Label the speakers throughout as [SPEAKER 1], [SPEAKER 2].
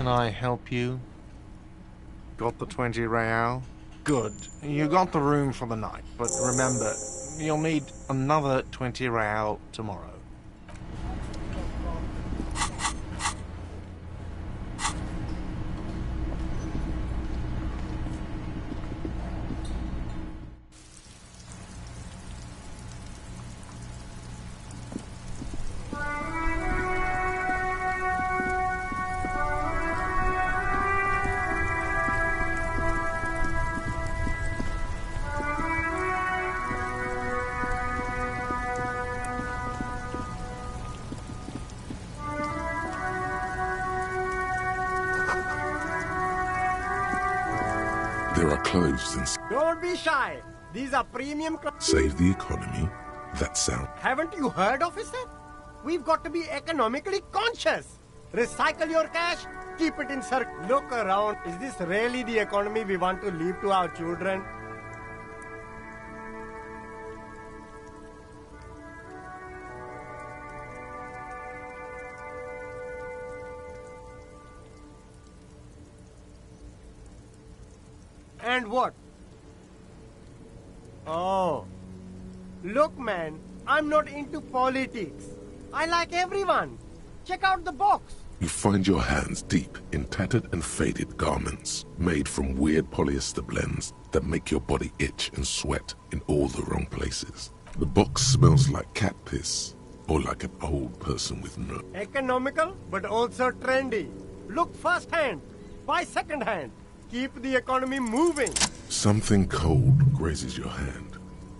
[SPEAKER 1] can I help you? Got the 20 real? Good. You got the room for the night, but remember, you'll need another 20 real tomorrow.
[SPEAKER 2] There are clothes and...
[SPEAKER 3] Don't be shy. These are premium clothes.
[SPEAKER 2] Save the economy? That sound...
[SPEAKER 3] Haven't you heard, officer? We've got to be economically conscious. Recycle your cash, keep it in circle. Look around. Is this really the economy we want to leave to our children? And what? Oh. Look, man, I'm not into politics. I like everyone. Check out the box.
[SPEAKER 2] You find your hands deep in tattered and faded garments made from weird polyester blends that make your body itch and sweat in all the wrong places. The box smells like cat piss or like an old person with no...
[SPEAKER 3] Economical, but also trendy. Look first-hand, buy second-hand. Keep the economy moving.
[SPEAKER 2] Something cold grazes your hand.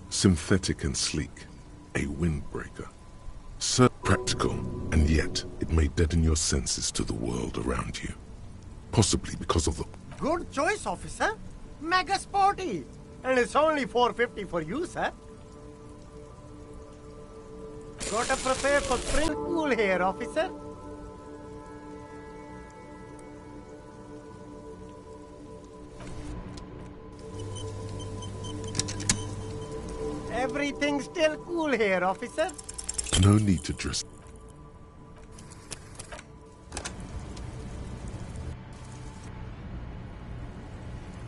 [SPEAKER 2] Synthetic and sleek. A windbreaker. So practical, and yet it may deaden your senses to the world around you. Possibly because of the...
[SPEAKER 3] Good choice, officer. Mega sporty. And it's only $4.50 for you, sir. Gotta prepare for spring cool here, officer. Everything's still cool here, officer.
[SPEAKER 2] No need to dress.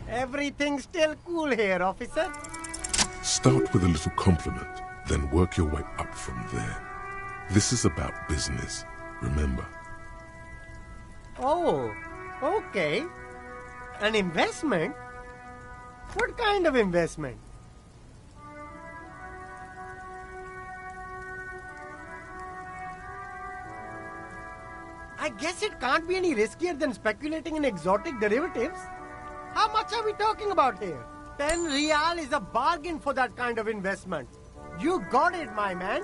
[SPEAKER 3] Everything's still cool here, officer.
[SPEAKER 2] Start with a little compliment, then work your way up from there. This is about business, remember.
[SPEAKER 3] Oh, okay. An investment? What kind of investment? I guess it can't be any riskier than speculating in exotic derivatives. How much are we talking about here? 10 real is a bargain for that kind of investment. You got it, my man.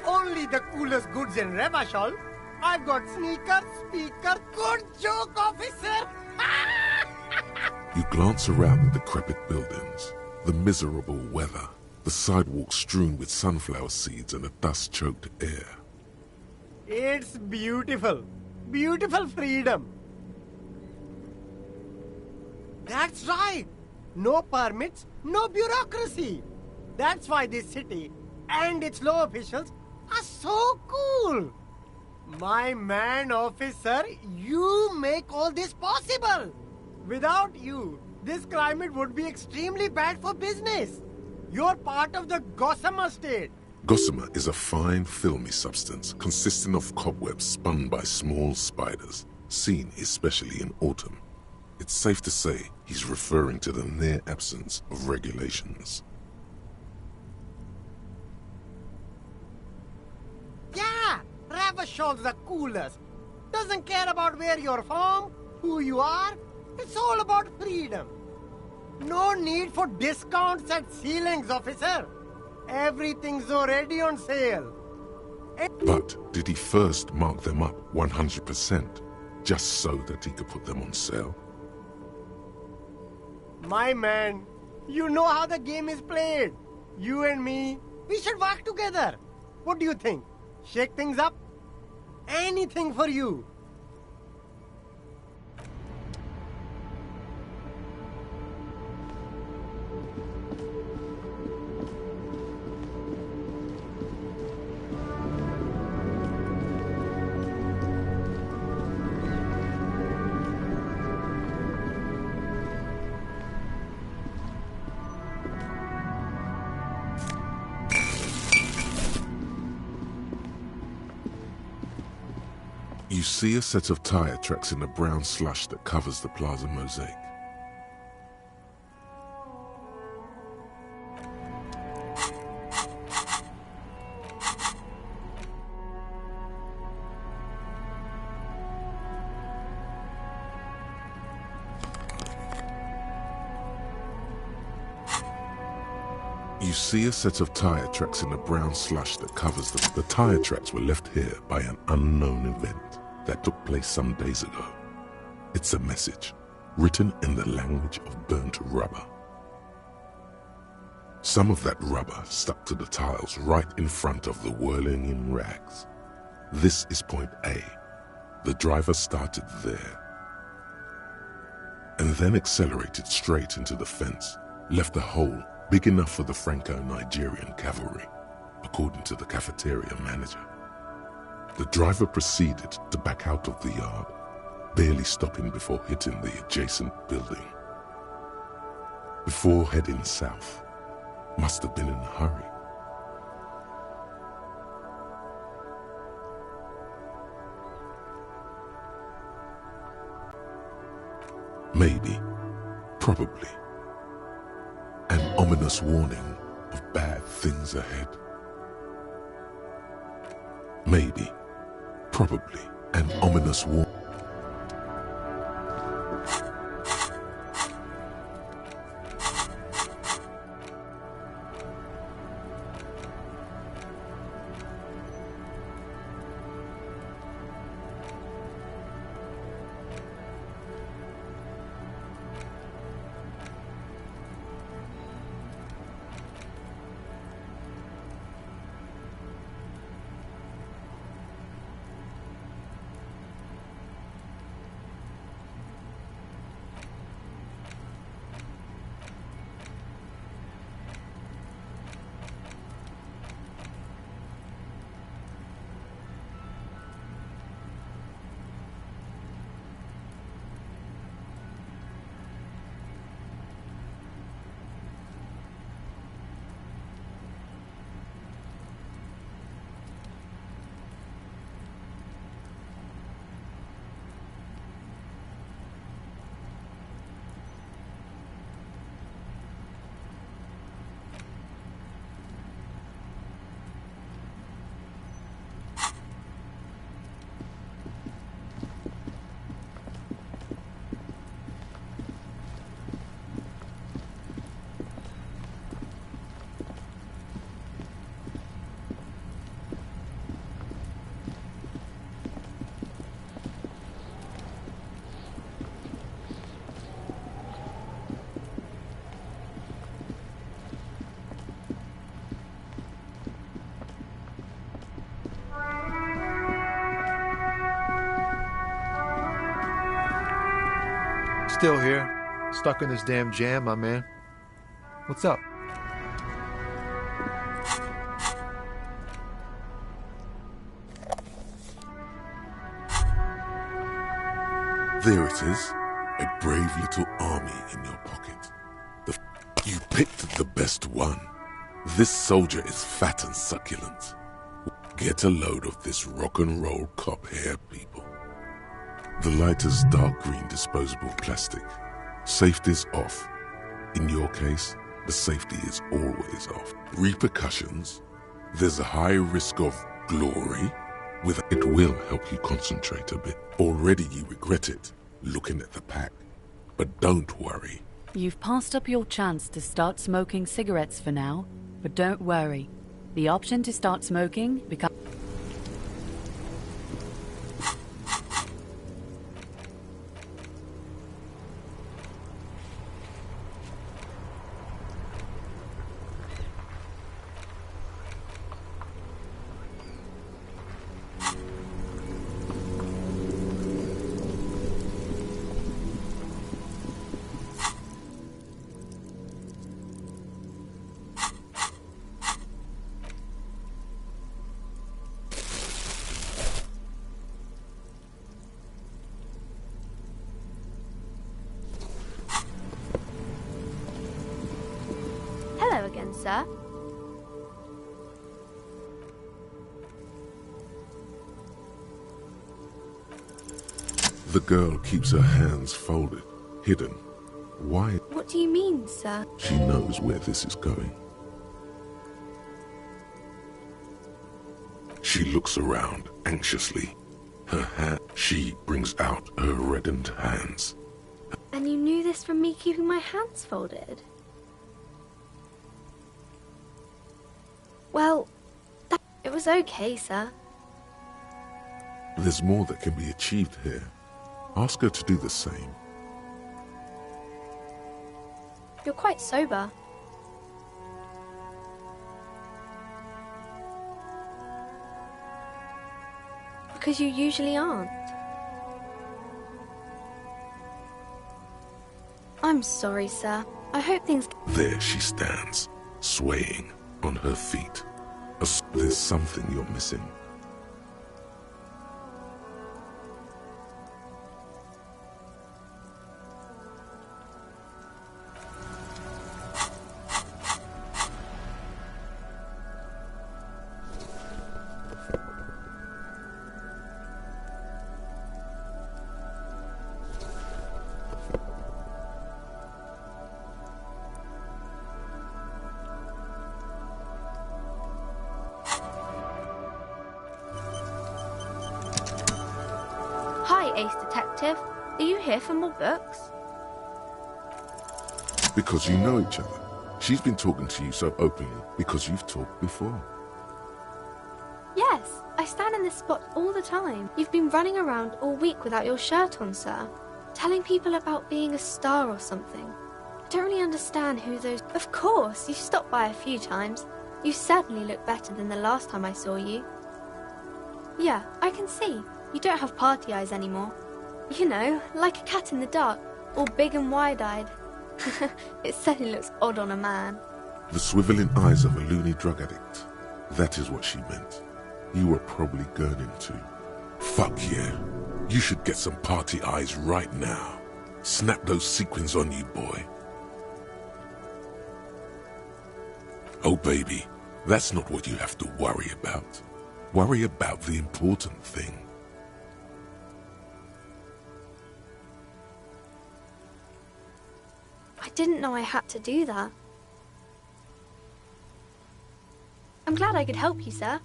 [SPEAKER 3] Only the coolest goods in Revachol. I've got sneakers, speaker, good joke, officer.
[SPEAKER 2] You glance around the decrepit buildings, the miserable weather, the sidewalks strewn with sunflower seeds and a dust-choked air.
[SPEAKER 3] It's beautiful. Beautiful freedom. That's right. No permits, no bureaucracy. That's why this city and its law officials are so cool. My man, officer, you make all this possible. Without you, this climate would be extremely bad for business. You're part of the gossamer state.
[SPEAKER 2] Gossamer is a fine, filmy substance consisting of cobwebs spun by small spiders, seen especially in autumn. It's safe to say he's referring to the near absence of regulations.
[SPEAKER 3] Yeah, Ravachol's the coolest. Doesn't care about where you're from, who you are. It's all about freedom. No need for discounts at ceilings, officer. Everything's already on sale.
[SPEAKER 2] But did he first mark them up 100%, just so that he could put them on sale?
[SPEAKER 3] My man, you know how the game is played. You and me, we should work together. What do you think? Shake things up? Anything for you.
[SPEAKER 2] You see a set of tire tracks in the brown slush that covers the plaza mosaic. You see a set of tire tracks in the brown slush that covers them. The tire tracks were left here by an unknown event that took place some days ago. It's a message, written in the language of burnt rubber. Some of that rubber stuck to the tiles right in front of the whirling in rags. This is point A. The driver started there and then accelerated straight into the fence, left a hole big enough for the Franco-Nigerian cavalry, according to the cafeteria manager. The driver proceeded to back out of the yard, barely stopping before hitting the adjacent building. Before heading south, must have been in a hurry. Maybe, probably, an ominous warning of bad things ahead. Maybe, probably, an ominous warning.
[SPEAKER 4] Still here, stuck in this damn jam, my man. What's up?
[SPEAKER 2] There it is, a brave little army in your pocket. You picked the best one. This soldier is fat and succulent. Get a load of this rock and roll cop hair, people. The lighter's dark green disposable plastic. Safety's off. In your case, the safety is always off. Repercussions. There's a high risk of glory. It will help you concentrate a bit. Already you regret it, looking at the pack. But don't worry.
[SPEAKER 5] You've passed up your chance to start smoking cigarettes for now, but don't worry. The option to start smoking becomes...
[SPEAKER 6] Hello again, sir.
[SPEAKER 2] The girl keeps her hands folded, hidden. Why?
[SPEAKER 6] What do you mean, sir?
[SPEAKER 2] She knows where this is going. She looks around anxiously. She brings out her reddened hands.
[SPEAKER 6] And you knew this from me keeping my hands folded? Well, it was okay, sir.
[SPEAKER 2] There's more that can be achieved here. Ask her to do the same.
[SPEAKER 6] You're quite sober. Because you usually aren't. I'm sorry, sir. I hope things...
[SPEAKER 2] There she stands, swaying on her feet. There's something you're missing.
[SPEAKER 6] Hi, Ace Detective. Are you here for more books?
[SPEAKER 2] Because you know each other. She's been talking to you so openly because you've talked before.
[SPEAKER 6] Yes, I stand in this spot all the time. You've been running around all week without your shirt on, sir. Telling people about being a star or something. I don't really understand who those... Of course, you've stopped by a few times. You certainly look better than the last time I saw you. Yeah, I can see. You don't have party eyes anymore. You know, like a cat in the dark, all big and wide-eyed. It certainly looks odd on a man.
[SPEAKER 2] The swiveling eyes of a loony drug addict. That is what she meant. You were probably gurning too. Fuck yeah. You should get some party eyes right now. Snap those sequins on you, boy. Oh baby, that's not what you have to worry about. Worry about the important thing.
[SPEAKER 6] I didn't know I had to do that. I'm glad I could help you, sir.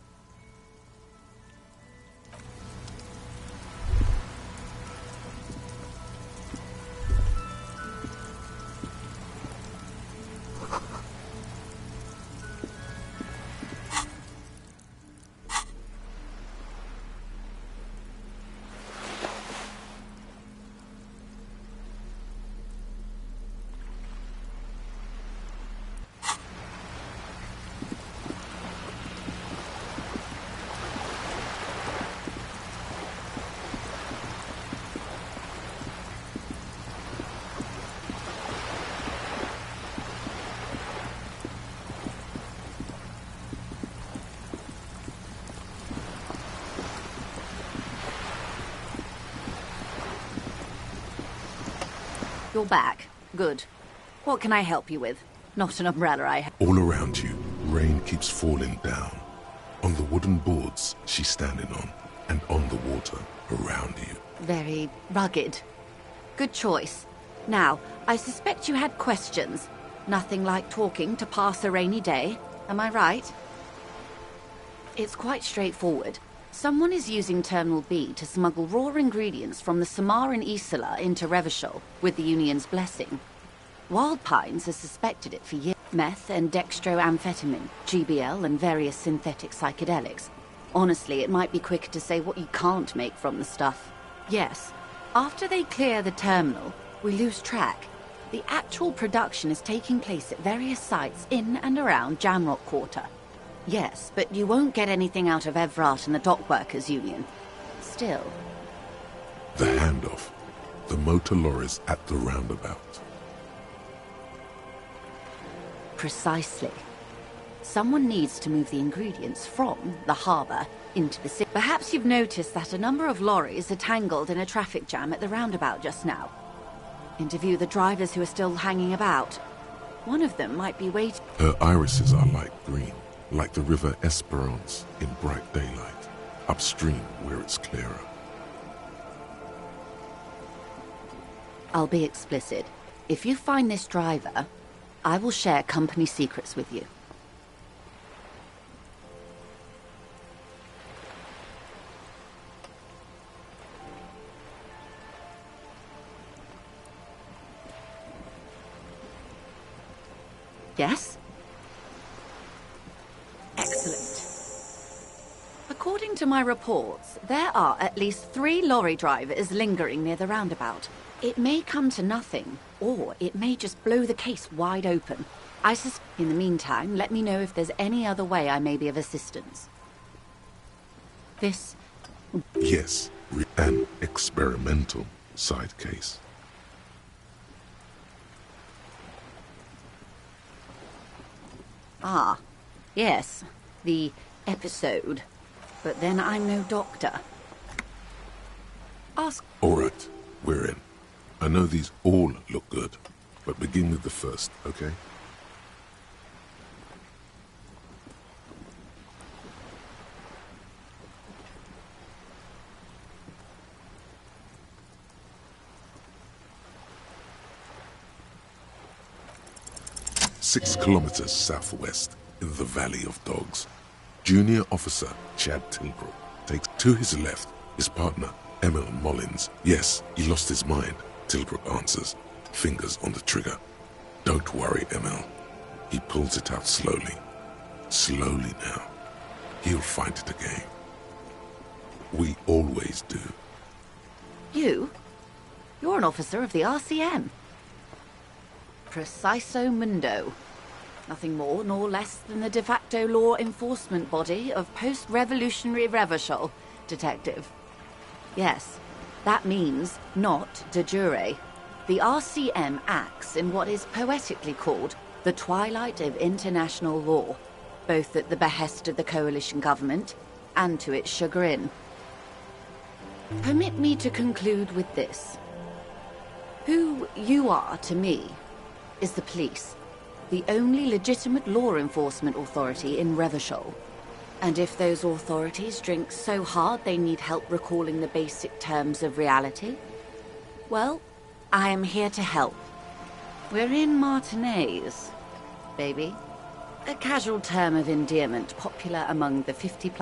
[SPEAKER 5] You're back. Good. What can I help you with? Not an umbrella, I have.
[SPEAKER 2] All around you, rain keeps falling down. On the wooden boards she's standing on, and on the water around you.
[SPEAKER 5] Very rugged. Good choice. Now, I suspect you had questions. Nothing like talking to pass a rainy day. Am I right? It's quite straightforward. Someone is using Terminal B to smuggle raw ingredients from the Samar and Isola into Revachol with the Union's blessing. Wild Pines has suspected it for years. Meth and dextroamphetamine, GBL and various synthetic psychedelics. Honestly, it might be quicker to say what you can't make from the stuff. Yes, after they clear the terminal, we lose track. The actual production is taking place at various sites in and around Jamrock Quarter. Yes, but you won't get anything out of Evrat and the Dockworkers Union. Still.
[SPEAKER 2] The handoff. The motor lorries at the roundabout.
[SPEAKER 5] Precisely. Someone needs to move the ingredients from the harbour into the city. Perhaps you've noticed that a number of lorries are tangled in a traffic jam at the roundabout just now. Interview the drivers who are still hanging about. One of them might be waiting.
[SPEAKER 2] Her irises are light green, like the river Esperance in bright daylight, upstream where it's clearer.
[SPEAKER 5] I'll be explicit. If you find this driver, I will share company secrets with you. Yes? Excellent. According to my reports, there are at least 3 lorry drivers lingering near the roundabout. It may come to nothing, or it may just blow the case wide open. In the meantime, let me know if there's any other way I may be of assistance. This...
[SPEAKER 2] Yes, an experimental side case.
[SPEAKER 5] Ah, yes, the episode. But then I'm no doctor. Ask...
[SPEAKER 2] All right, we're in. I know these all look good, but begin with the first, okay? Six kilometers southwest, in the Valley of Dogs, Junior Officer Chad Tilbrook takes to his left his partner, Emil Mullins. Yes, he lost his mind, Tilbrook answers, fingers on the trigger. Don't worry, Emil. He pulls it out slowly. Slowly now. He'll find it again. We always do.
[SPEAKER 5] You? You're an officer of the RCM. Preciso Mundo. Nothing more nor less than the de facto law enforcement body of post-revolutionary Revachol, detective. Yes, that means not de jure. The RCM acts in what is poetically called the twilight of international law, both at the behest of the coalition government and to its chagrin. Permit me to conclude with this. Who you are to me is the police, the only legitimate law enforcement authority in Revachol. And if those authorities drink so hard they need help recalling the basic terms of reality, well, I am here to help. We're in Martinez, baby. A casual term of endearment popular among the 50+.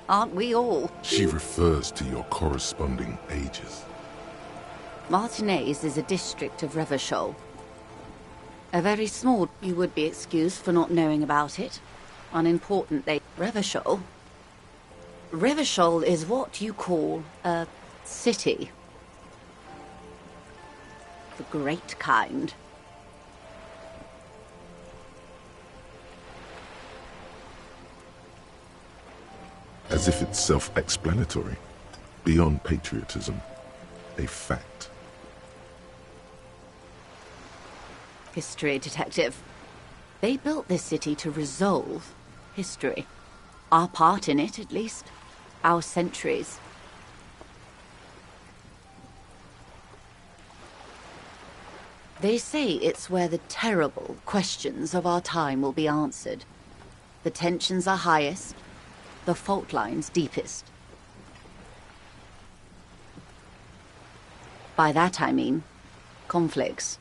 [SPEAKER 5] Aren't we all?
[SPEAKER 2] She refers to your corresponding ages.
[SPEAKER 5] Martinez is a district of Revachol. A very small... You would be excused for not knowing about it. Unimportant they... Revachol? Revachol is what you call a city. The great kind.
[SPEAKER 2] As if it's self-explanatory. Beyond patriotism. A fact.
[SPEAKER 5] History, detective. They built this city to resolve history. Our part in it, at least. Our centuries. They say it's where the terrible questions of our time will be answered. The tensions are highest, the fault lines deepest. By that I mean conflicts.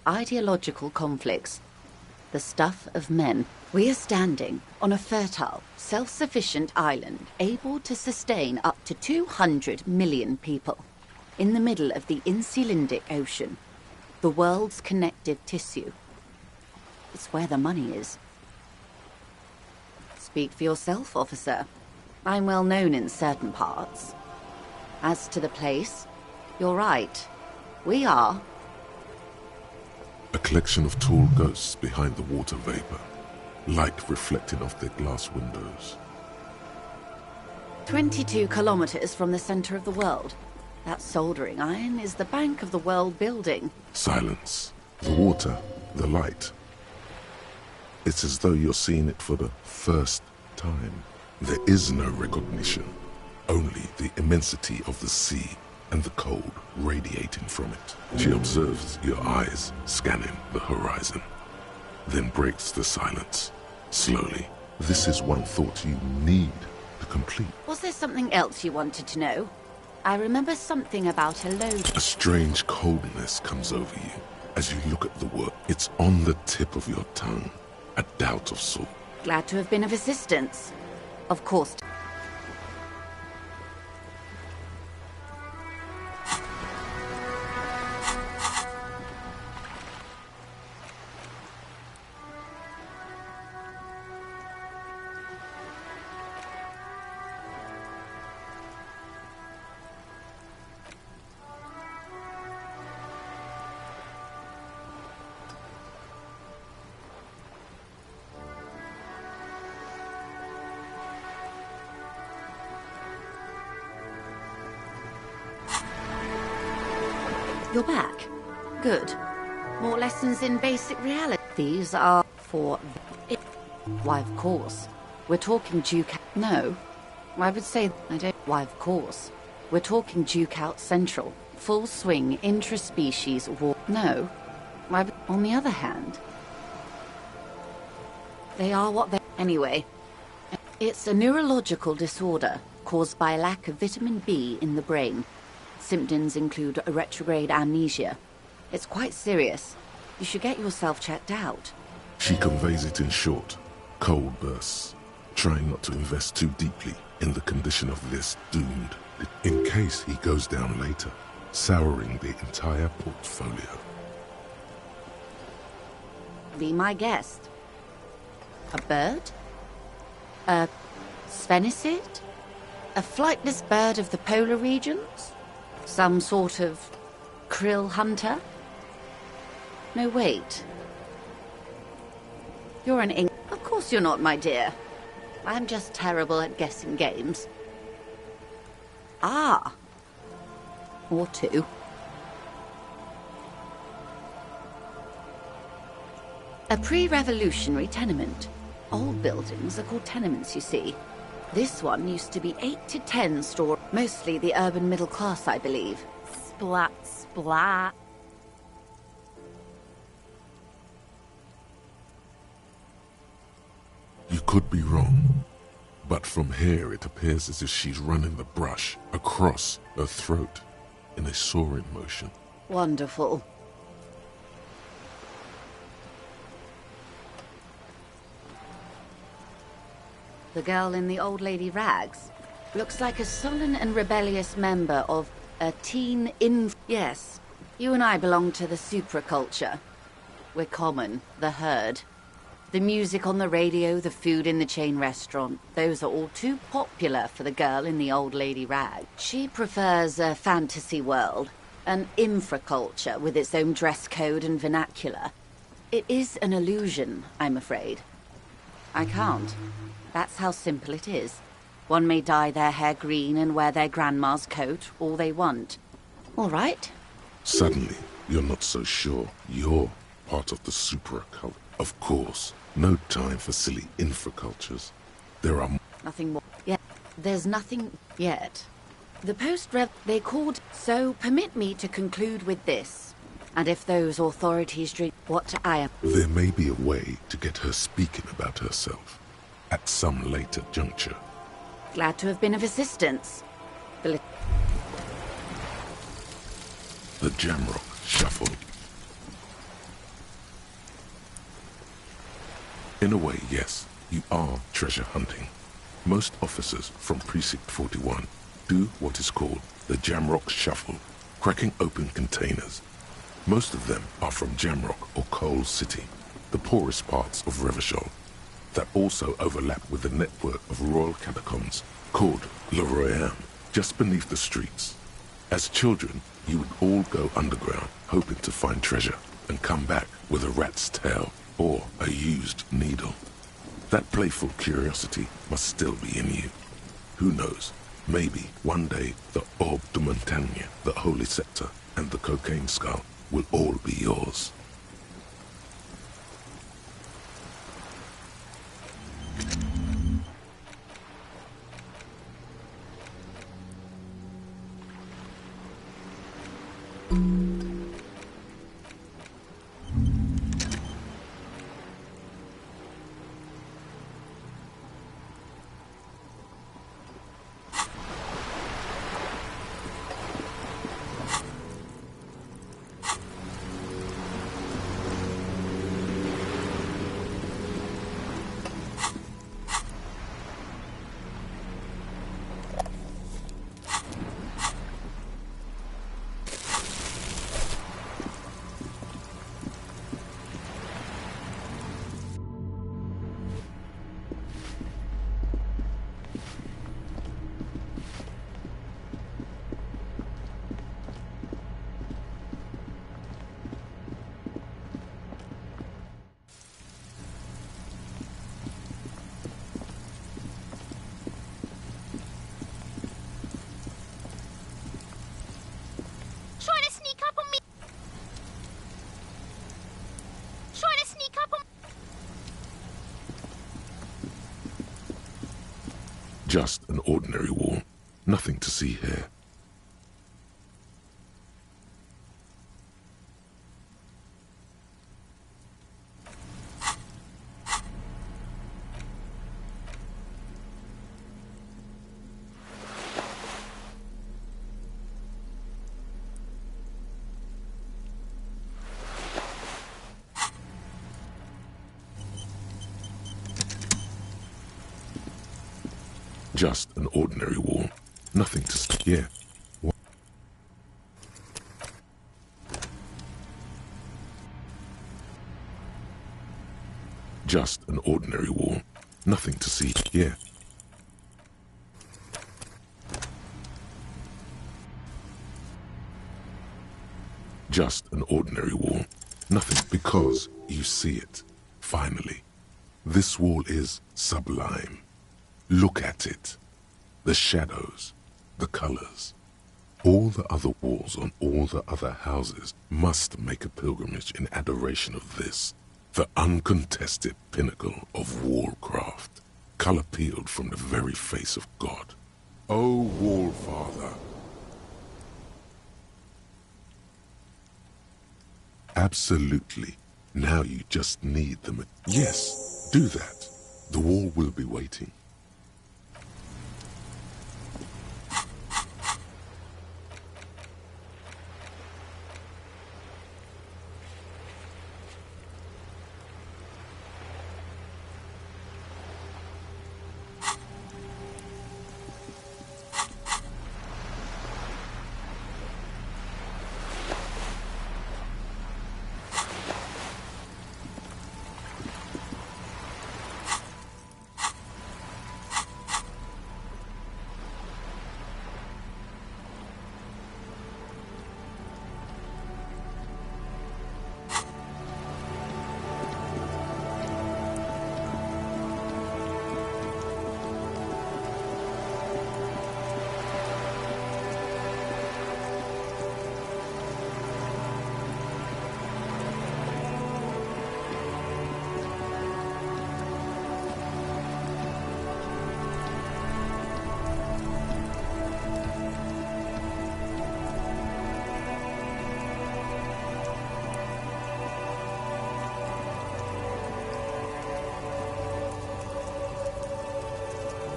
[SPEAKER 5] Ideological conflicts. The stuff of men. We are standing on a fertile, self-sufficient island able to sustain up to 200 million people. In the middle of the Insulindic Ocean. The world's connective tissue. It's where the money is. Speak for yourself, officer. I'm well known in certain parts. As to the place, you're right. We are.
[SPEAKER 2] A collection of tall ghosts behind the water vapor. Light reflecting off their glass windows.
[SPEAKER 5] 22 kilometers from the center of the world. That soldering iron is the Bank of the World building.
[SPEAKER 2] Silence. The water. The light. It's as though you're seeing it for the first time. There is no recognition. Only the immensity of the sea and the cold radiating from it. She observes your eyes scanning the horizon, then breaks the silence, slowly. This is one thought you need to complete.
[SPEAKER 5] Was there something else you wanted to know? I remember something about a load.
[SPEAKER 2] A strange coldness comes over you as you look at the word. It's on the tip of your tongue. A doubt of sort.
[SPEAKER 5] Glad to have been of assistance. Of course. You're back. Good. More lessons in basic reality. These are for... Why, of course. We're talking Duke... No. I would say... I don't... Why, of course. We're talking Duke out Central. Full swing, intraspecies war... No. On the other hand... They are what they... Anyway. It's a neurological disorder caused by lack of vitamin B in the brain. Symptoms include a retrograde amnesia. It's quite serious. You should get yourself checked out.
[SPEAKER 2] She conveys it in short, cold bursts, trying not to invest too deeply in the condition of this doomed, in case he goes down later, souring the entire portfolio.
[SPEAKER 5] Be my guest. A bird? A sphenicid? A flightless bird of the polar regions? Some sort of krill hunter? No, wait. You're an Of course you're not, my dear. I'm just terrible at guessing games. Ah. Or two. A pre-revolutionary tenement. Old buildings are called tenements, you see. This one used to be 8 to 10 store, mostly the urban middle class, I believe. Splat, splat.
[SPEAKER 2] You could be wrong, but from here it appears as if she's running the brush across her throat in a soaring motion.
[SPEAKER 5] Wonderful. The girl in the old lady rags looks like a sullen and rebellious member of a teen Yes, you and I belong to the supraculture. We're common, the herd. The music on the radio, the food in the chain restaurant, those are all too popular for the girl in the old lady rag. She prefers a fantasy world, an infraculture with its own dress code and vernacular. It is an illusion, I'm afraid. I can't. That's how simple it is. One may dye their hair green and wear their grandma's coat all they want. All right.
[SPEAKER 2] Suddenly, you're not so sure you're part of the supraculture. Of course, no time for silly infracultures. There are...
[SPEAKER 5] Nothing more. Yeah, there's nothing yet. The post-rev... They called... So permit me to conclude with this. And if those authorities drink what I am...
[SPEAKER 2] There may be a way to get her speaking about herself at some later juncture.
[SPEAKER 5] Glad to have been of assistance.
[SPEAKER 2] The Jamrock Shuffle. In a way, yes, you are treasure hunting. Most officers from Precinct 41 do what is called the Jamrock Shuffle, cracking open containers. Most of them are from Jamrock or Coal City, the poorest parts of Revachol, that also overlap with the network of royal catacombs called Le Royaume, just beneath the streets. As children, you would all go underground, hoping to find treasure, and come back with a rat's tail or a used needle. That playful curiosity must still be in you. Who knows, maybe one day the Orbe de Montagne, the Holy Scepter, and the Cocaine Skull will all be yours. Just an ordinary wall. Nothing to see here. Just an ordinary wall. Nothing to see here. Just an ordinary wall. Nothing to see here. Just an ordinary wall. Nothing because you see it. Finally. This wall is sublime. Look at it. The shadows, the colors. All the other walls on all the other houses must make a pilgrimage in adoration of this, the uncontested pinnacle of wallcraft, color peeled from the very face of God. O Wall Father. Absolutely. Now you just need them. Yes, do that. The wall will be waiting.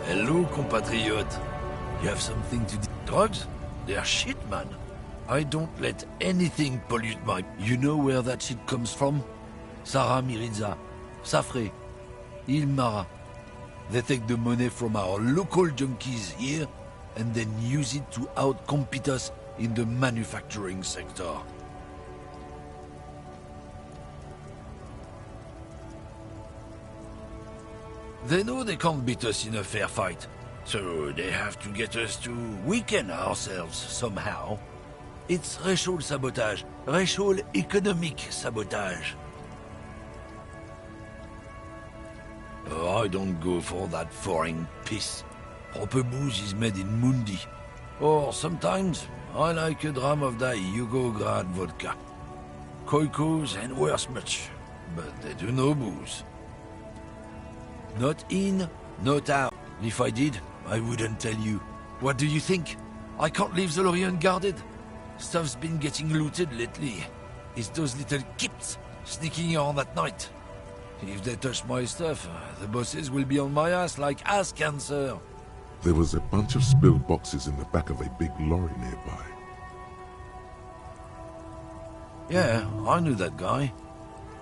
[SPEAKER 7] Hello, compatriot. You have something to do? Drugs? They're shit, man. I don't let anything pollute my... You know where that shit comes from? Sarah Miriza, Safre, Ilmara. They take the money from our local junkies here and then use it to outcompete us in the manufacturing sector. They know they can't beat us in a fair fight, so they have to get us to weaken ourselves somehow. It's racial sabotage, racial economic sabotage. Oh, I don't go for that foreign piss. Proper booze is made in Mundi. Or sometimes, I like a dram of that Yugograd vodka. Koikos and worse much, but they do no booze. Not in, not out. If I did, I wouldn't tell you. What do you think? I can't leave the lorry unguarded. Stuff's been getting looted lately. It's those little kips sneaking around at night. If they touch my stuff, the bosses will be on my ass like ass cancer.
[SPEAKER 2] There was a bunch of spilled boxes in the back of a big lorry nearby.
[SPEAKER 7] Yeah, I knew that guy.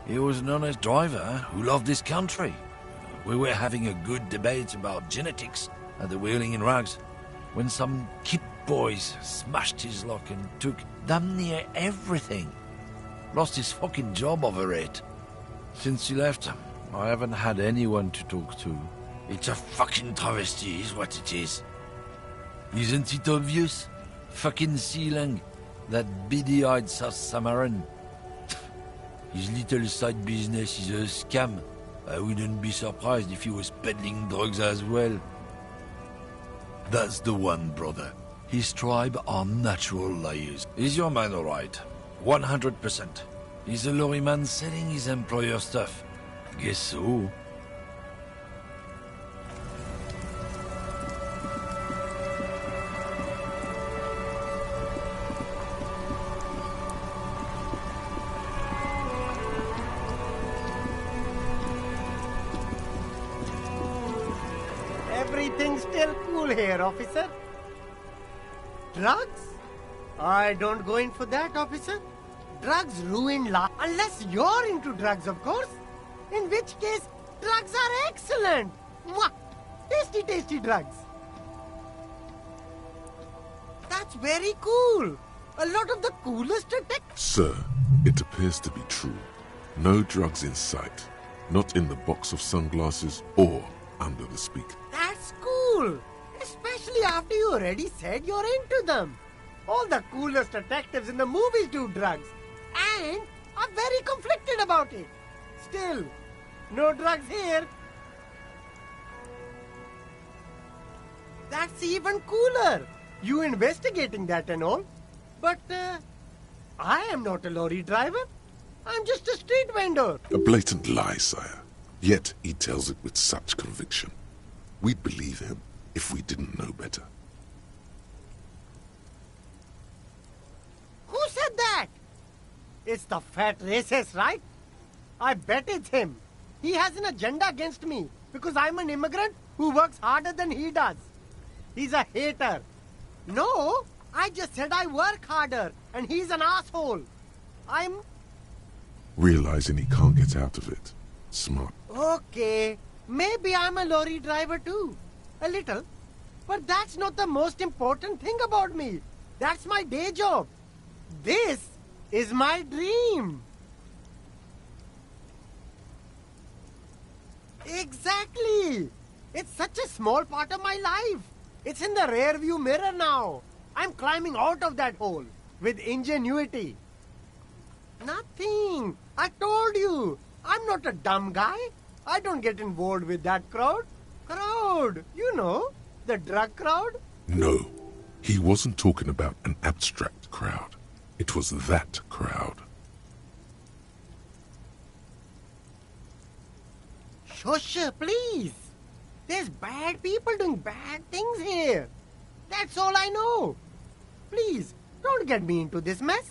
[SPEAKER 7] He was an honest driver who loved this country. We were having a good debate about genetics at the Wheeling in Rags when some kip boys smashed his lock and took damn near everything. Lost his fucking job over it. Since he left, I haven't had anyone to talk to. It's a fucking travesty is what it is. Isn't it obvious? Fucking Sealang, that beady-eyed South Samaran. His little side business is a scam. I wouldn't be surprised if he was peddling drugs as well. That's the one, brother. His tribe are natural liars. Is your man alright? 100%. Is a lorryman selling his employer stuff? Guess so.
[SPEAKER 3] Everything's still cool here, officer. Drugs? I don't go in for that, officer. Drugs ruin life. Unless you're into drugs, of course. In which case, drugs are excellent. Mwah! Tasty, tasty drugs. That's very cool. A lot of the coolest detectives.
[SPEAKER 2] Sir, it appears to be true. No drugs in sight. Not in the box of sunglasses or under the speaker.
[SPEAKER 3] That's cool. Especially after you already said you're into them. All the coolest detectives in the movies do drugs. And are very conflicted about it. Still, no drugs here. That's even cooler. You investigating that and all. But I am not a lorry driver. I'm just a street vendor.
[SPEAKER 2] A blatant lie, sire. Yet he tells it with such conviction. We'd believe him if we didn't know better.
[SPEAKER 3] Who said that? It's the fat racist, right? I bet it's him. He has an agenda against me because I'm an immigrant who works harder than he does. He's a hater. No, I just said I work harder and he's an asshole. I'm...
[SPEAKER 2] Realizing he can't get out of it. Smart.
[SPEAKER 3] Okay, maybe I'm a lorry driver too. A little. But that's not the most important thing about me. That's my day job. This is my dream. Exactly. It's such a small part of my life. It's in the rear view mirror now. I'm climbing out of that hole with ingenuity. Nothing. I told you. I'm not a dumb guy. I don't get involved with that crowd. Crowd, you know, the drug crowd.
[SPEAKER 2] No, he wasn't talking about an abstract crowd. It was that crowd.
[SPEAKER 3] Shush, please. There's bad people doing bad things here. That's all I know. Please, don't get me into this mess.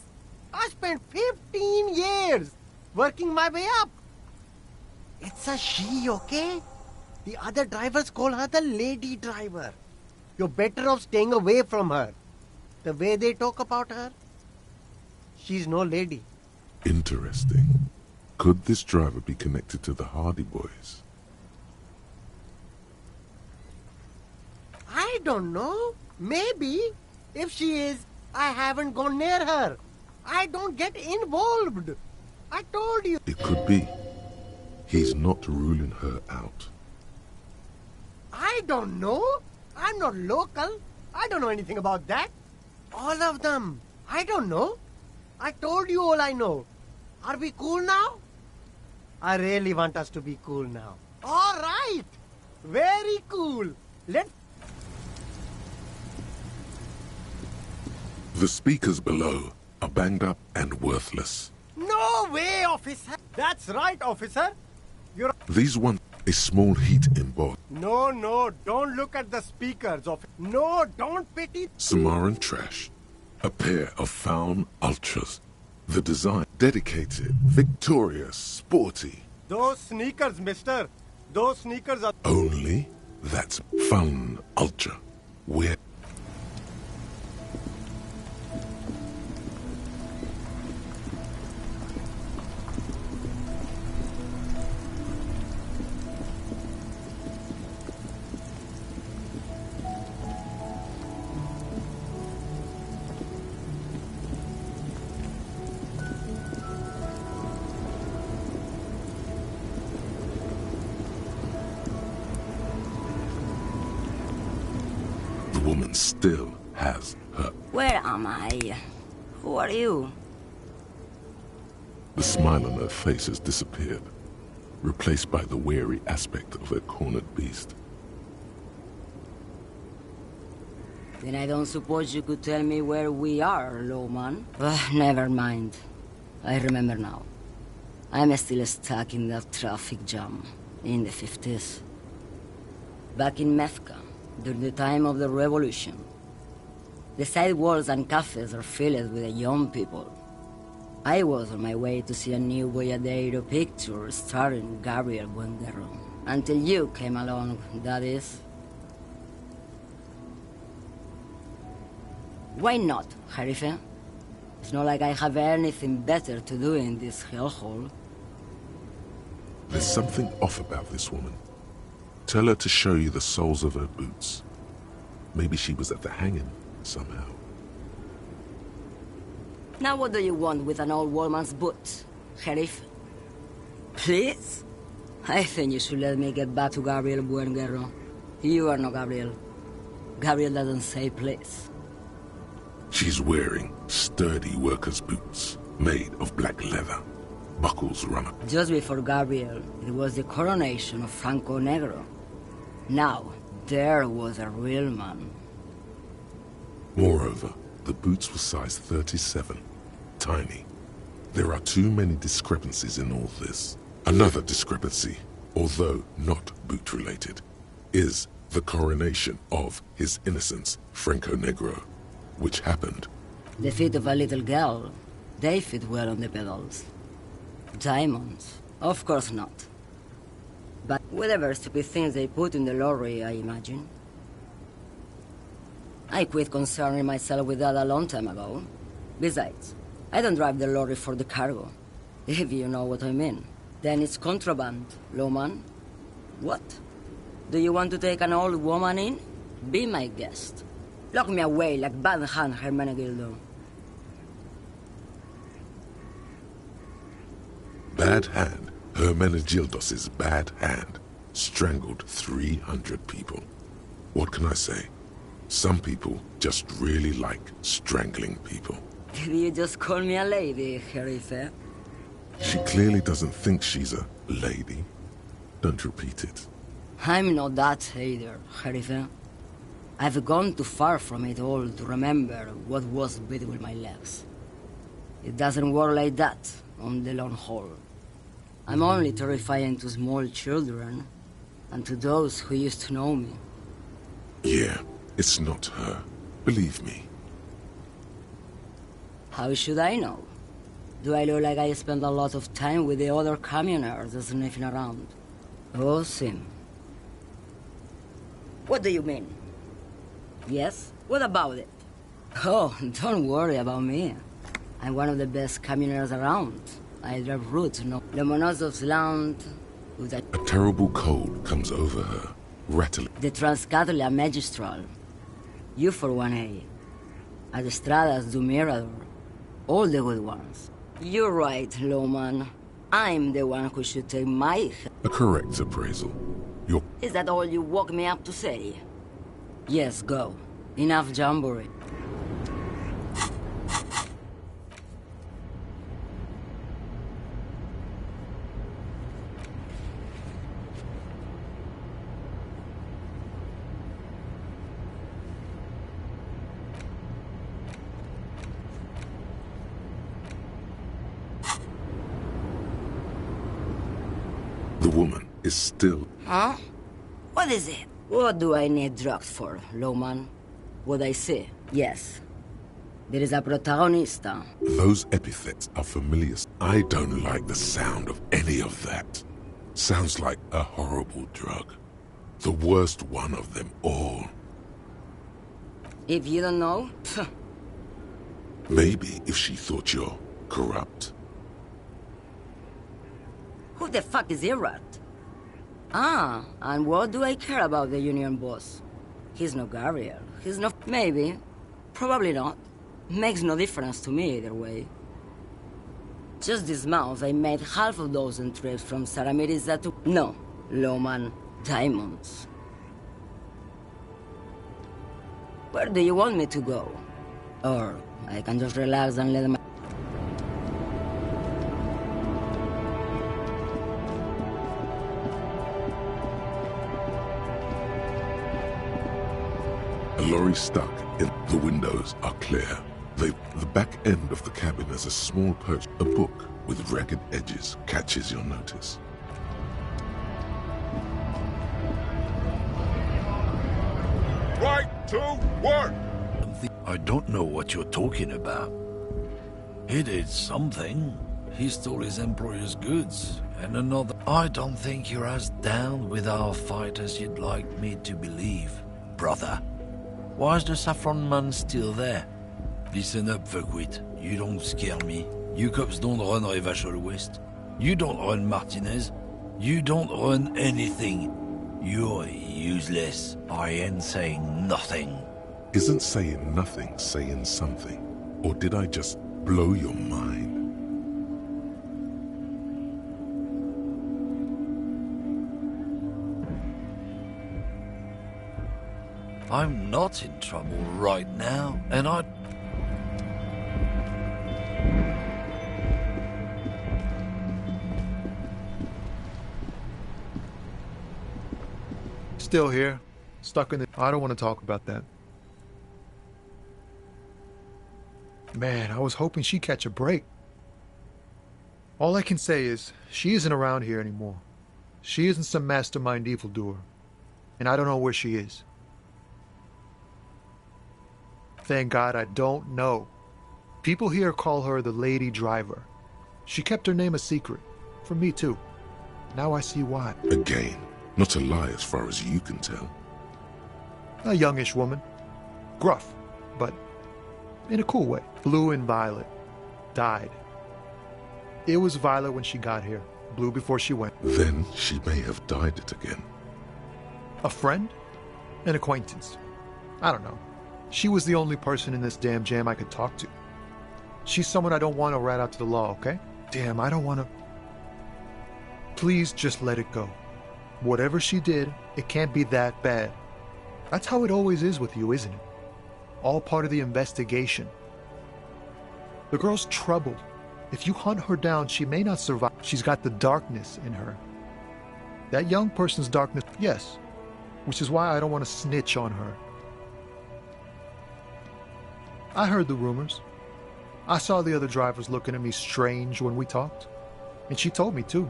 [SPEAKER 3] I spent 15 years working my way up. It's a she, okay? The other drivers call her the lady driver. You're better off staying away from her. The way they talk about her, she's no lady.
[SPEAKER 2] Interesting. Could this driver be connected to the Hardy Boys?
[SPEAKER 3] I don't know. Maybe. If she is, I haven't gone near her. I don't get involved. I told you.
[SPEAKER 2] It could be. He's not ruling her out.
[SPEAKER 3] I don't know. I'm not local. I don't know anything about that. All of them. I don't know. I told you all I know. Are we cool now? I really want us to be cool now. All right. Very cool. Let's...
[SPEAKER 2] The speakers below are banged up and worthless.
[SPEAKER 3] No way, officer. That's right, officer. You're...
[SPEAKER 2] These want a small heat in both.
[SPEAKER 3] No, don't look at the speakers, officer. No, don't pity...
[SPEAKER 2] Samaran trash. A pair of found ultras. The design dedicated, victorious, sporty.
[SPEAKER 3] Those sneakers, mister. Those sneakers are...
[SPEAKER 2] Only that's found ultra. Where... The woman still has her.
[SPEAKER 8] Where am I? Who are you?
[SPEAKER 2] The smile on her face has disappeared, replaced by the wary aspect of a cornered beast.
[SPEAKER 8] Then I don't suppose you could tell me where we are, lawman. Never mind. I remember now. I'm still stuck in that traffic jam in the 50s. Back in Mecca, during the time of the revolution. The sidewalks and cafes are filled with young people. I was on my way to see a new Boyadero picture starring Gabriel Buendero. Until you came along, that is. Why not, Harife? It's not like I have anything better to do in this hellhole.
[SPEAKER 2] There's something off about this woman. Tell her to show you the soles of her boots. Maybe she was at the hanging somehow.
[SPEAKER 8] Now what do you want with an old woman's boot, Sheriff? Please? I think you should let me get back to Gabriel Buenguerro. You are not Gabriel. Gabriel doesn't say please.
[SPEAKER 2] She's wearing sturdy worker's boots, made of black leather. Buckles run up.
[SPEAKER 8] Just before Gabriel, it was the coronation of Franco Negro. Now, there was a real man.
[SPEAKER 2] Moreover, the boots were size 37. Tiny. There are too many discrepancies in all this. Another discrepancy, although not boot-related, is the coronation of His Innocence, Franco Negro, which happened.
[SPEAKER 8] The feet of a little girl, they fit well on the pedals. Diamonds? Of course not. But whatever stupid things they put in the lorry, I imagine. I quit concerning myself with that a long time ago. Besides, I don't drive the lorry for the cargo, if you know what I mean. Then it's contraband, lawman. What? Do you want to take an old woman in? Be my guest. Lock me away like Bad Hand Hermenegildo.
[SPEAKER 2] Bad Hand, Hermenegildos's bad hand, strangled 300 people. What can I say? Some people just really like strangling people.
[SPEAKER 8] Did you just call me a lady, Herife?
[SPEAKER 2] She clearly doesn't think she's a lady. Don't repeat it.
[SPEAKER 8] I'm not that either, Herife. I've gone too far from it all to remember what was between my legs. It doesn't work like that on the long haul. I'm only terrifying to small children and to those who used to know me.
[SPEAKER 2] Yeah, it's not her. Believe me.
[SPEAKER 8] How should I know? Do I look like I spend a lot of time with the other communers sniffing around? Oh, Sim. What do you mean? Yes? What about it? Oh, don't worry about me. I'm one of the best communers around. I drive routes, no Lomonosov's land.
[SPEAKER 2] A terrible cold comes over her, rattling.
[SPEAKER 8] The Transcatalia Magistral. You for 1A. Adestradas du Mirador. All the good ones. You're right, Lowman. I'm the one who should take my...
[SPEAKER 2] A correct appraisal.
[SPEAKER 8] Is that all you woke me up to say? Yes, go. Enough jamboree.
[SPEAKER 2] The woman is still...
[SPEAKER 8] Huh? What is it? What do I need drugs for, Lowman? What I say? Yes. There is a protagonista.
[SPEAKER 2] Those epithets are familiar. I don't like the sound of any of that. Sounds like a horrible drug. The worst one of them all.
[SPEAKER 8] If you don't know...
[SPEAKER 2] Maybe if she thought you're corrupt.
[SPEAKER 8] Who the fuck is Irrat? Ah, and what do I care about the union boss? He's not Gabriel. He's not... Maybe. Probably not. Makes no difference to me either way. Just this month I made half a dozen trips from Saramiriza to... No, Lowman. Diamonds. Where do you want me to go? Or I can just relax and let them...
[SPEAKER 2] A lorry stuck in the windows are clear. The back end of the cabin has a small perch. A book with ragged edges catches your notice.
[SPEAKER 9] Right to work!
[SPEAKER 7] I don't know what you're talking about. He did something. He stole his employer's goods, and another... I don't think you're as down with our fight as you'd like me to believe, brother. Why is the saffron man still there? Listen up, fuckwit. You don't scare me. You cops don't run Revachol West. You don't run Martinez. You don't run anything. You're useless. I ain't saying nothing.
[SPEAKER 2] Isn't saying nothing saying something? Or did I just blow your mind?
[SPEAKER 7] I'm not in trouble right now, and I...
[SPEAKER 4] Still here, stuck in the... I don't want to talk about that. Man, I was hoping she'd catch a break. All I can say is, she isn't around here anymore. She isn't some mastermind evildoer. And I don't know where she is. Thank God I don't know. People here call her the Lady Driver. She kept her name a secret. From me too. Now I see why.
[SPEAKER 2] Again, not a lie as far as you can tell.
[SPEAKER 4] A youngish woman. Gruff, but in a cool way. Blue and violet. Died. It was violet when she got here. Blue before she went.
[SPEAKER 2] Then she may have dyed it again.
[SPEAKER 4] A friend? An acquaintance? I don't know. She was the only person in this damn jam I could talk to. She's someone I don't want to rat out to the law, okay? Damn, I don't want to... Please just let it go. Whatever she did, it can't be that bad. That's how it always is with you, isn't it? All part of the investigation. The girl's troubled. If you hunt her down, she may not survive. She's got the darkness in her. That young person's darkness, yes. Which is why I don't want to snitch on her. I heard the rumors. I saw the other drivers looking at me strange when we talked. And she told me, too,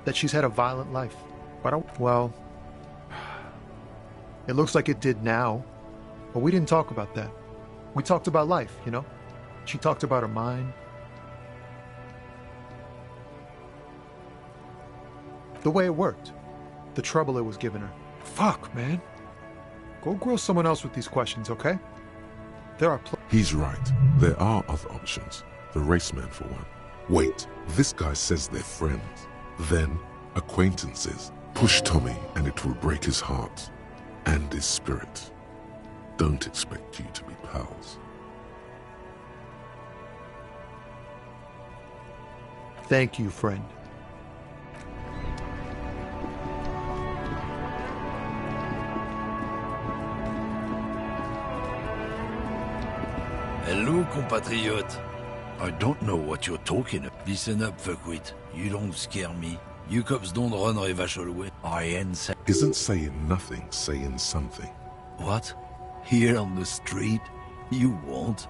[SPEAKER 4] that she's had a violent life. But well, it looks like it did now. But we didn't talk about that. We talked about life, you know? She talked about her mind. The way it worked. The trouble it was giving her. Fuck, man. Go grill someone else with these questions, okay? There are
[SPEAKER 2] He's right. There are other options. The raceman, for one. Wait, this guy says they're friends. Then, acquaintances. Push Tommy and it will break his heart. And his spirit. Don't expect you to be pals.
[SPEAKER 4] Thank you, friend.
[SPEAKER 7] Hello, compatriot. I don't know what you're talking about. Listen up, fuckwit. You don't scare me. You cops don't run Revachol West. I ain't saying...
[SPEAKER 2] Isn't saying nothing saying something?
[SPEAKER 7] What? Here on the street? You won't?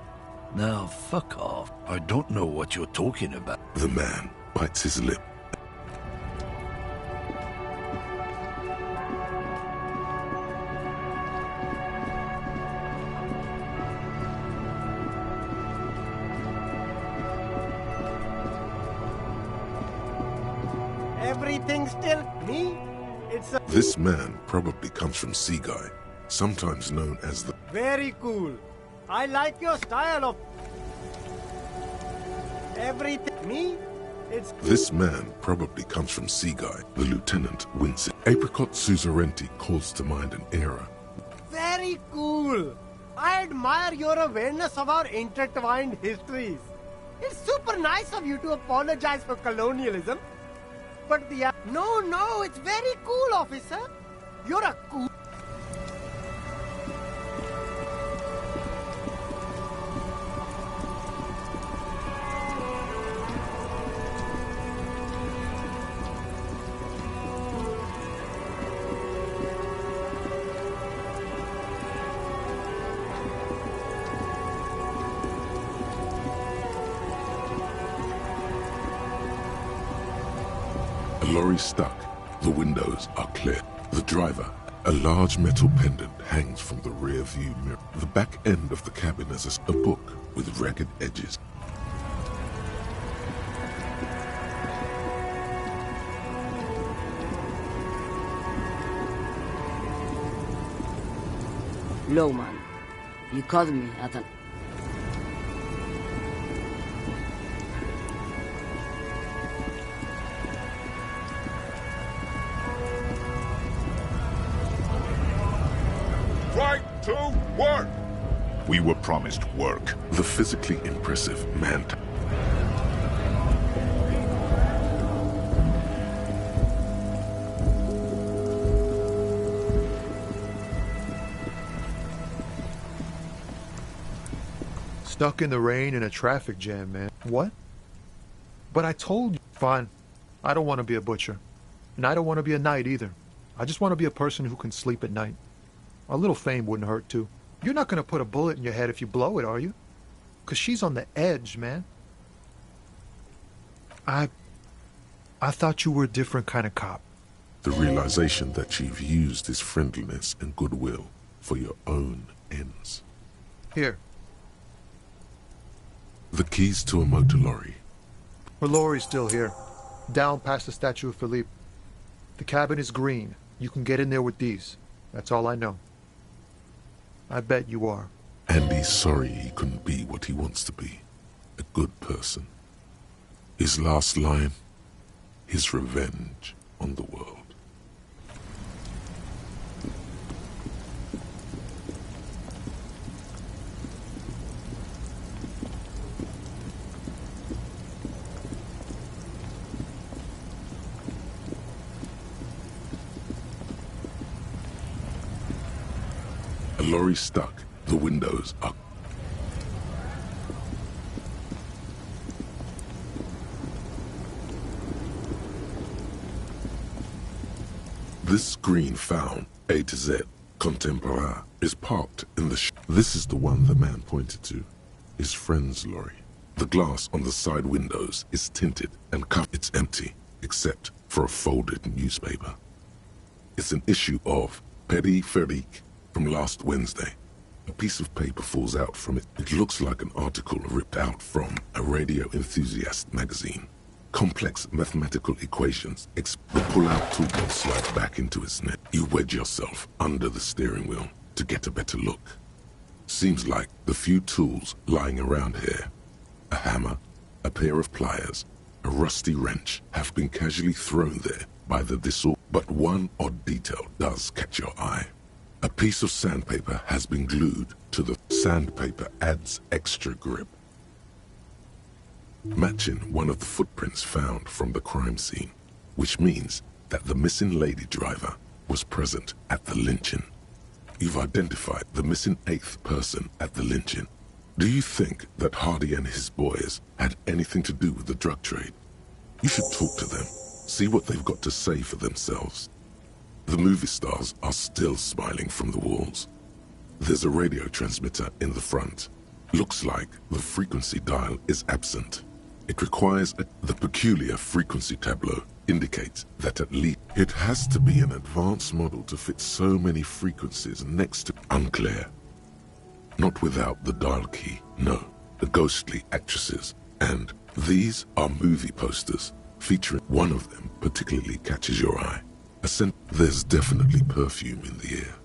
[SPEAKER 7] Now, fuck off. I don't know what you're talking about.
[SPEAKER 2] The man bites his lip.
[SPEAKER 3] Everything still me? It's a...
[SPEAKER 2] This man probably comes from Seaguy, sometimes known as the...
[SPEAKER 3] Very cool. I like your style of... Everything me? It's...
[SPEAKER 2] This man probably comes from Seaguy. The lieutenant wins it. Apricot Suzerainty calls to mind an era.
[SPEAKER 3] Very cool. I admire your awareness of our intertwined histories. It's super nice of you to apologize for colonialism. But the... No, it's very cool, officer. You're a cool...
[SPEAKER 2] A lorry stuck. The windows are clear. The driver, a large metal pendant, hangs from the rear view mirror. The back end of the cabin is a book with ragged edges.
[SPEAKER 8] Lowman, you caught me at an...
[SPEAKER 9] Right to work!
[SPEAKER 10] We were promised work.
[SPEAKER 2] The physically impressive man.
[SPEAKER 4] Stuck in the rain in a traffic jam, man. What? But I told you. Fine. I don't want to be a butcher. And I don't want to be a knight either. I just want to be a person who can sleep at night. A little fame wouldn't hurt too. You're not going to put a bullet in your head if you blow it, are you? Because she's on the edge, man. I thought you were a different kind of cop.
[SPEAKER 2] The realization that you've used his friendliness and goodwill for your own ends.
[SPEAKER 4] Here.
[SPEAKER 2] The keys to a motor lorry.
[SPEAKER 4] Her lorry's still here. Down past the statue of Philippe. The cabin is green. You can get in there with these. That's all I know. I bet you are.
[SPEAKER 2] And he's sorry he couldn't be what he wants to be. A good person. His last line, his revenge on the world. A lorry stuck. The windows are... This screen found, A to Z, Contemporain, is parked in the This is the one the man pointed to. His friend's lorry. The glass on the side windows is tinted and covered. It's empty, except for a folded newspaper. It's an issue of Périphérique from last Wednesday. A piece of paper falls out from it. It looks like an article ripped out from a radio enthusiast magazine. Complex mathematical equations. The pull-out toolbox slides back into its net. You wedge yourself under the steering wheel to get a better look. Seems like the few tools lying around here, a hammer, a pair of pliers, a rusty wrench, have been casually thrown there by the disorder. But one odd detail does catch your eye. A piece of sandpaper has been glued to the sandpaper adds extra grip. Matching one of the footprints found from the crime scene, which means that the missing lady driver was present at the lynching. You've identified the missing 8th person at the lynching. Do you think that Hardy and his boys had anything to do with the drug trade? You should talk to them, see what they've got to say for themselves. The movie stars are still smiling from the walls. There's a radio transmitter in the front. Looks like the frequency dial is absent. It requires the peculiar frequency tableau indicates that at least it has to be an advanced model to fit so many frequencies next to unclear. Not without the dial key, no, the ghostly actresses. And these are movie posters featuring one of them particularly catches your eye. A scent. There's definitely perfume in the air.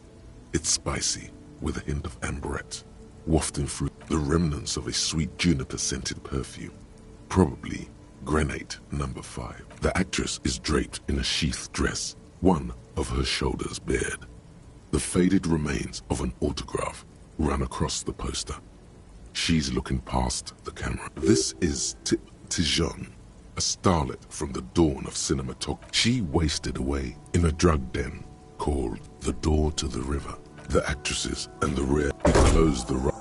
[SPEAKER 2] It's spicy with a hint of amberette, wafting through the remnants of a sweet juniper-scented perfume. Probably Grenade number 5. The actress is draped in a sheathed dress, one of her shoulders bared. The faded remains of an autograph run across the poster. She's looking past the camera. This is Tijon, a starlet from the dawn of cinematography. She wasted away in a drug den called The Door to the River. The actresses and the rear closed the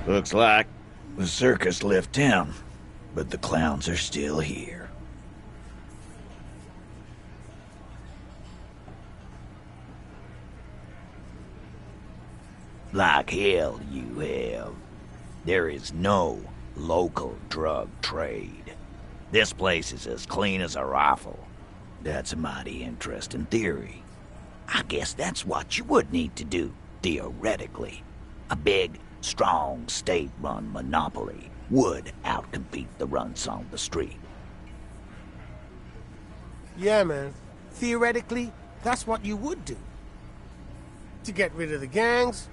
[SPEAKER 11] Looks like the circus left town, but the clowns are still here. Like hell you have. There is no local drug trade. This place is as clean as a rifle. That's a mighty interesting theory. I guess that's what you would need to do, theoretically. A big Strong, state-run monopoly would outcompete the runts on the street.
[SPEAKER 3] Yeah, man. Theoretically, that's what you would do. To get rid of the gangs,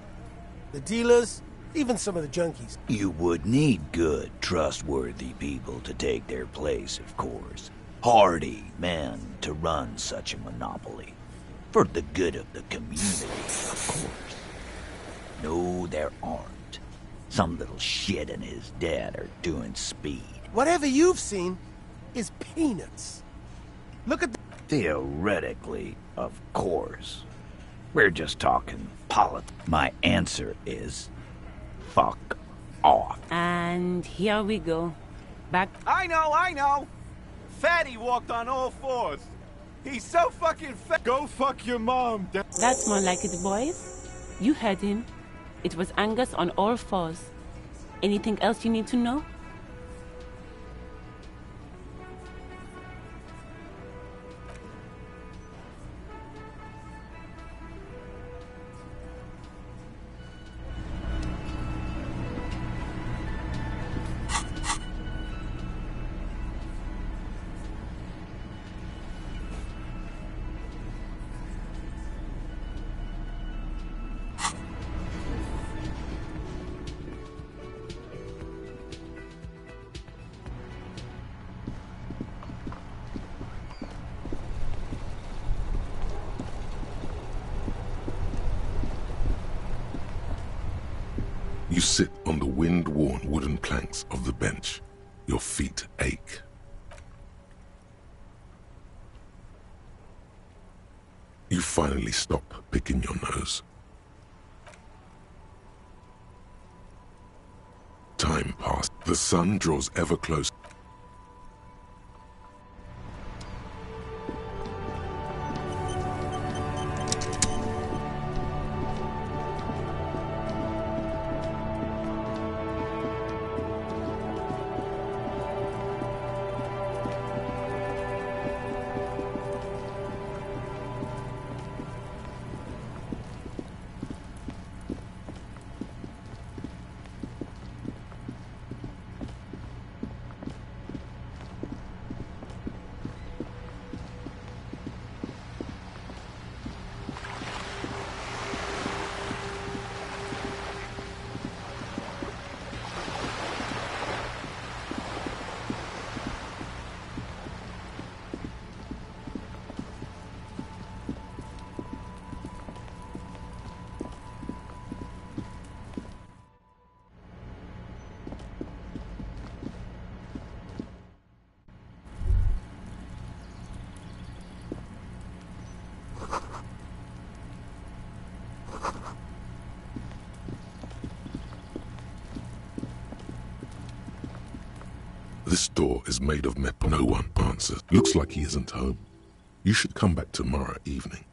[SPEAKER 3] the dealers, even some of the junkies.
[SPEAKER 11] You would need good, trustworthy people to take their place, of course. Hardy men to run such a monopoly. For the good of the community, of course. No, there aren't. Some little shit and his dad are doing speed.
[SPEAKER 3] Whatever you've seen is peanuts. Look at the...
[SPEAKER 11] Theoretically, of course. We're just talking politics. My answer is... fuck off.
[SPEAKER 12] And here we go. Back...
[SPEAKER 13] I know! Fatty walked on all fours. He's so fucking fat. Go fuck your mom.
[SPEAKER 12] That's more like it, boys. You heard him. It was Angus on all fours. Anything else you need to know?
[SPEAKER 2] You sit on the wind-worn wooden planks of the bench. Your feet ache. You finally stop picking your nose. Time passes. The sun draws ever closer. This door is made of metal. No one answers. Looks like he isn't home. You should come back tomorrow evening.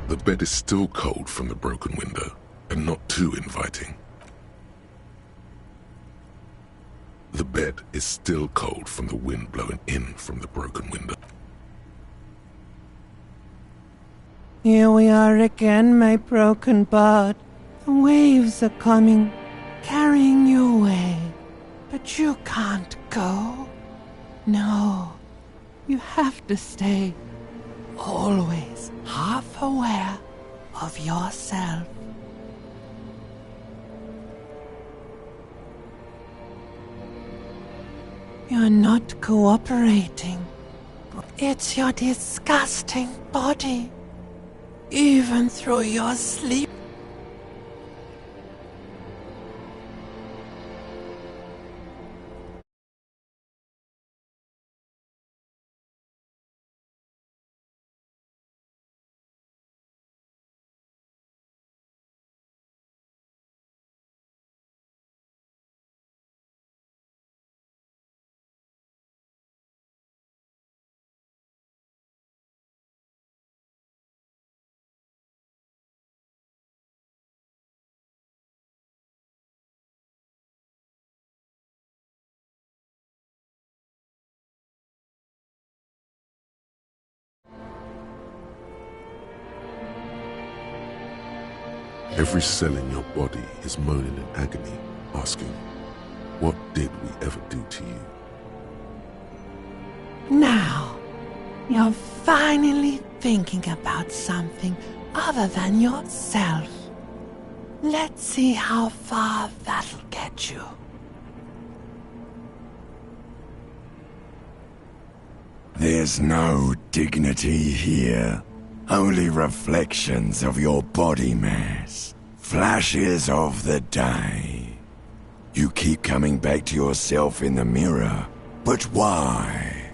[SPEAKER 2] The bed is still cold from the broken window, and not too inviting. The bed is still cold from the wind blowing in from the broken window.
[SPEAKER 14] Here we are again, my broken bud. The waves are coming, carrying you away. But you can't go. No, you have to stay. Always half aware of yourself. You're not cooperating. It's your disgusting body. Even through your sleep.
[SPEAKER 2] Every cell in your body is moaning in agony, asking, what did we ever do to you?
[SPEAKER 14] Now, you're finally thinking about something other than yourself. Let's see how far that'll get you.
[SPEAKER 15] There's no dignity here. Only reflections of your body mass. Flashes of the day. You keep coming back to yourself in the mirror. But why?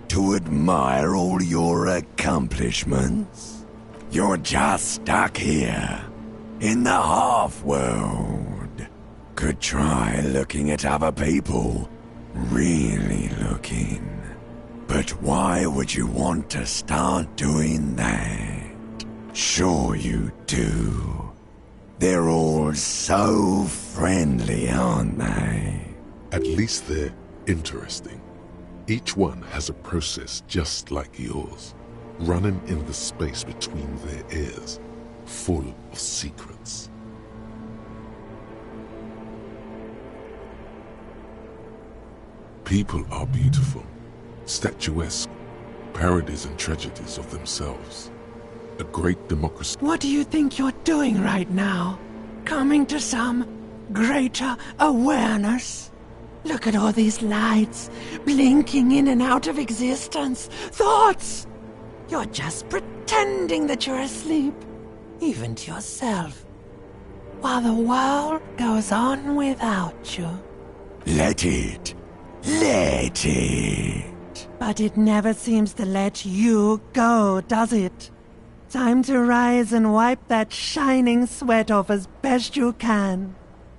[SPEAKER 15] To admire all your accomplishments? You're just stuck here. In the half-world. Could try looking at other people. Really looking. But why would you want to start doing that? Sure you do. They're all so friendly, aren't they?
[SPEAKER 2] At least they're interesting. Each one has a process just like yours, running in the space between their ears, full of secrets. People are beautiful. Statuesque, parodies and tragedies of themselves. A great democracy.
[SPEAKER 14] What do you think you're doing right now? Coming to some greater awareness? Look at all these lights, blinking in and out of existence. Thoughts! You're just pretending that you're asleep, even to yourself, while the world goes on without you.
[SPEAKER 15] Let it. Let it.
[SPEAKER 14] But it never seems to let you go, does it? Time to rise and wipe that shining sweat off as best you can.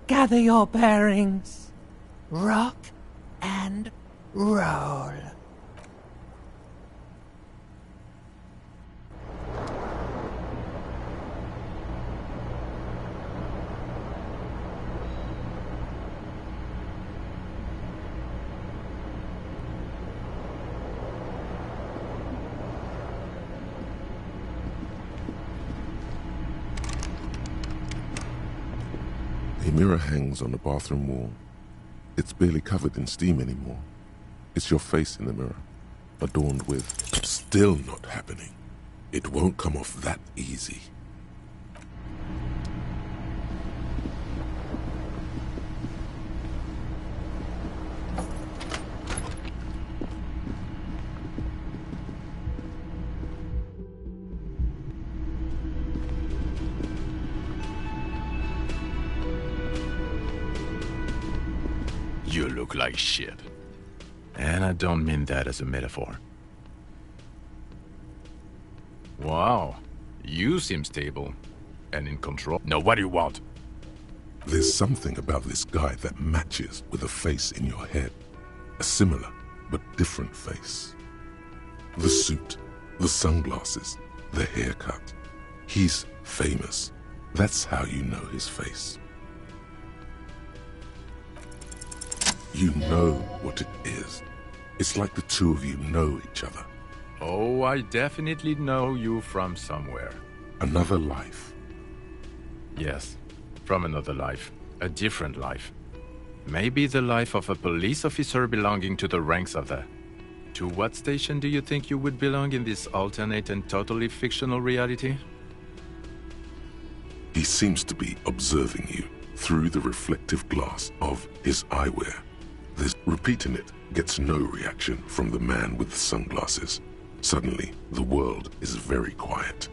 [SPEAKER 14] Gather your bearings. Rock and roll.
[SPEAKER 2] A mirror hangs on the bathroom wall. It's barely covered in steam anymore. It's your face in the mirror, adorned with... Still not happening. It won't come off that easy.
[SPEAKER 16] You look like shit. And I don't mean that as a metaphor. Wow, you seem stable and in control. Now, what do you want?
[SPEAKER 2] There's something about this guy that matches with a face in your head. A similar but different face. The suit, the sunglasses, the haircut. He's famous. That's how you know his face. You know what it is. It's like the two of you know each other.
[SPEAKER 16] Oh, I definitely know you from somewhere.
[SPEAKER 2] Another life.
[SPEAKER 16] Yes, from another life. A different life. Maybe the life of a police officer belonging to the ranks of the... To what station do you think you would belong in this alternate and totally fictional reality?
[SPEAKER 2] He seems to be observing you through the reflective glass of his eyewear. Repeating it gets no reaction from the man with the sunglasses. Suddenly, the world is very quiet.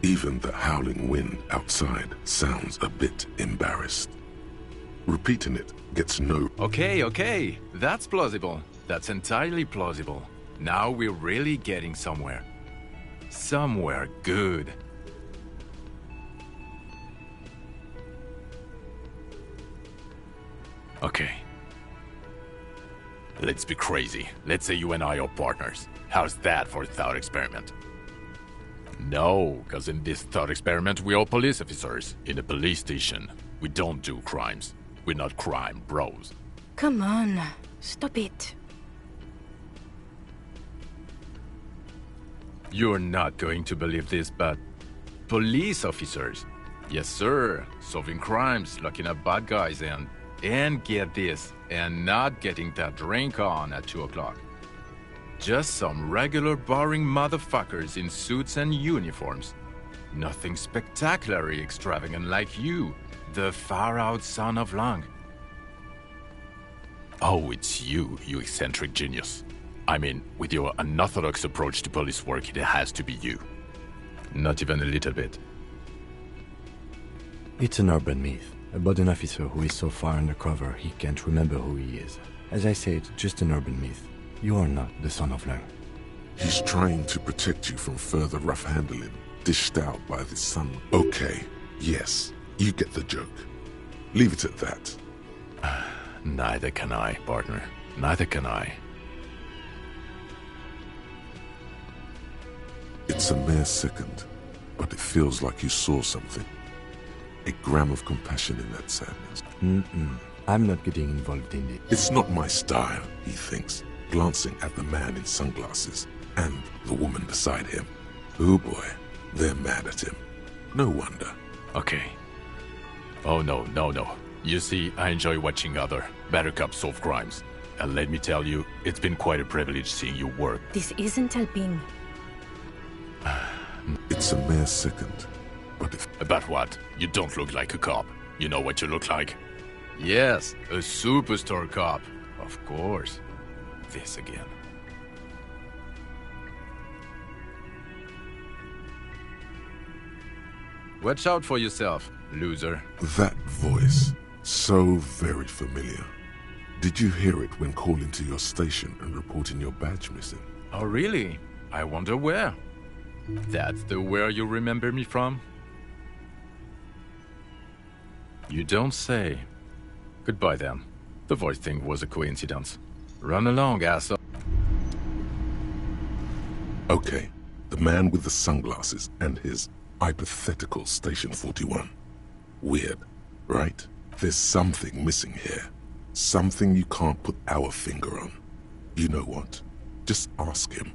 [SPEAKER 2] Even the howling wind outside sounds a bit embarrassed. Repeating it gets no...
[SPEAKER 16] Okay. That's plausible. That's entirely plausible. Now we're really getting somewhere. Somewhere good. Okay. Let's be crazy. Let's say you and I are partners. How's that for a thought experiment? No, because in this thought experiment, we're all police officers. In a police station, we don't do crimes. We're not crime bros.
[SPEAKER 17] Come on, stop it.
[SPEAKER 16] You're not going to believe this, but police officers. Yes, sir. Solving crimes, locking up bad guys, and get this, and not getting that drink on at 2 o'clock. Just some regular boring motherfuckers in suits and uniforms. Nothing spectacularly extravagant like you, the far-out son of Lang. Oh, it's you eccentric genius. I mean, with your unorthodox approach to police work, it has to be you. Not even a little bit.
[SPEAKER 18] It's an urban myth about an officer who is so far undercover he can't remember who he is. As I say, it's just an urban myth. You are not the son of Lang.
[SPEAKER 2] He's trying to protect you from further rough handling, dished out by the sun. Okay, yes, you get the joke. Leave it at that.
[SPEAKER 16] Neither can I, partner. Neither can I.
[SPEAKER 2] It's a mere second, but it feels like you saw something. A gram of compassion in that sadness.
[SPEAKER 18] I'm not getting involved in it.
[SPEAKER 2] It's not my style, he thinks, glancing at the man in sunglasses and the woman beside him. Oh boy, they're mad at him. No wonder.
[SPEAKER 16] Okay. Oh no. You see, I enjoy watching other better cops solve crimes. And let me tell you, it's been quite a privilege seeing you work.
[SPEAKER 17] This isn't Alpine.
[SPEAKER 2] It's a mere second, but if...
[SPEAKER 16] About what? You don't look like a cop. You know what you look like? Yes, a superstar cop. Of course. This again. Watch out for yourself, loser.
[SPEAKER 2] That voice, so very familiar. Did you hear it when calling to your station and reporting your badge missing?
[SPEAKER 16] Oh, really? I wonder where. That's the where you remember me from? You don't say. Goodbye, then. The voice thing was a coincidence. Run along, asshole.
[SPEAKER 2] Okay, the man with the sunglasses and his hypothetical Station 41. Weird, right? There's something missing here. Something you can't put our finger on. You know what? Just ask him.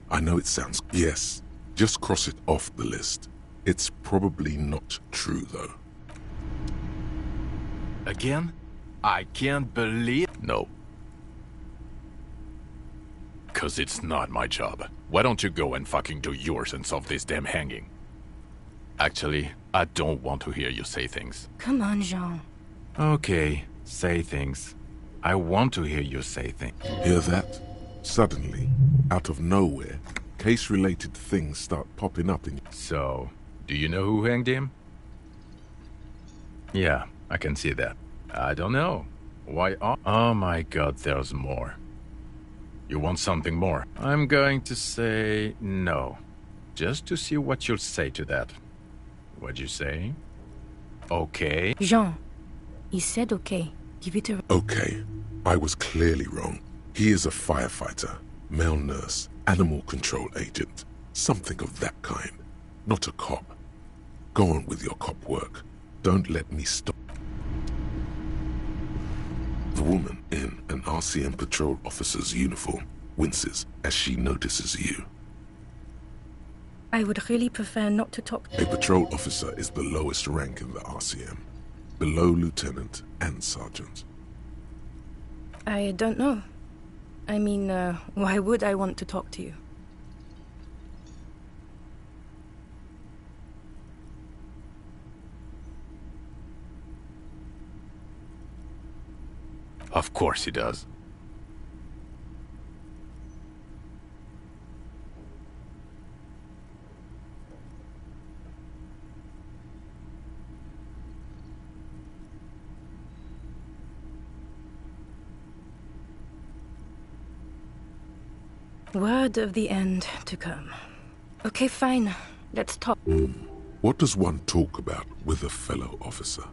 [SPEAKER 2] I know it sounds... Yes, just cross it off the list. It's probably not true, though.
[SPEAKER 16] Again? I can't believe... No. 'Cause it's not my job. Why don't you go and fucking do yours and solve this damn hanging? Actually, I don't want to hear you say things.
[SPEAKER 17] Come on, Jean.
[SPEAKER 16] Okay, say things. I want to hear you say things.
[SPEAKER 2] Hear that? Suddenly, out of nowhere, case-related things start popping up in...
[SPEAKER 16] So, do you know who hanged him? Yeah, I can see that. I don't know. Why oh my god, there's more. You want something more? I'm going to say no. Just to see what you'll say to that. What'd you say? Okay.
[SPEAKER 17] Jean, he said okay. Give it a...
[SPEAKER 2] Okay, I was clearly wrong. He is a firefighter, male nurse, animal control agent. Something of that kind. Not a cop. Go on with your cop work. Don't let me stop. The woman in an RCM patrol officer's uniform winces as she notices you.
[SPEAKER 17] I would really prefer not to talk...
[SPEAKER 2] A patrol officer is the lowest rank in the RCM, below lieutenant and sergeant.
[SPEAKER 17] I don't know. I mean, why would I want to talk to you?
[SPEAKER 16] Of course he does.
[SPEAKER 17] Word of the end to come. Okay, fine. Let's talk.
[SPEAKER 2] What does one talk about with a fellow officer?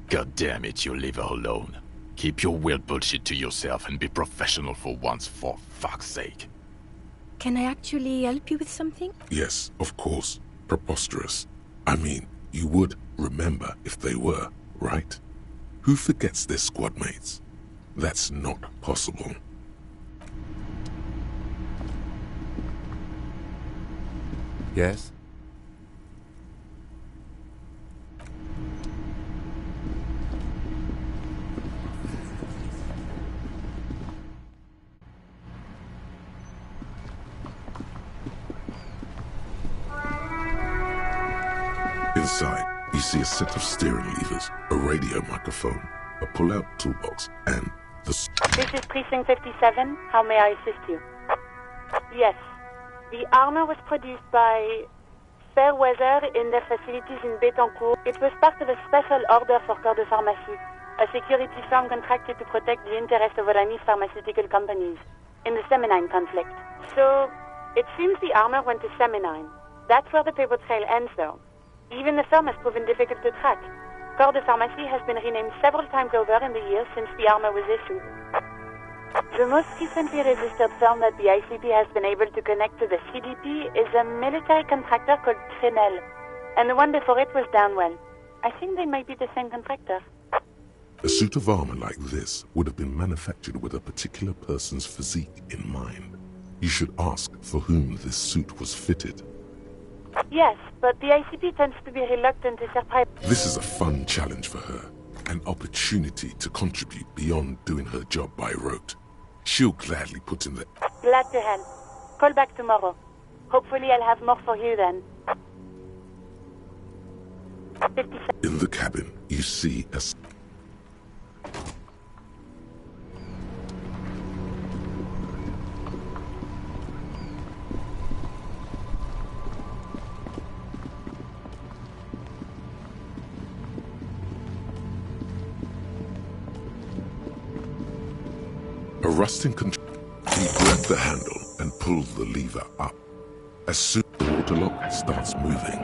[SPEAKER 16] God damn it, you leave her alone. Keep your weird bullshit to yourself and be professional for once, for fuck's sake.
[SPEAKER 17] Can I actually help you with something?
[SPEAKER 2] Yes, of course. Preposterous. I mean, you would remember if they were, right? Who forgets their squad mates? That's not possible.
[SPEAKER 18] Yes?
[SPEAKER 2] Inside, you see a set of steering levers, a radio microphone, a pull-out toolbox, and the...
[SPEAKER 19] This is Precinct 57. How may I assist you? Yes. The armor was produced by Fairweather in their facilities in Betancourt. It was part of a special order for Corps de Pharmacie, a security firm contracted to protect the interests of Oranese pharmaceutical companies in the Seminine conflict. So, it seems the armor went to Seminine. That's where the paper trail ends, though. Even the firm has proven difficult to track. Corps de Pharmacie has been renamed several times over in the years since the armor was issued. The most recently registered firm that the ICP has been able to connect to the CDP is a military contractor called Trinell, and the one before it was Downwell. I think they might be the same contractor.
[SPEAKER 2] A suit of armor like this would have been manufactured with a particular person's physique in mind. You should ask for whom this suit was fitted.
[SPEAKER 19] Yes, but the ICP tends to be reluctant to surprise...
[SPEAKER 2] This is a fun challenge for her, an opportunity to contribute beyond doing her job by rote. She'll gladly put in the...
[SPEAKER 19] Glad to help. Call back tomorrow. Hopefully I'll have more for you then. 57.
[SPEAKER 2] In the cabin, you see a... A rusting control. He grabbed the handle and pulled the lever up. As soon as the water lock starts moving.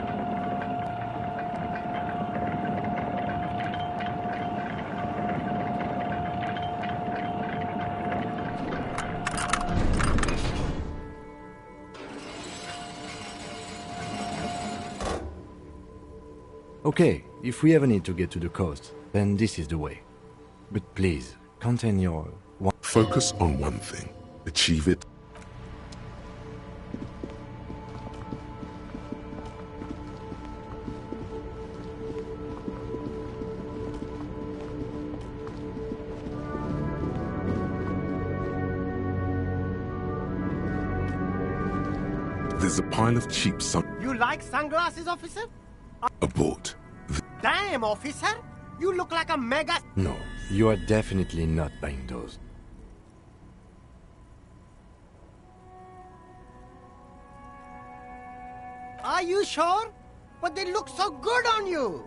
[SPEAKER 18] Okay, if we ever need to get to the coast, then this is the way. But please, contain your...
[SPEAKER 2] Focus on one thing. Achieve it. There's a pile of cheap
[SPEAKER 3] You like sunglasses, officer?
[SPEAKER 2] Abort.
[SPEAKER 3] Damn, officer! You look like a mega...
[SPEAKER 18] No, you are definitely not buying those.
[SPEAKER 3] Are you sure? But they look so good on you.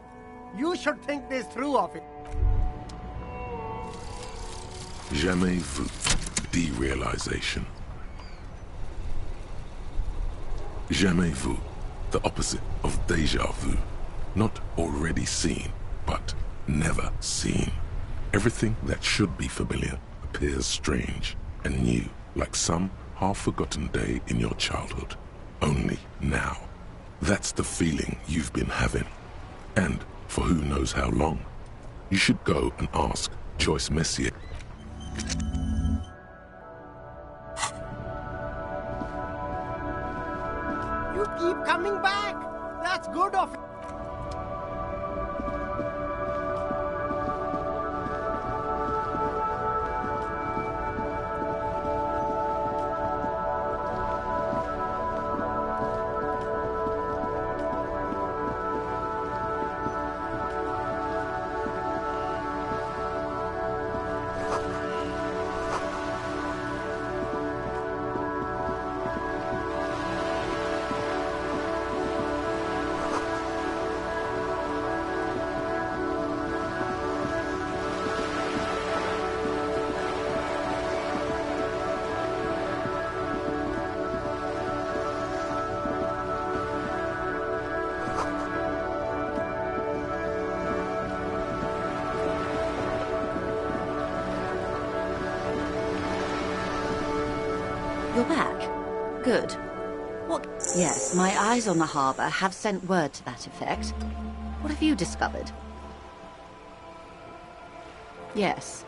[SPEAKER 3] You should think this through, officer.
[SPEAKER 2] Jamais vu. Derealization. Jamais vu. The opposite of déjà vu. Not already seen, but never seen. Everything that should be familiar appears strange and new, like some half-forgotten day in your childhood. Only now. That's the feeling you've been having. And for who knows how long. You should go and ask Joyce Messier.
[SPEAKER 3] You keep coming back. That's good of you.
[SPEAKER 5] You're back. Good. What? Yes, my eyes on the harbour have sent word to that effect. What have you discovered? Yes.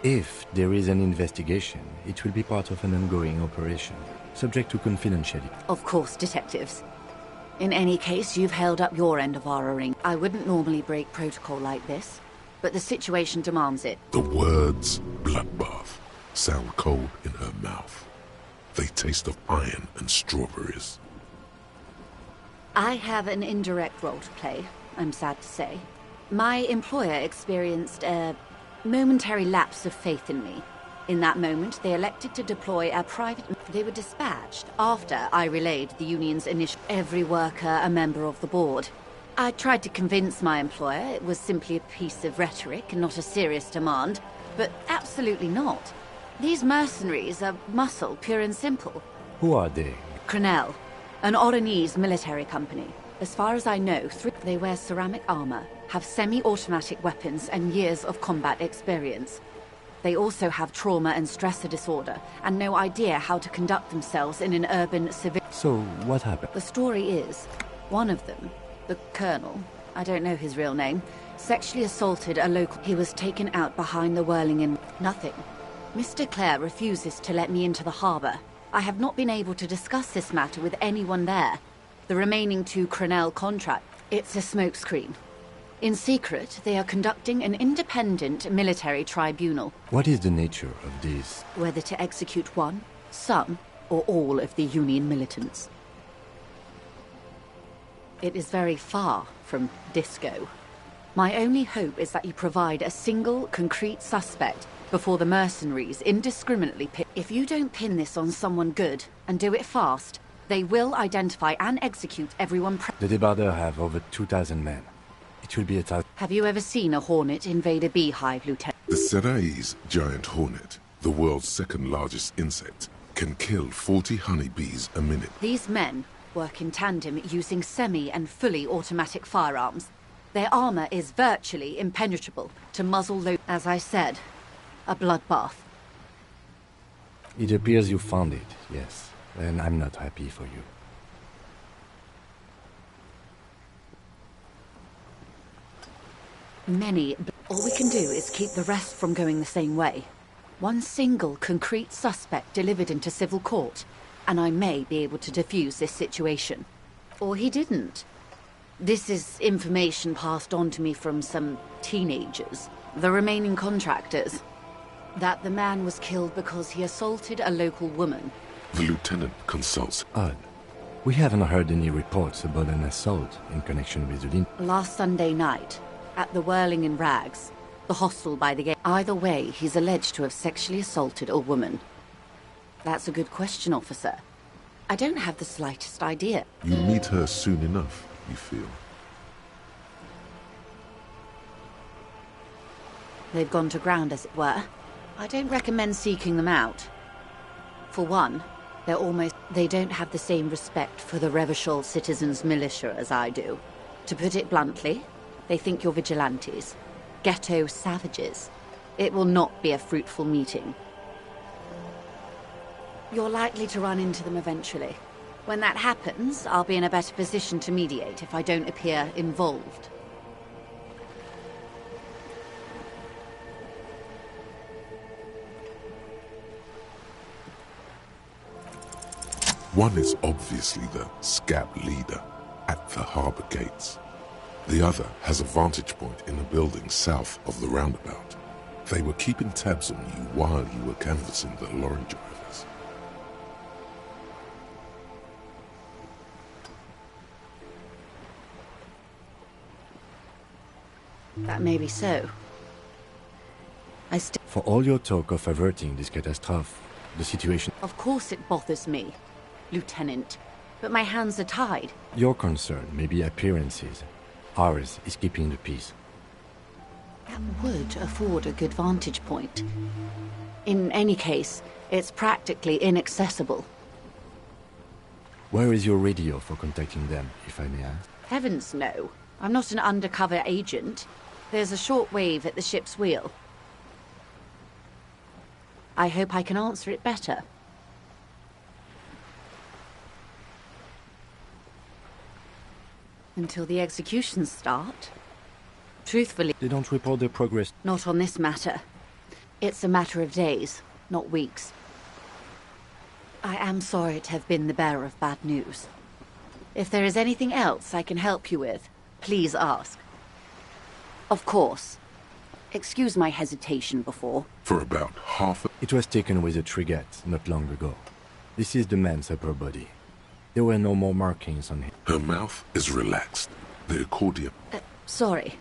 [SPEAKER 18] If there is an investigation, it will be part of an ongoing operation, subject to confidentiality.
[SPEAKER 5] Of course, detectives. In any case, you've held up your end of our ring. I wouldn't normally break protocol like this, but the situation demands it.
[SPEAKER 2] The words bloodbath sound cold in her mouth. They taste of iron and strawberries.
[SPEAKER 5] I have an indirect role to play, I'm sad to say. My employer experienced a momentary lapse of faith in me. In that moment, they elected to deploy a private... They were dispatched after I relayed the union's initial... Every worker a member of the board. I tried to convince my employer it was simply a piece of rhetoric and not a serious demand, but absolutely not. These mercenaries are muscle, pure and simple.
[SPEAKER 18] Who are they?
[SPEAKER 5] Crenell, an Oranese military company. As far as I know, they wear ceramic armor, have semi-automatic weapons and years of combat experience. They also have trauma and stressor disorder, and no idea how to conduct themselves in an urban civil...
[SPEAKER 18] So, what happened?
[SPEAKER 5] The story is, one of them, the Colonel, I don't know his real name, sexually assaulted a local... He was taken out behind the whirling in... Nothing. Mr. Clare refuses to let me into the harbour. I have not been able to discuss this matter with anyone there. The remaining 2 Crenell contract, it's a smokescreen. In secret, they are conducting an independent military tribunal.
[SPEAKER 18] What is the nature of this?
[SPEAKER 5] Whether to execute one, some, or all of the Union militants. It is very far from disco. My only hope is that you provide a single, concrete suspect before the mercenaries indiscriminately pin... If you don't pin this on someone good, and do it fast, they will identify and execute everyone
[SPEAKER 18] The Debarders have over 2,000 men. It will be a task.
[SPEAKER 5] Have you ever seen a hornet invade a beehive, Lieutenant?
[SPEAKER 2] The Serai's giant hornet, the world's second largest insect, can kill 40 honeybees a minute.
[SPEAKER 5] These men work in tandem using semi and fully automatic firearms. Their armor is virtually impenetrable to muzzle those... As I said, a bloodbath.
[SPEAKER 18] It appears you found it, yes. And I'm not happy for you.
[SPEAKER 5] All we can do is keep the rest from going the same way. One single concrete suspect delivered into civil court, and I may be able to defuse this situation. Or he didn't. This is information passed on to me from some teenagers, the remaining contractors. That the man was killed because he assaulted a local woman.
[SPEAKER 2] The lieutenant consults.
[SPEAKER 18] Odd. We haven't heard any reports about an assault in connection with the...
[SPEAKER 5] Last Sunday night, at the Whirling in Rags, the hostel by the gate. Either way, he's alleged to have sexually assaulted a woman. That's a good question, officer. I don't have the slightest idea.
[SPEAKER 2] You meet her soon enough, you feel?
[SPEAKER 5] They've gone to ground, as it were. I don't recommend seeking them out. For one, they don't have the same respect for the Revachol citizens' militia as I do. To put it bluntly, they think you're vigilantes. Ghetto savages. It will not be a fruitful meeting. You're likely to run into them eventually. When that happens, I'll be in a better position to mediate if I don't appear involved.
[SPEAKER 2] One is obviously the scab leader at the harbor gates. The other has a vantage point in a building south of the roundabout. They were keeping tabs on you while you were canvassing the lorry drivers.
[SPEAKER 5] That may be so.
[SPEAKER 18] For all your talk of averting this catastrophe, the situation...
[SPEAKER 5] Of course it bothers me, Lieutenant, but my hands are tied.
[SPEAKER 18] Your concern may be appearances. Ours is keeping the peace.
[SPEAKER 5] That would afford a good vantage point. In any case, it's practically inaccessible.
[SPEAKER 18] Where is your radio for contacting them, if I may ask?
[SPEAKER 5] Heavens no. I'm not an undercover agent. There's a shortwave at the ship's wheel. I hope I can answer it better. Until the executions start. Truthfully,
[SPEAKER 18] They don't report their progress.
[SPEAKER 5] not on this matter. It's a matter of days, not weeks. I am sorry to have been the bearer of bad news. If there is anything else I can help you with, please ask. Of course. Excuse my hesitation before.
[SPEAKER 2] For about half a...
[SPEAKER 18] It was taken with a trigette not long ago. This is the man's upper body. There were no more markings on him.
[SPEAKER 2] Her mouth is relaxed. The accordion...
[SPEAKER 5] Sorry.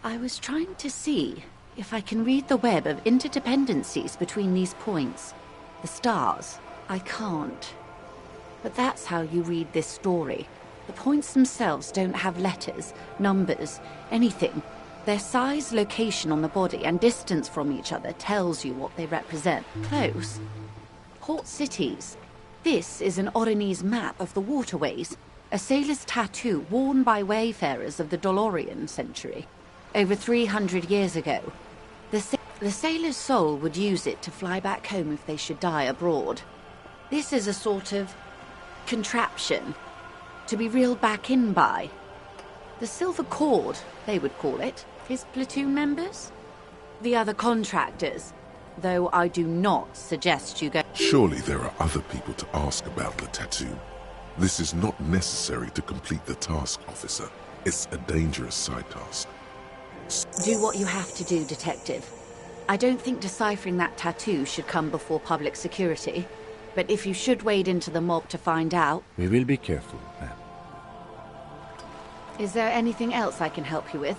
[SPEAKER 5] I was trying to see if I can read the web of interdependencies between these points. The stars. I can't. But that's how you read this story. The points themselves don't have letters, numbers, anything. Their size, location on the body, and distance from each other tells you what they represent. Close. Port cities. This is an Oronese map of the waterways. A sailor's tattoo worn by wayfarers of the Dolorian century. Over 300 years ago. The sailor's soul would use it to fly back home if they should die abroad. This is a sort of contraption to be reeled back in by. The silver cord, they would call it, his platoon members. The other contractors, though I do not suggest you go...
[SPEAKER 2] Surely there are other people to ask about the tattoo. This is not necessary to complete the task, officer. It's a dangerous side task.
[SPEAKER 5] Do what you have to do, Detective. I don't think deciphering that tattoo should come before public security. But if you should wade into the mob to find out...
[SPEAKER 18] We will be careful, ma'am.
[SPEAKER 5] Is there anything else I can help you with?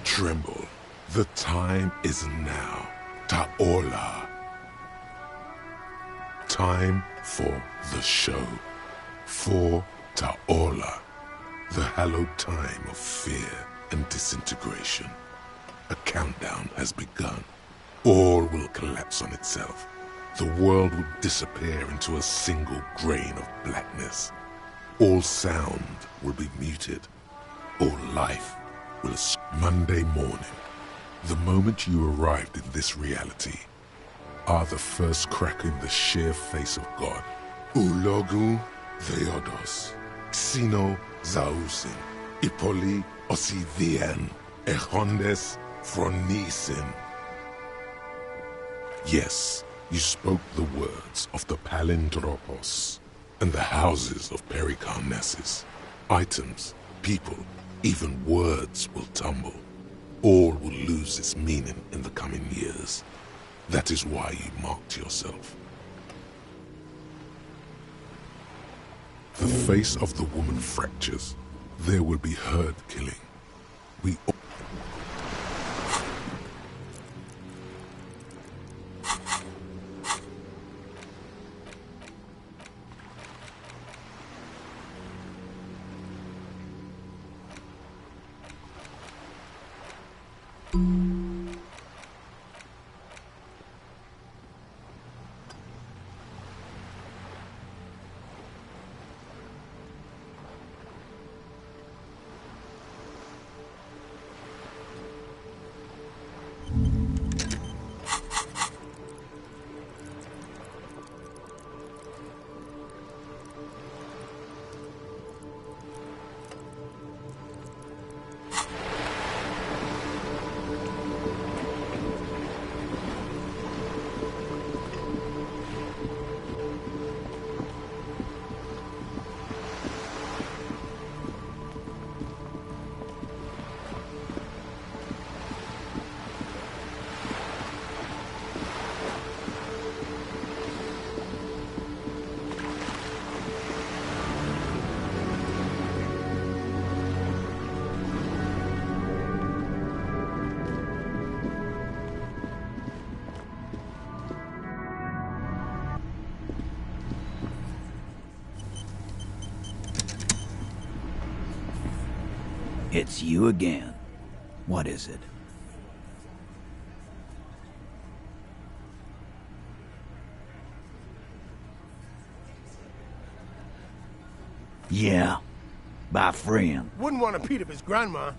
[SPEAKER 2] Tremble. The time is now. Ta'ola. Time for the show. For Ta'ola. The hallowed time of fear and disintegration. A countdown has begun. All will collapse on itself. The world will disappear into a single grain of blackness. All sound will be muted. All life will escape. Monday morning, the moment you arrived in this reality, are the first crack in the sheer face of God. Ulogu Theodos, Xino Zausin, Ipoli Osivien, Echondes Fronisin. Yes, you spoke the words of the Palindropos and the houses of Pericarnassus. Items, people, even words will tumble. All will lose its meaning in the coming years. That is why you marked yourself. The face of the woman fractures. There will be herd killing. We all...
[SPEAKER 11] It's you again. What is it? Yeah, my friend.
[SPEAKER 3] Wouldn't want a peed of his grandma.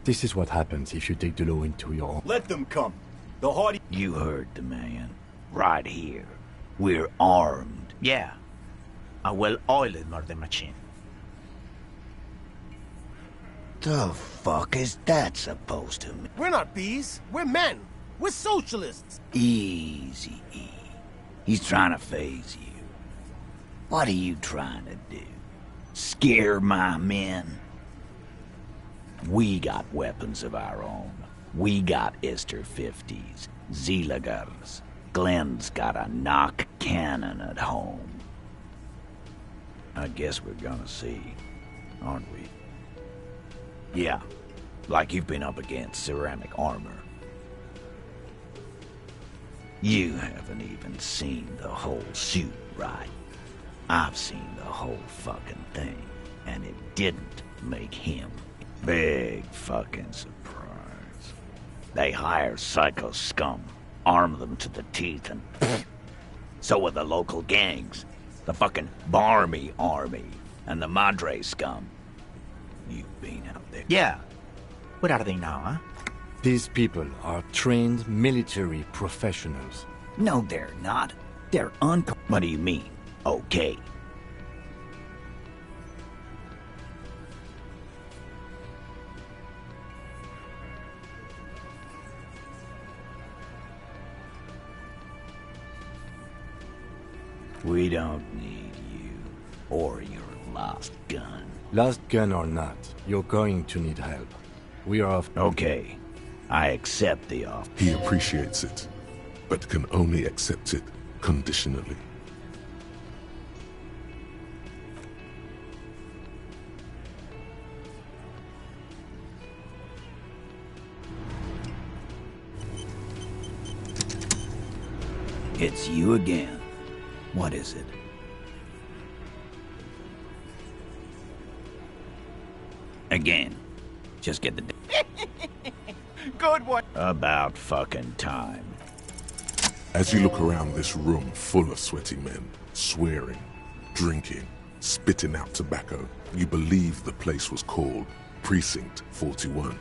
[SPEAKER 18] This is what happens if you take the law into your own.
[SPEAKER 13] Let them come. The haughty...
[SPEAKER 11] You heard the man. Right here. We're armed. Yeah, I will oil the murder machine. The fuck is that supposed to mean?
[SPEAKER 3] We're not bees. We're men. We're socialists.
[SPEAKER 11] Easy, E. He's trying to phase you. What are you trying to do? Scare my men? We got weapons of our own. We got Ister 50s, Zeelagers. Glenn's got a knock cannon at home. I guess we're gonna see, aren't we? Yeah, like you've been up against ceramic armor. You haven't even seen the whole suit, right? I've seen the whole fucking thing, and it didn't make him. Big fucking surprise. They hire psycho scum, arm them to the teeth, and so are the local gangs. The fucking Barmy Army and the Madre scum. You've been out there. Yeah. What are they now, huh?
[SPEAKER 18] These people are trained military professionals.
[SPEAKER 11] No, they're not. They're What do you mean? Okay. We don't need you or your last gun.
[SPEAKER 18] Last gun or not, you're going to need help. We are off.
[SPEAKER 11] Okay. I accept the offer.
[SPEAKER 2] He appreciates it, but can only accept it conditionally.
[SPEAKER 11] It's you again. What is it? Again. Just get the...
[SPEAKER 13] Good one.
[SPEAKER 11] About fucking time.
[SPEAKER 2] As you look around this room full of sweaty men, swearing, drinking, spitting out tobacco, you believe the place was called Precinct 41.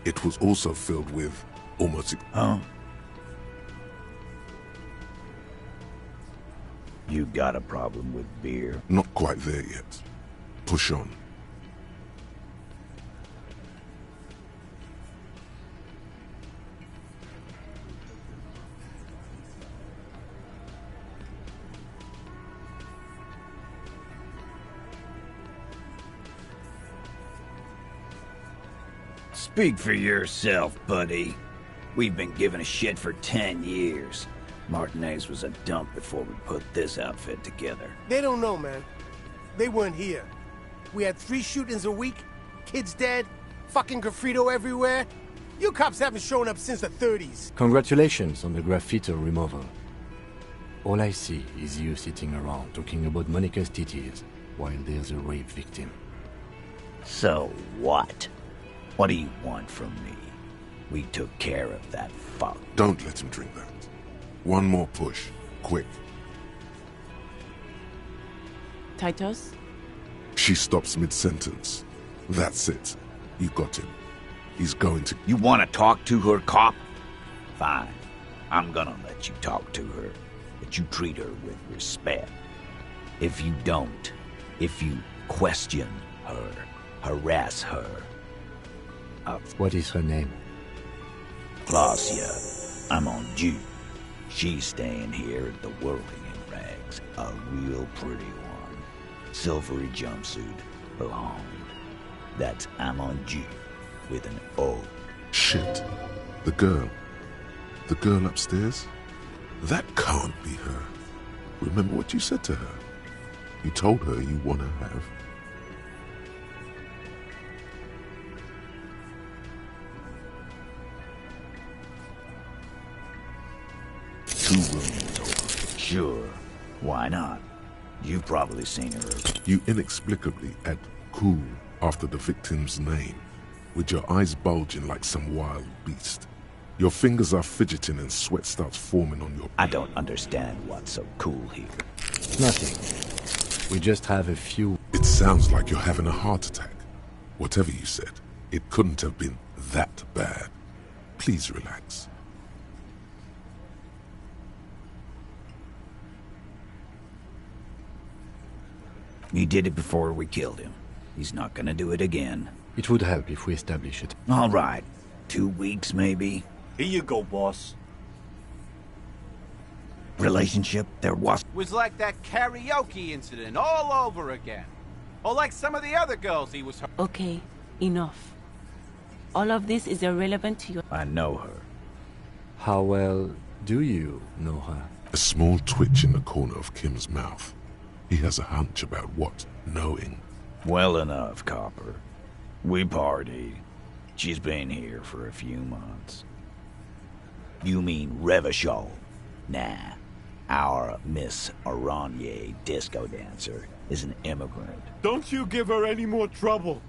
[SPEAKER 2] It was also filled with almost...
[SPEAKER 11] Huh? You got a problem with beer?
[SPEAKER 2] Not quite there yet. Push on.
[SPEAKER 11] Speak for yourself, buddy. We've been giving a shit for 10 years. Martinez was a dump before we put this outfit together.
[SPEAKER 3] They don't know, man. They weren't here. We had 3 shootings a week, kids dead, fucking graffito everywhere. You cops haven't shown up since the 30s.
[SPEAKER 18] Congratulations on the graffiti removal. All I see is you sitting around talking about Monica's titties while there's a rape victim.
[SPEAKER 11] So what? What do you want from me? We took care of that fuck.
[SPEAKER 2] Don't let him drink that. One more push. Quick.
[SPEAKER 12] Titus?
[SPEAKER 2] She stops mid-sentence. That's it. You got him. He's going to...
[SPEAKER 11] You want to talk to her, cop? Fine. I'm gonna let you talk to her, but you treat her with respect. If you don't, if you question her, harass her...
[SPEAKER 18] What is her name?
[SPEAKER 11] Claudia. I'm on due. She's staying here at the Whirling in Rags. A real pretty one. Silvery jumpsuit. Blonde. That's Amonju with an O.
[SPEAKER 2] Shit. The girl. The girl upstairs? That can't be her. Remember what you said to her? You told her you want to have.
[SPEAKER 11] Two rooms over. Sure. Why not? You've probably seen her.
[SPEAKER 2] You inexplicably add cool after the victim's name, with your eyes bulging like some wild beast. Your fingers are fidgeting and sweat starts forming on your...
[SPEAKER 11] I don't understand what's so cool here.
[SPEAKER 18] Nothing. We just have a few...
[SPEAKER 2] It sounds like you're having a heart attack. Whatever you said, it couldn't have been that bad. Please relax.
[SPEAKER 11] He did it before we killed him. He's not gonna do it again.
[SPEAKER 18] It would help if we establish it.
[SPEAKER 11] All right. 2 weeks, maybe?
[SPEAKER 13] Here you go, boss.
[SPEAKER 11] Relationship there was.
[SPEAKER 13] Was like that karaoke incident all over again. Or like some of the other girls he was...
[SPEAKER 12] Okay, enough. All of this is irrelevant to you.
[SPEAKER 11] I know her.
[SPEAKER 18] How well do you know her?
[SPEAKER 2] A small twitch in the corner of Kim's mouth. He has a hunch about what knowing.
[SPEAKER 11] Well enough, Copper. We partied. She's been here for a few months. You mean Revachol? Nah. Our Miss Aranye disco dancer is an immigrant.
[SPEAKER 13] Don't you give her any more trouble.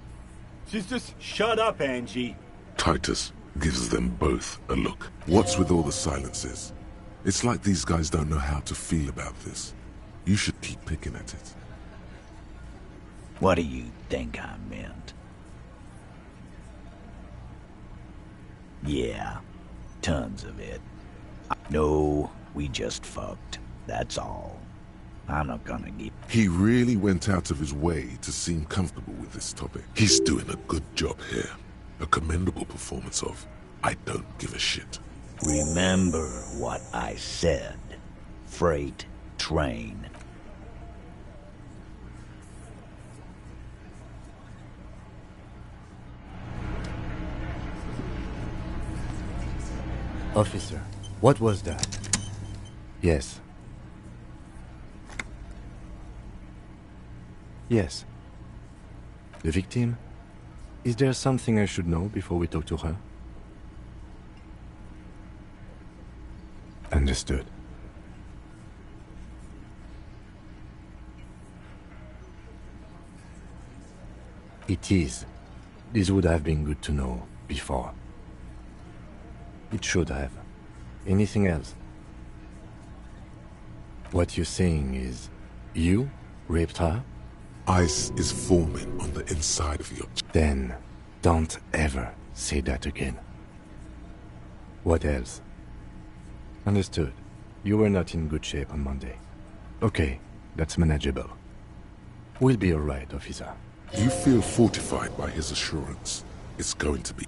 [SPEAKER 13] She's just... Shut up, Angie.
[SPEAKER 2] Titus gives them both a look. What's with all the silences? It's like these guys don't know how to feel about this. You should keep picking at it.
[SPEAKER 11] What do you think I meant? Yeah, tons of it. No, we just fucked. That's all. I'm not gonna give...
[SPEAKER 2] He really went out of his way to seem comfortable with this topic. He's doing a good job here. A commendable performance of I don't give a shit.
[SPEAKER 11] Remember what I said. Freight train.
[SPEAKER 18] Officer, what was that? Yes. Yes. The victim? Is there something I should know before we talk to her? Understood. It is. This would have been good to know before. It should have. Anything else? What you're saying is, you raped her?
[SPEAKER 2] Ice is forming on the inside of your...
[SPEAKER 18] Then, don't ever say that again. What else? Understood. You were not in good shape on Monday. Okay, that's manageable. We'll be alright, officer.
[SPEAKER 2] You feel fortified by his assurance. It's going to be...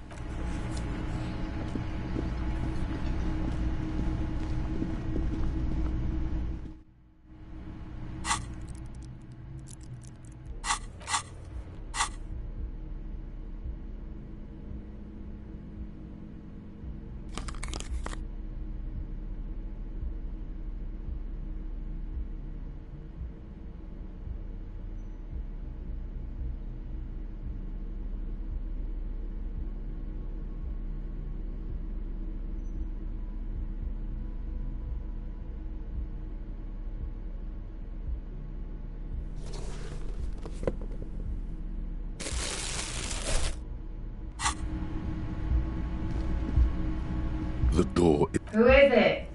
[SPEAKER 2] The door...
[SPEAKER 20] Who is it?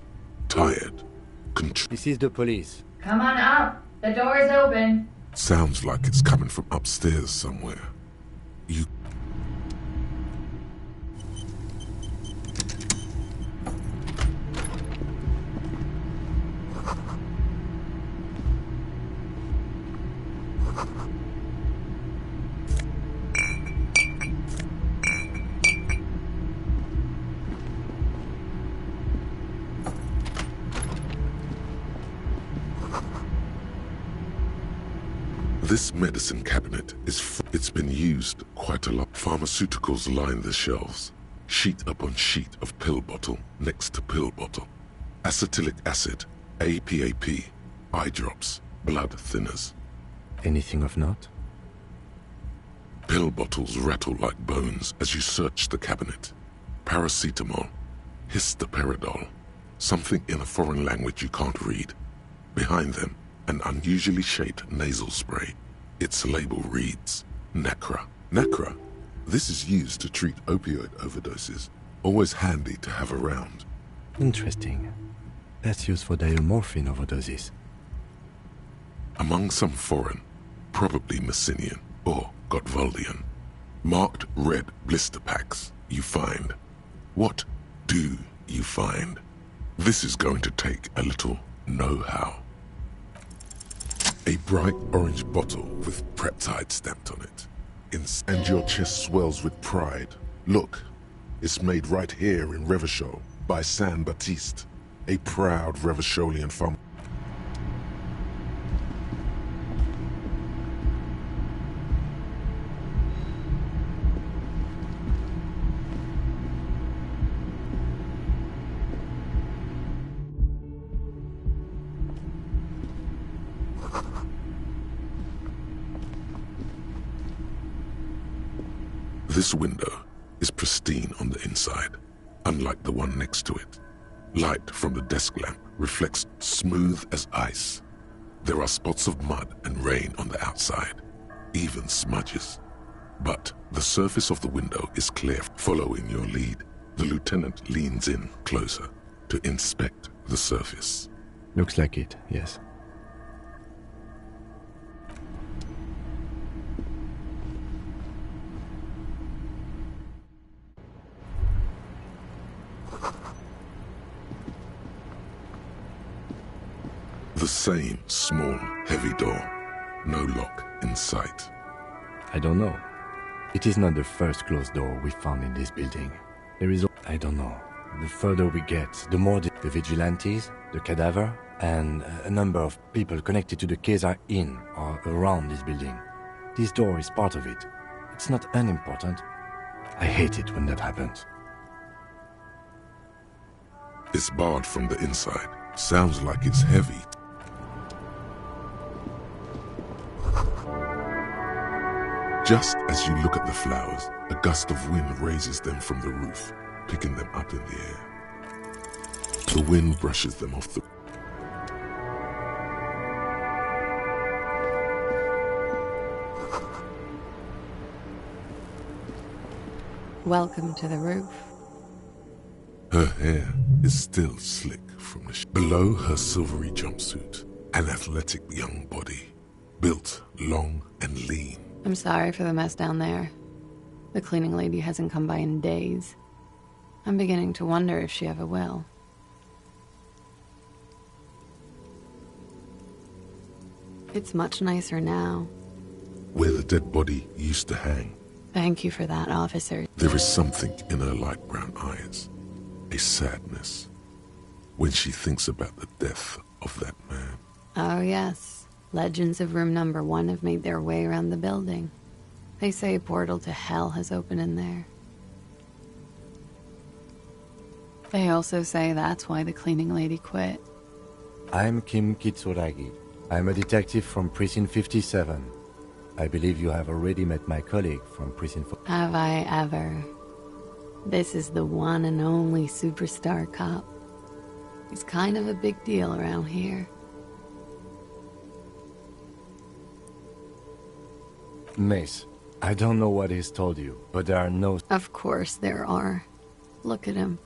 [SPEAKER 2] Tired.
[SPEAKER 18] This is the police.
[SPEAKER 20] Come on up. The door is open.
[SPEAKER 2] Sounds like it's coming from upstairs somewhere. You... This medicine cabinet is it's been used quite a lot. Pharmaceuticals line the shelves. Sheet upon sheet of pill bottle next to pill bottle. Acetylic acid, APAP, eye drops, blood thinners.
[SPEAKER 18] Anything of note?
[SPEAKER 2] Pill bottles rattle like bones as you search the cabinet. Paracetamol, histoperidol, something in a foreign language you can't read. Behind them, an unusually shaped nasal spray. Its label reads, Nacra. Nacra? This is used to treat opioid overdoses. Always handy to have around.
[SPEAKER 18] Interesting. That's used for diamorphine overdoses.
[SPEAKER 2] Among some foreign, probably Messinian or Gotwaldian, marked red blister packs you find. What do you find? This is going to take a little know-how. A bright orange bottle with Preptide stamped on it. And your chest swells with pride. Look, it's made right here in Revachol by San Baptiste, a proud Revacholian farmer. This window is pristine on the inside, unlike the one next to it. Light from the desk lamp reflects smooth as ice. There are spots of mud and rain on the outside, even smudges. But the surface of the window is clear. Following your lead, the lieutenant leans in closer to inspect the surface.
[SPEAKER 18] Looks like it, yes.
[SPEAKER 2] The same small, heavy door. No lock in sight.
[SPEAKER 18] I don't know. It is not the first closed door we found in this building. There is... I don't know. The further we get, the more the vigilantes, the cadaver, and a number of people connected to the case are in or around this building. This door is part of it. It's not unimportant. I hate it when that happens.
[SPEAKER 2] It's barred from the inside. Sounds like it's heavy. Just as you look at the flowers, a gust of wind raises them from the roof, picking them up in the air. The wind brushes them off the...
[SPEAKER 21] Welcome to the roof.
[SPEAKER 2] Her hair is still slick from the... Below her silvery jumpsuit, an athletic young body, built long and lean.
[SPEAKER 21] I'm sorry for the mess down there. The cleaning lady hasn't come by in days. I'm beginning to wonder if she ever will. It's much nicer now.
[SPEAKER 2] Where the dead body used to hang.
[SPEAKER 21] Thank you for that, officer.
[SPEAKER 2] There is something in her light brown eyes. A sadness. When she thinks about the death of that man.
[SPEAKER 21] Oh, yes. Legends of room number 1 have made their way around the building. They say a portal to hell has opened in there. They also say that's why the cleaning lady quit.
[SPEAKER 18] I'm Kim Kitsuragi. I'm a detective from Precinct 57. I believe you have already met my colleague from Precinct 4.
[SPEAKER 21] Have I ever? This is the one and only superstar cop. He's kind of a big deal around here.
[SPEAKER 18] Mace, I don't know what he's told you, but there are no...
[SPEAKER 21] Of course there are. Look at him.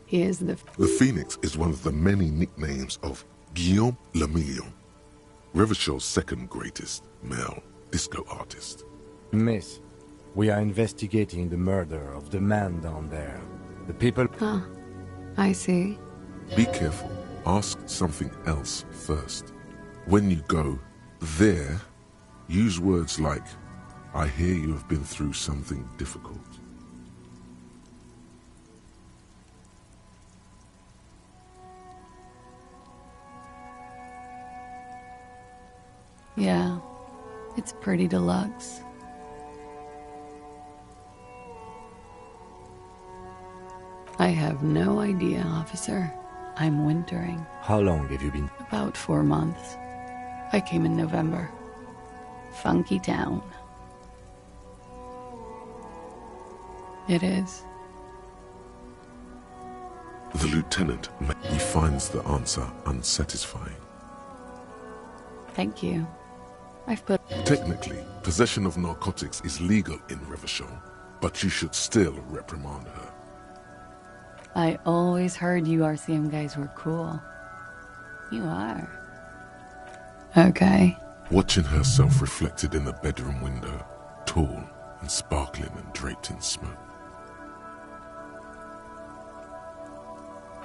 [SPEAKER 21] He is the...
[SPEAKER 2] The Phoenix is one of the many nicknames of Guillaume Lemillion, Revachol's second greatest male disco artist.
[SPEAKER 18] Miss, we are investigating the murder of the man down there. The people...
[SPEAKER 21] Huh. I see.
[SPEAKER 2] Be careful. Ask something else first. When you go there, use words like, I hear you have been through something difficult.
[SPEAKER 21] Yeah, it's pretty deluxe. I have no idea, officer. I'm wintering.
[SPEAKER 18] How long have you been?
[SPEAKER 21] About 4 months. I came in November. Funky town. It is.
[SPEAKER 2] The lieutenant, he finds the answer unsatisfying.
[SPEAKER 21] Thank you. I've put...
[SPEAKER 2] Technically, possession of narcotics is legal in Revachol, but you should still reprimand her.
[SPEAKER 21] I always heard you RCM guys were cool. You are. Okay.
[SPEAKER 2] Watching herself reflected in the bedroom window, tall and sparkling and draped in smoke.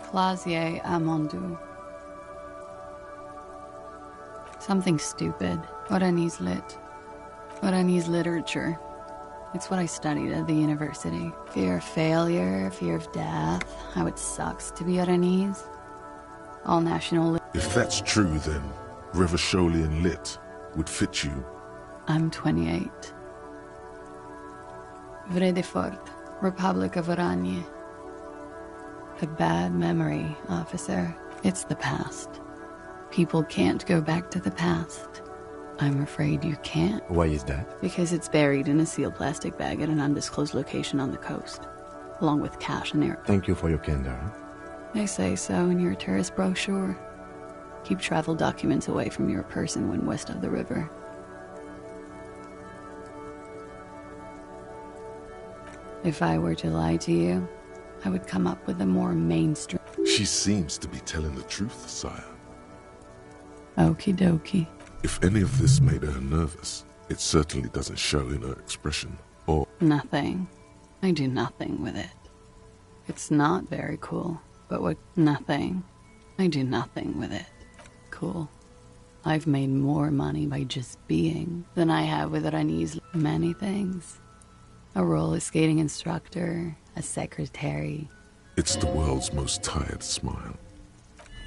[SPEAKER 21] Plaisir Amandu. Something stupid. Oranese lit. Oranese literature. It's what I studied at the university. Fear of failure, fear of death, how it sucks to be Oranese. All national.
[SPEAKER 2] If that's true, then Revacholian lit would fit you.
[SPEAKER 21] I'm 28. Vredefort, Republic of Oranje. A bad memory, officer. It's the past. People can't go back to the past. I'm afraid you can't.
[SPEAKER 18] Why is that?
[SPEAKER 21] Because it's buried in a sealed plastic bag at an undisclosed location on the coast, along with cash and air.
[SPEAKER 18] Thank you for your candor.
[SPEAKER 21] They say so in your tourist brochure. Keep travel documents away from your person when west of the river. If I were to lie to you, I would come up with a more mainstream...
[SPEAKER 2] She seems to be telling the truth, sire.
[SPEAKER 21] Okie dokie.
[SPEAKER 2] If any of this made her nervous, it certainly doesn't show in her expression, or...
[SPEAKER 21] Nothing. I do nothing with it. It's not very cool, but what... Nothing. I do nothing with it. Cool. I've made more money by just being than I have with Oranese. Many things. A roller skating instructor, a secretary.
[SPEAKER 2] It's the world's most tired smile.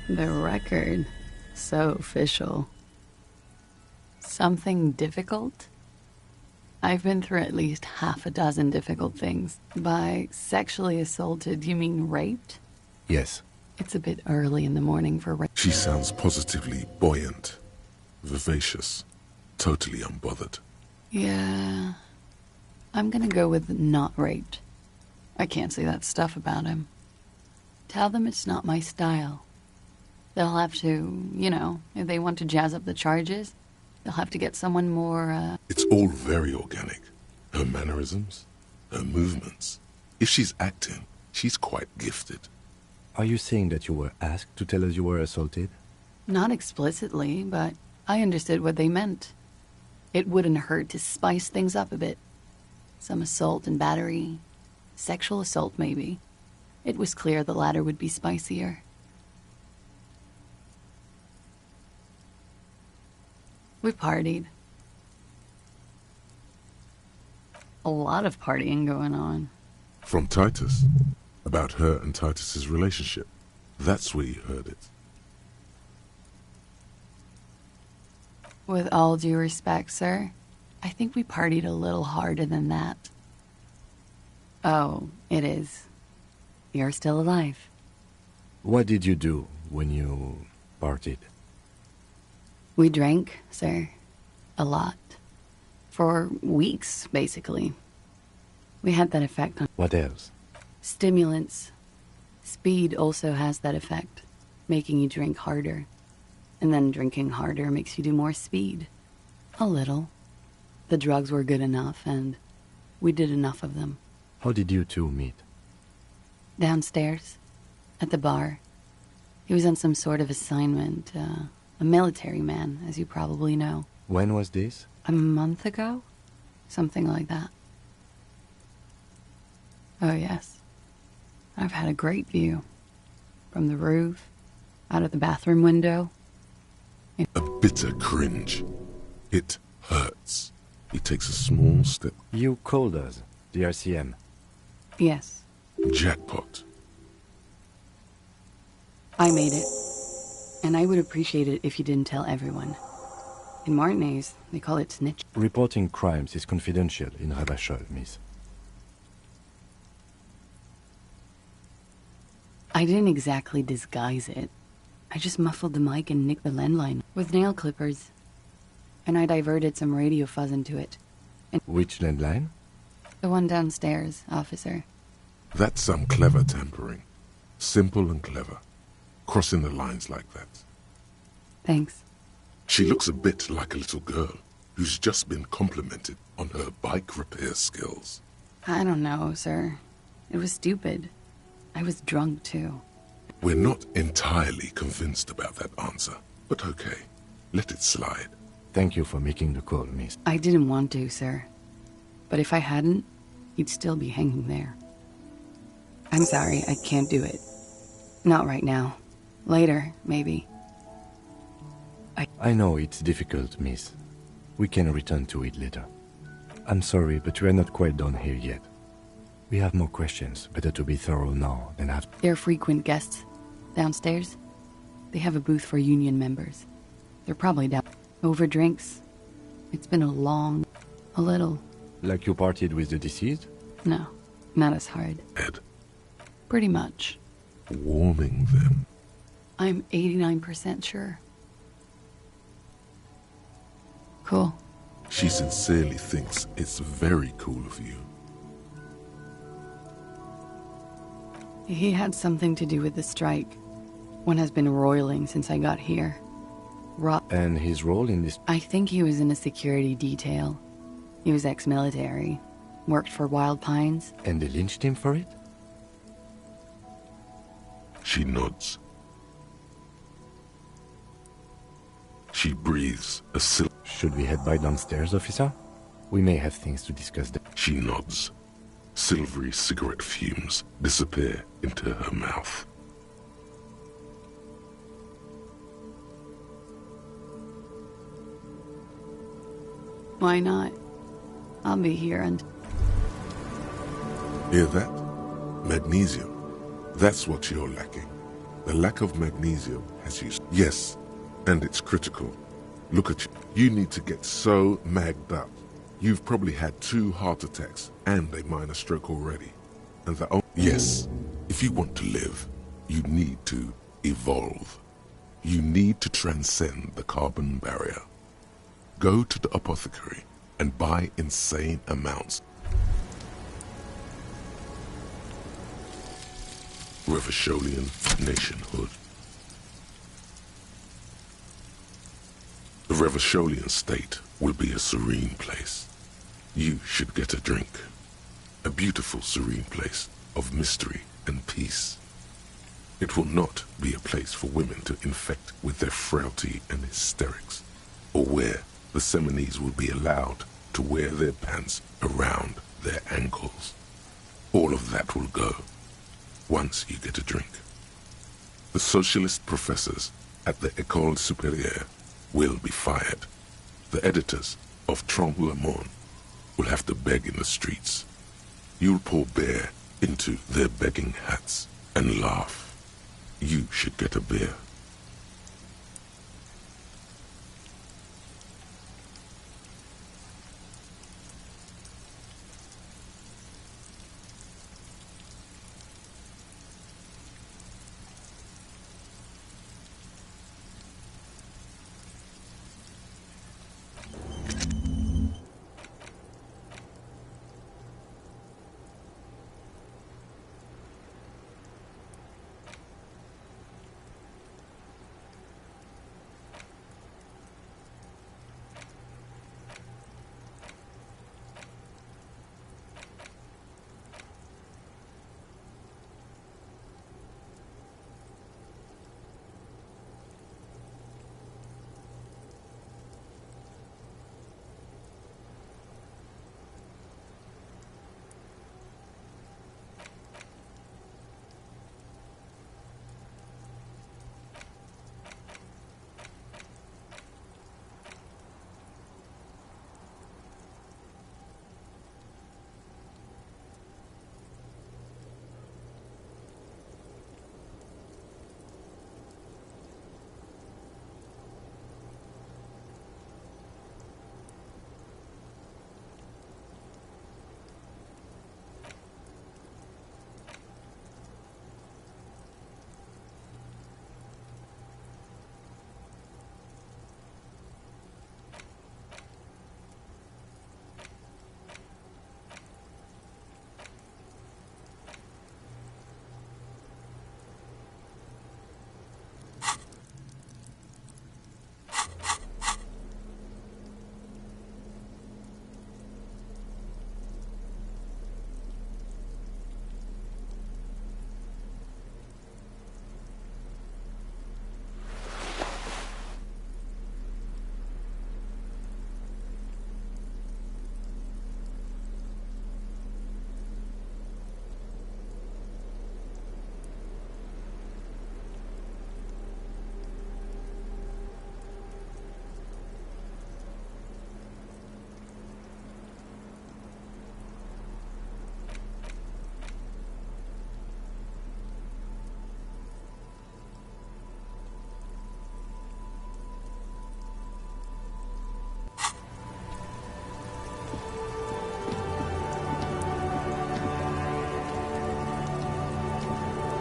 [SPEAKER 21] The record. So official. Something difficult? I've been through at least half a dozen difficult things. By sexually assaulted, you mean raped?
[SPEAKER 18] Yes.
[SPEAKER 21] It's a bit early in the morning for rape.
[SPEAKER 2] She sounds positively buoyant, vivacious, totally unbothered.
[SPEAKER 21] Yeah. I'm gonna go with not raped. I can't say that stuff about him. Tell them it's not my style. They'll have to, you know, if they want to jazz up the charges, they'll have to get someone more,
[SPEAKER 2] It's all very organic. Her mannerisms, her movements. If she's acting, she's quite gifted.
[SPEAKER 18] Are you saying that you were asked to tell us you were assaulted?
[SPEAKER 21] Not explicitly, but I understood what they meant. It wouldn't hurt to spice things up a bit. Some assault and battery. Sexual assault, maybe. It was clear the latter would be spicier. We partied. A lot of partying going on.
[SPEAKER 2] From Titus. About her and Titus's relationship. That's where you heard it.
[SPEAKER 21] With all due respect, sir, I think we partied a little harder than that. Oh, it is. You're still alive.
[SPEAKER 18] What did you do when you partied?
[SPEAKER 21] We drank, sir. A lot. For weeks, basically. We had that effect on...
[SPEAKER 18] What else?
[SPEAKER 21] Stimulants. Speed also has that effect, making you drink harder. And then drinking harder makes you do more speed. A little. The drugs were good enough, and we did enough of them.
[SPEAKER 18] How did you two meet?
[SPEAKER 21] Downstairs. At the bar. He was on some sort of assignment. A military man, as you probably know.
[SPEAKER 18] When was this?
[SPEAKER 21] A month ago? Something like that. Oh, yes. I've had a great view. From the roof, out of the bathroom window.
[SPEAKER 2] A bitter cringe. It hurts. He takes a small step.
[SPEAKER 18] You called us, the RCM.
[SPEAKER 21] Yes.
[SPEAKER 2] Jackpot.
[SPEAKER 21] I made it. And I would appreciate it if you didn't tell everyone. In Martinez, they call it snitch.
[SPEAKER 18] Reporting crimes is confidential in Ravachol, miss.
[SPEAKER 21] I didn't exactly disguise it. I just muffled the mic and nicked the landline with nail clippers. And I diverted some radio fuzz into it. And
[SPEAKER 18] which landline?
[SPEAKER 21] The one downstairs, officer.
[SPEAKER 2] That's some clever tampering. Simple and clever. Crossing the lines like that.
[SPEAKER 21] Thanks.
[SPEAKER 2] She looks a bit like a little girl who's just been complimented on her bike repair skills.
[SPEAKER 21] I don't know, sir. It was stupid. I was drunk, too.
[SPEAKER 2] We're not entirely convinced about that answer, but okay. Let it slide.
[SPEAKER 18] Thank you for making the call, miss.
[SPEAKER 21] I didn't want to, sir. But if I hadn't, he'd still be hanging there. I'm sorry, I can't do it. Not right now. Later, maybe.
[SPEAKER 18] I know it's difficult, miss. We can return to it later. I'm sorry, but we are not quite done here yet. We have more questions. Better to be thorough now than after.
[SPEAKER 21] They're frequent guests. Downstairs, they have a booth for union members. They're probably down. Over drinks. It's been a little.
[SPEAKER 18] Like you partied with the deceased?
[SPEAKER 21] No, not as hard.
[SPEAKER 2] Ed.
[SPEAKER 21] Pretty much.
[SPEAKER 2] Warming them.
[SPEAKER 21] I'm 89% sure. Cool.
[SPEAKER 2] She sincerely thinks it's very cool of you.
[SPEAKER 21] He had something to do with the strike. One has been roiling since I got here.
[SPEAKER 18] And his role in this...
[SPEAKER 21] I think he was in a security detail. He was ex-military. Worked for Wild Pines.
[SPEAKER 18] And they lynched him for it?
[SPEAKER 2] She nods. She breathes a
[SPEAKER 18] Should we head by downstairs, officer? We may have things to discuss there.
[SPEAKER 2] She nods. Silvery cigarette fumes disappear into her mouth.
[SPEAKER 21] Why not? I'll be here and...
[SPEAKER 2] Hear that? Magnesium. That's what you're lacking. The lack of magnesium has you... Yes, and it's critical. Look at you. You need to get so magged up. You've probably had 2 heart attacks and a minor stroke already. And yes, if you want to live, you need to evolve. You need to transcend the carbon barrier. Go to the apothecary and buy insane amounts. Revacholian nationhood. The Revacholian state will be a serene place. You should get a drink. A beautiful, serene place of mystery and peace. It will not be a place for women to infect with their frailty and hysterics, or where the Seminese will be allowed to wear their pants around their ankles. All of that will go once you get a drink. The socialist professors at the École Supérieure will be fired. The editors of Trompe le Monde will have to beg in the streets. You'll pour beer into their begging hats and laugh. You should get a beer.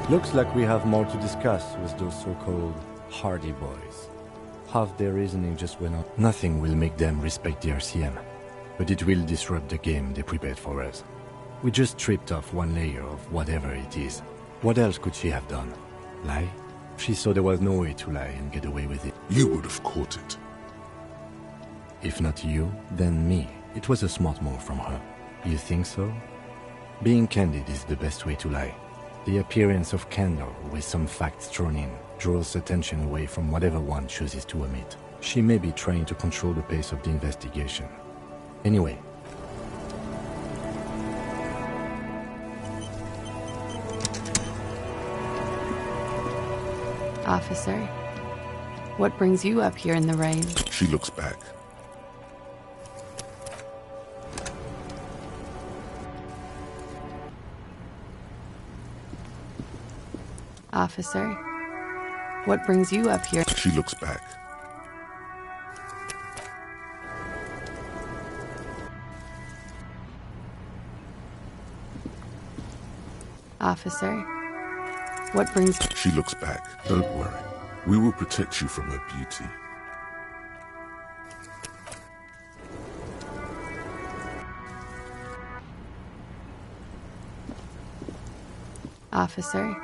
[SPEAKER 18] Looks like we have more to discuss with those so-called Hardy Boys. Half their reasoning just went up. Nothing will make them respect the RCM, but it will disrupt the game they prepared for us. We just stripped off one layer of whatever it is. What else could she have done? Lie? She saw there was no way to lie and get away with it.
[SPEAKER 2] You would have caught it.
[SPEAKER 18] If not you, then me. It was a smart move from her. You think so? Being candid is the best way to lie. The appearance of candor with some facts thrown in draws attention away from whatever one chooses to omit. She may be trying to control the pace of the investigation. Anyway.
[SPEAKER 21] Officer, what brings you up here in the rain?
[SPEAKER 2] She looks back.
[SPEAKER 21] Officer, what brings you up here?
[SPEAKER 2] She looks back.
[SPEAKER 21] Officer, what brings...
[SPEAKER 2] She looks back. Don't worry. We will protect you from her beauty.
[SPEAKER 21] Officer,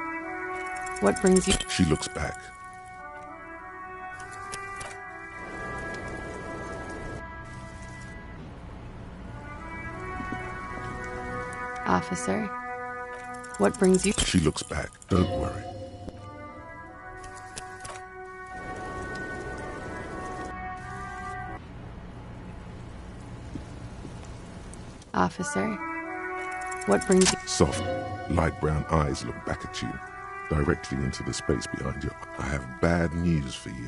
[SPEAKER 21] what brings you...
[SPEAKER 2] She looks back.
[SPEAKER 21] Officer, what brings you...
[SPEAKER 2] She looks back. Don't worry.
[SPEAKER 21] Officer, what brings you...
[SPEAKER 2] Soft, light brown eyes look back at you, directly into the space behind you. I have bad news for you.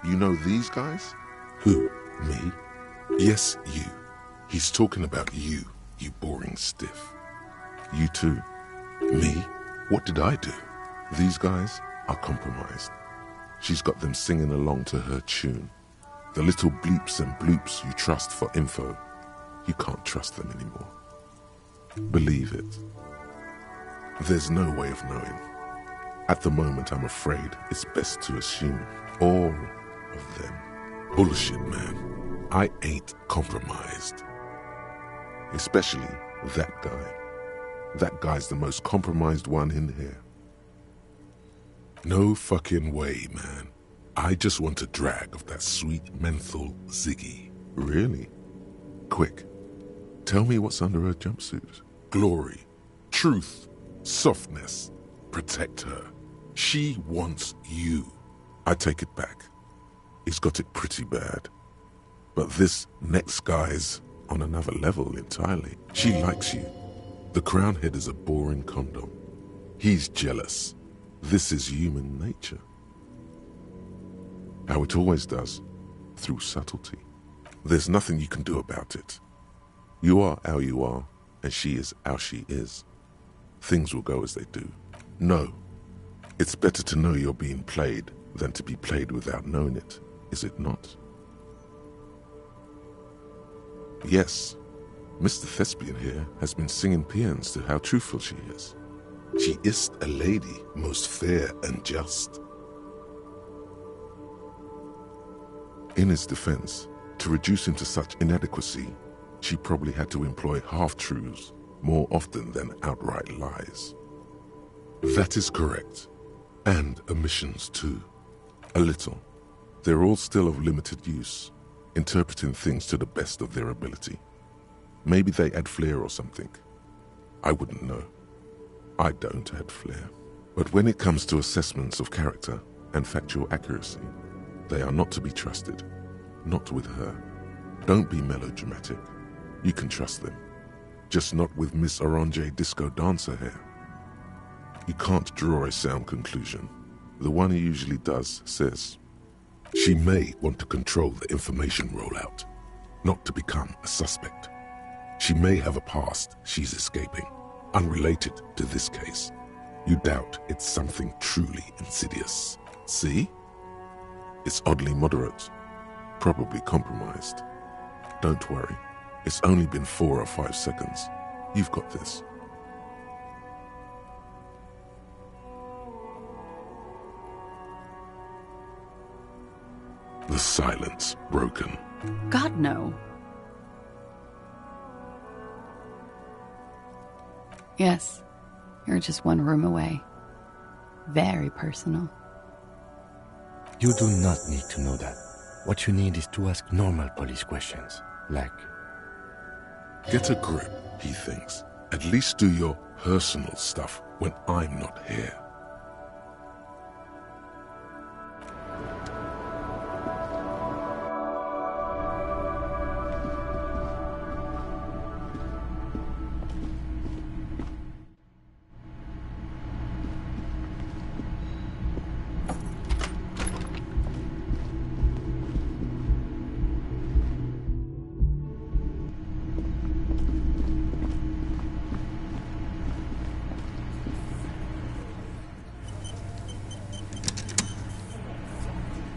[SPEAKER 2] You know these guys? Who? Me? Yes, you. He's talking about you, you boring stiff. You too. Me? What did I do? These guys are compromised. She's got them singing along to her tune. The little bleeps and bloops you trust for info, you can't trust them anymore. Believe it. There's no way of knowing. At the moment, I'm afraid it's best to assume all of them. Bullshit, man. I ain't compromised. Especially that guy. That guy's the most compromised one in here. No fucking way, man. I just want a drag of that sweet menthol Ziggy. Really? Quick. Tell me what's under her jumpsuit. Glory. Truth. Softness. Protect her. She wants you. I take it back. He's got it pretty bad. But this next guy's on another level entirely. She likes you. The crown head is a boring condom. He's jealous. This is human nature. How it always does, through subtlety. There's nothing you can do about it. You are how you are, and she is how she is. Things will go as they do. No. It's better to know you're being played than to be played without knowing it, is it not? Yes, Mr. Thespian here has been singing paeans to how truthful she is. She is a lady, most fair and just. In his defense, to reduce him to such inadequacy, she probably had to employ half-truths more often than outright lies. That is correct. And omissions too. A little. They're all still of limited use, interpreting things to the best of their ability. Maybe they add flair or something. I wouldn't know. I don't add flair. But when it comes to assessments of character and factual accuracy, they are not to be trusted. Not with her. Don't be melodramatic. You can trust them. Just not with Miss Orange Disco Dancer here. You can't draw a sound conclusion. The one he usually does says, she may want to control the information rollout, not to become a suspect. She may have a past she's escaping, unrelated to this case. You doubt it's something truly insidious. See? It's oddly moderate, probably compromised. Don't worry, it's only been 4 or 5 seconds. You've got this. The silence broken.
[SPEAKER 21] God, no. Yes, you're just one room away. Very personal.
[SPEAKER 18] You do not need to know that. What you need is to ask normal police questions, like...
[SPEAKER 2] Get a grip, he thinks. At least do your personal stuff when I'm not here.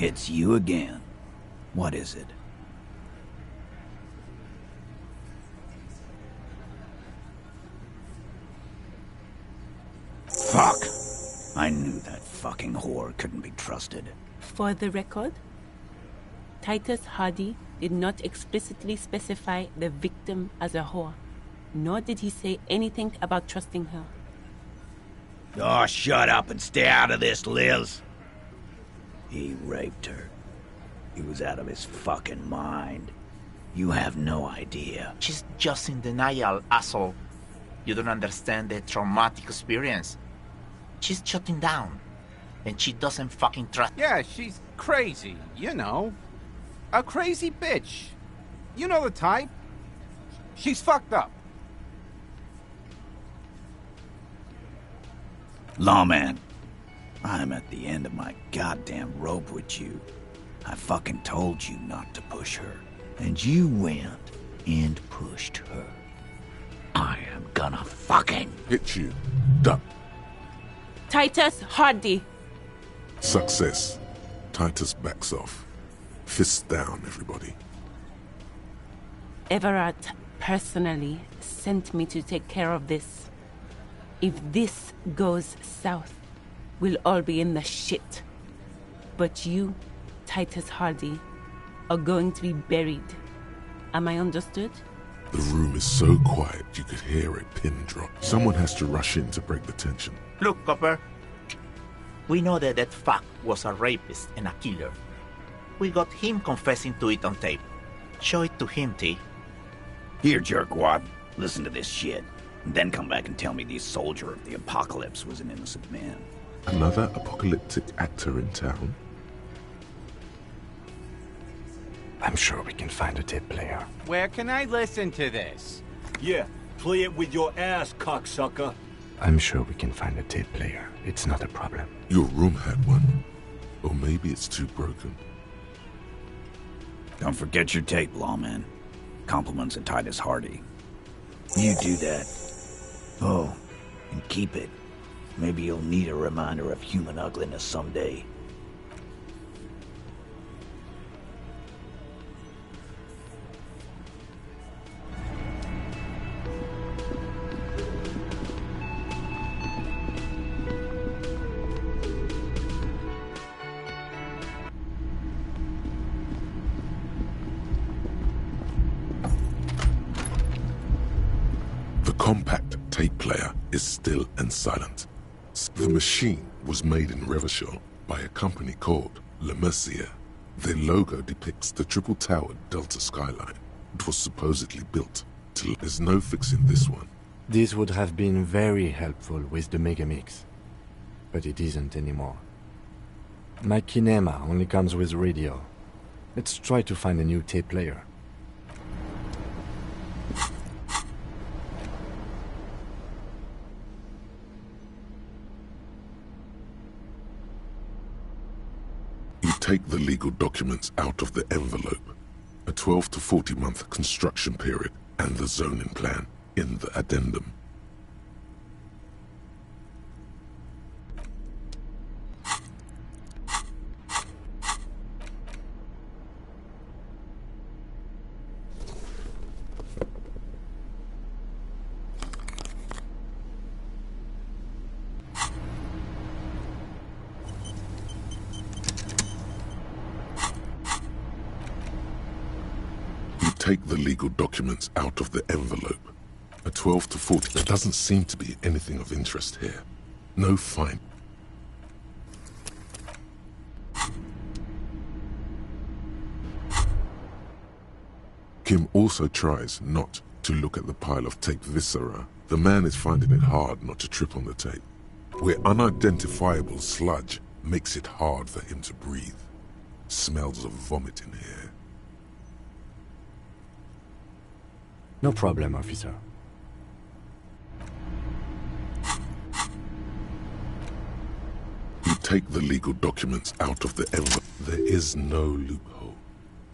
[SPEAKER 11] It's you again. What is it? Fuck! I knew that fucking whore couldn't be trusted.
[SPEAKER 12] For the record, Titus Hardy did not explicitly specify the victim as a whore, nor did he say anything about trusting her.
[SPEAKER 11] Oh, shut up and stay out of this, Liz. He raped her. He was out of his fucking mind. You have no idea.
[SPEAKER 1] She's just in denial, asshole. You don't understand the traumatic experience. She's shutting down. And she doesn't fucking trust...
[SPEAKER 13] Yeah, she's crazy, you know. A crazy bitch. You know the type. She's fucked up.
[SPEAKER 11] Lawman, I'm at the end of my goddamn rope with you. I fucking told you not to push her. And you went and pushed her. I am gonna fucking...
[SPEAKER 2] Hit you. Duck.
[SPEAKER 12] Titus Hardy!
[SPEAKER 2] Success. Titus backs off. Fists down, everybody.
[SPEAKER 12] Everett personally sent me to take care of this. If this goes south, we'll all be in the shit. But you, Titus Hardy, are going to be buried. Am I understood?
[SPEAKER 2] The room is so quiet you could hear a pin drop. Someone has to rush in to break the tension.
[SPEAKER 1] Look, Copper. We know that fuck was a rapist and a killer. We got him confessing to it on tape. Show it to him, T.
[SPEAKER 11] Here, jerkwad. Listen to this shit. And then come back and tell me the soldier of the apocalypse was an innocent man.
[SPEAKER 2] Another apocalyptic actor in town?
[SPEAKER 18] I'm sure we can find a tape player.
[SPEAKER 13] Where can I listen to this?
[SPEAKER 22] Yeah, play it with your ass, cocksucker.
[SPEAKER 18] I'm sure we can find a tape player. It's not a problem.
[SPEAKER 2] Your room had one. Or maybe it's too broken.
[SPEAKER 11] Don't forget your tape, lawman. Compliments of Titus Hardy. You do that. Oh, and keep it. Maybe you'll need a reminder of human ugliness someday.
[SPEAKER 2] The compact tape player is still and silent. The machine was made in Revachol by a company called Le Mercier. Their logo depicts the triple-towered Delta skyline. It was supposedly built till there's no fixing this one.
[SPEAKER 18] This would have been very helpful with the Megamix, but it isn't anymore. My Kinema only comes with radio. Let's try to find a new tape player.
[SPEAKER 2] You take the legal documents out of the envelope, a 12 to 40 month construction period, and the zoning plan in the addendum. take the legal documents out of the envelope. A 12 to 40. There doesn't seem to be anything of interest here. No fine. Kim also tries not to look at the pile of tape viscera. The man is finding it hard not to trip on the tape, where unidentifiable sludge makes it hard for him to breathe. Smells of vomit in here.
[SPEAKER 18] No problem, officer.
[SPEAKER 2] You take the legal documents out of the envelope. There is no loophole.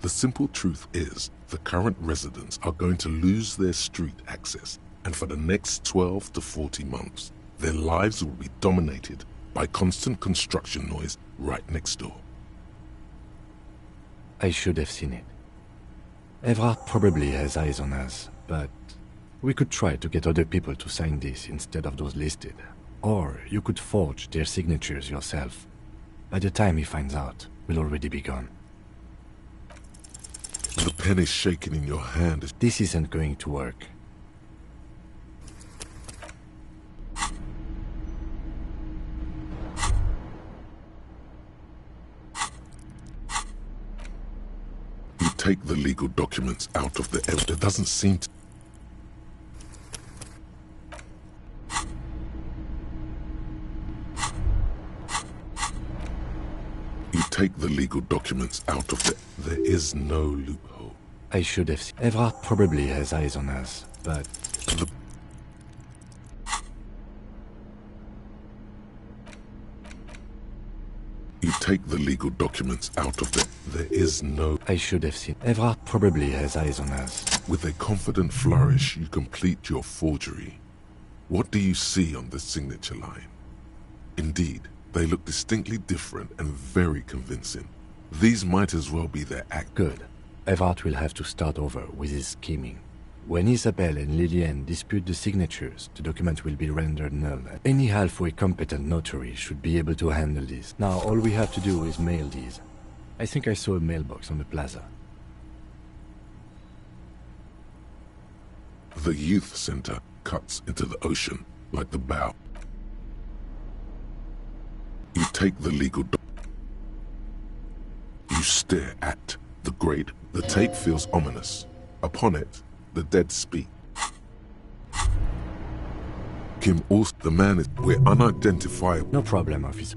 [SPEAKER 2] The simple truth is, the current residents are going to lose their street access, and for the next 12 to 40 months, their lives will be dominated by constant construction noise right next door.
[SPEAKER 18] I should have seen it. Evrard probably has eyes on us, but we could try to get other people to sign this instead of those listed. Or you could forge their signatures yourself. By the time he finds out, we'll already be gone.
[SPEAKER 2] The pen is shaking in your hand.
[SPEAKER 18] This isn't going to work.
[SPEAKER 2] You take the legal documents out of the envelope. There doesn't seem to... You take the legal documents out of the... There is no loophole.
[SPEAKER 18] I should have seen. Evrard probably has eyes on us, but...
[SPEAKER 2] You take the legal documents out of the... There is no...
[SPEAKER 18] I should have seen. Evrard probably has eyes on us.
[SPEAKER 2] With a confident flourish, you complete your forgery. What do you see on the signature line? Indeed, they look distinctly different and very convincing. These might as well be their act.
[SPEAKER 18] Good. Evrard will have to start over with his scheming. When Isabelle and Lillian dispute the signatures, the document will be rendered null. Any halfway competent notary should be able to handle this. Now all we have to do is mail these. I think I saw a mailbox on the plaza.
[SPEAKER 2] The youth center cuts into the ocean like the bow. You take the legal You stare at the grate. The tape feels ominous. Upon it, the dead speak. Kim also, the man is, we're unidentifiable.
[SPEAKER 18] No problem, officer.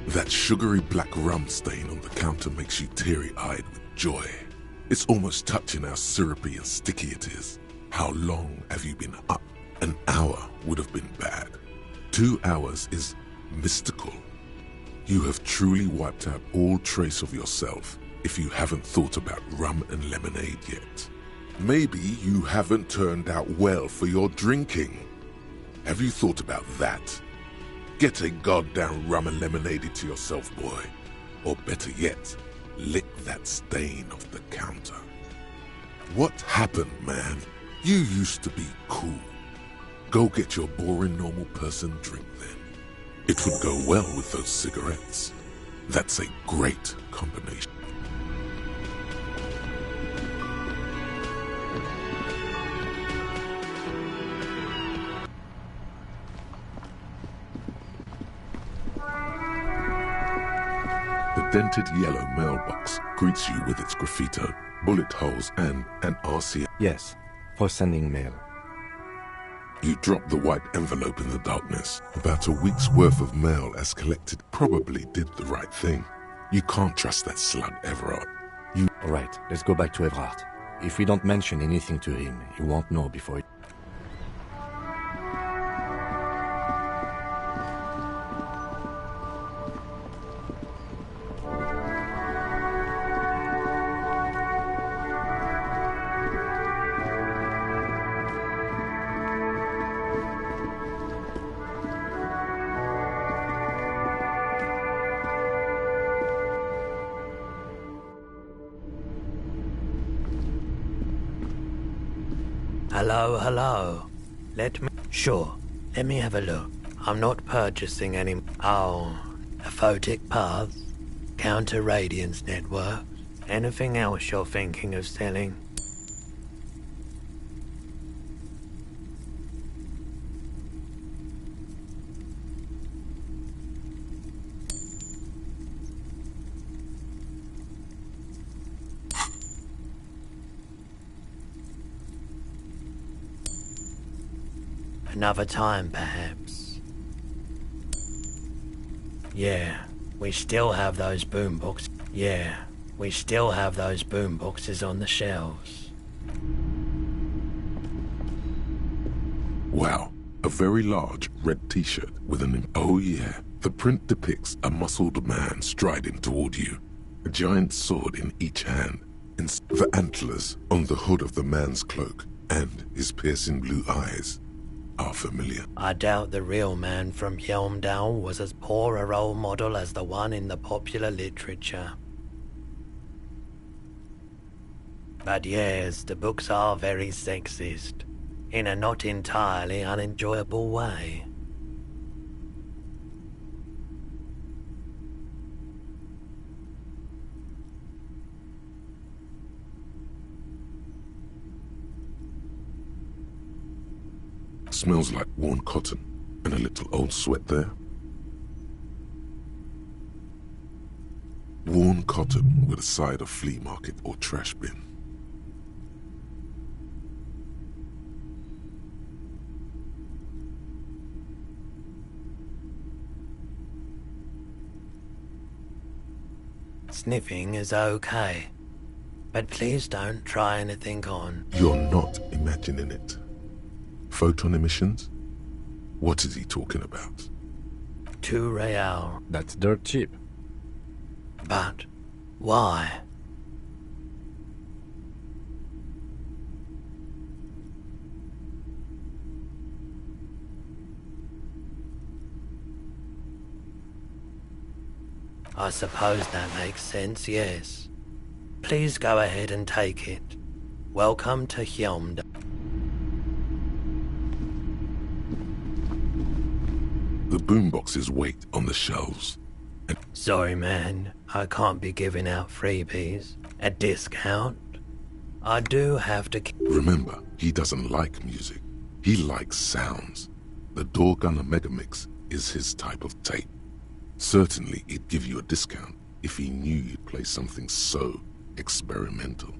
[SPEAKER 2] That sugary black rum stain on the counter makes you teary-eyed with joy. It's almost touching how syrupy and sticky it is. How long have you been up? An hour would have been bad. 2 hours is mystical. You have truly wiped out all trace of yourself if you haven't thought about rum and lemonade yet. Maybe you haven't turned out well for your drinking. Have you thought about that? Get a goddamn rum and lemonade to yourself, boy. Or better yet, lick that stain off the counter. What happened, man? You used to be cool. Go get your boring normal person drink then. It would go well with those cigarettes. That's a great combination. The dented yellow mailbox greets you with its graffito, bullet holes, and an RCA.
[SPEAKER 18] Yes, for sending mail.
[SPEAKER 2] You drop the white envelope in the darkness. About a week's worth of mail as collected probably did the right thing. You can't trust that slug Everard.
[SPEAKER 18] Alright, let's go back to Everard. If we don't mention anything to him, he won't know before it...
[SPEAKER 6] Hello. Let me have a look. I'm not purchasing any... Oh, a photic path, counter radiance network. Anything else you're thinking of selling? Another time, perhaps. Yeah, we still have those boomboxes. Yeah, we still have those boomboxes on the shelves.
[SPEAKER 2] Wow, a very large red t-shirt with an... Oh yeah, the print depicts a muscled man striding toward you. A giant sword in each hand. The antlers on the hood of the man's cloak and his piercing blue eyes are familiar.
[SPEAKER 6] I doubt the real man from Helmdale was as poor a role model as the one in the popular literature. But yes, the books are very sexist, in a not entirely unenjoyable way.
[SPEAKER 2] Smells like worn cotton and a little old sweat there. Worn cotton with a side of flea market or trash bin.
[SPEAKER 6] Sniffing is okay, but please don't try anything on.
[SPEAKER 2] You're not imagining it. Photon emissions? What is he talking about?
[SPEAKER 6] 2 real.
[SPEAKER 18] That's dirt cheap.
[SPEAKER 6] But why? I suppose that makes sense, yes. Please go ahead and take it. Welcome to Helmdale.
[SPEAKER 2] The boomboxes wait on the shelves.
[SPEAKER 6] Sorry, man. I can't be giving out freebies. A discount? I do have to...
[SPEAKER 2] Remember, he doesn't like music. He likes sounds. The Doorgunner Megamix is his type of tape. Certainly, he'd give you a discount if he knew you'd play something so experimental.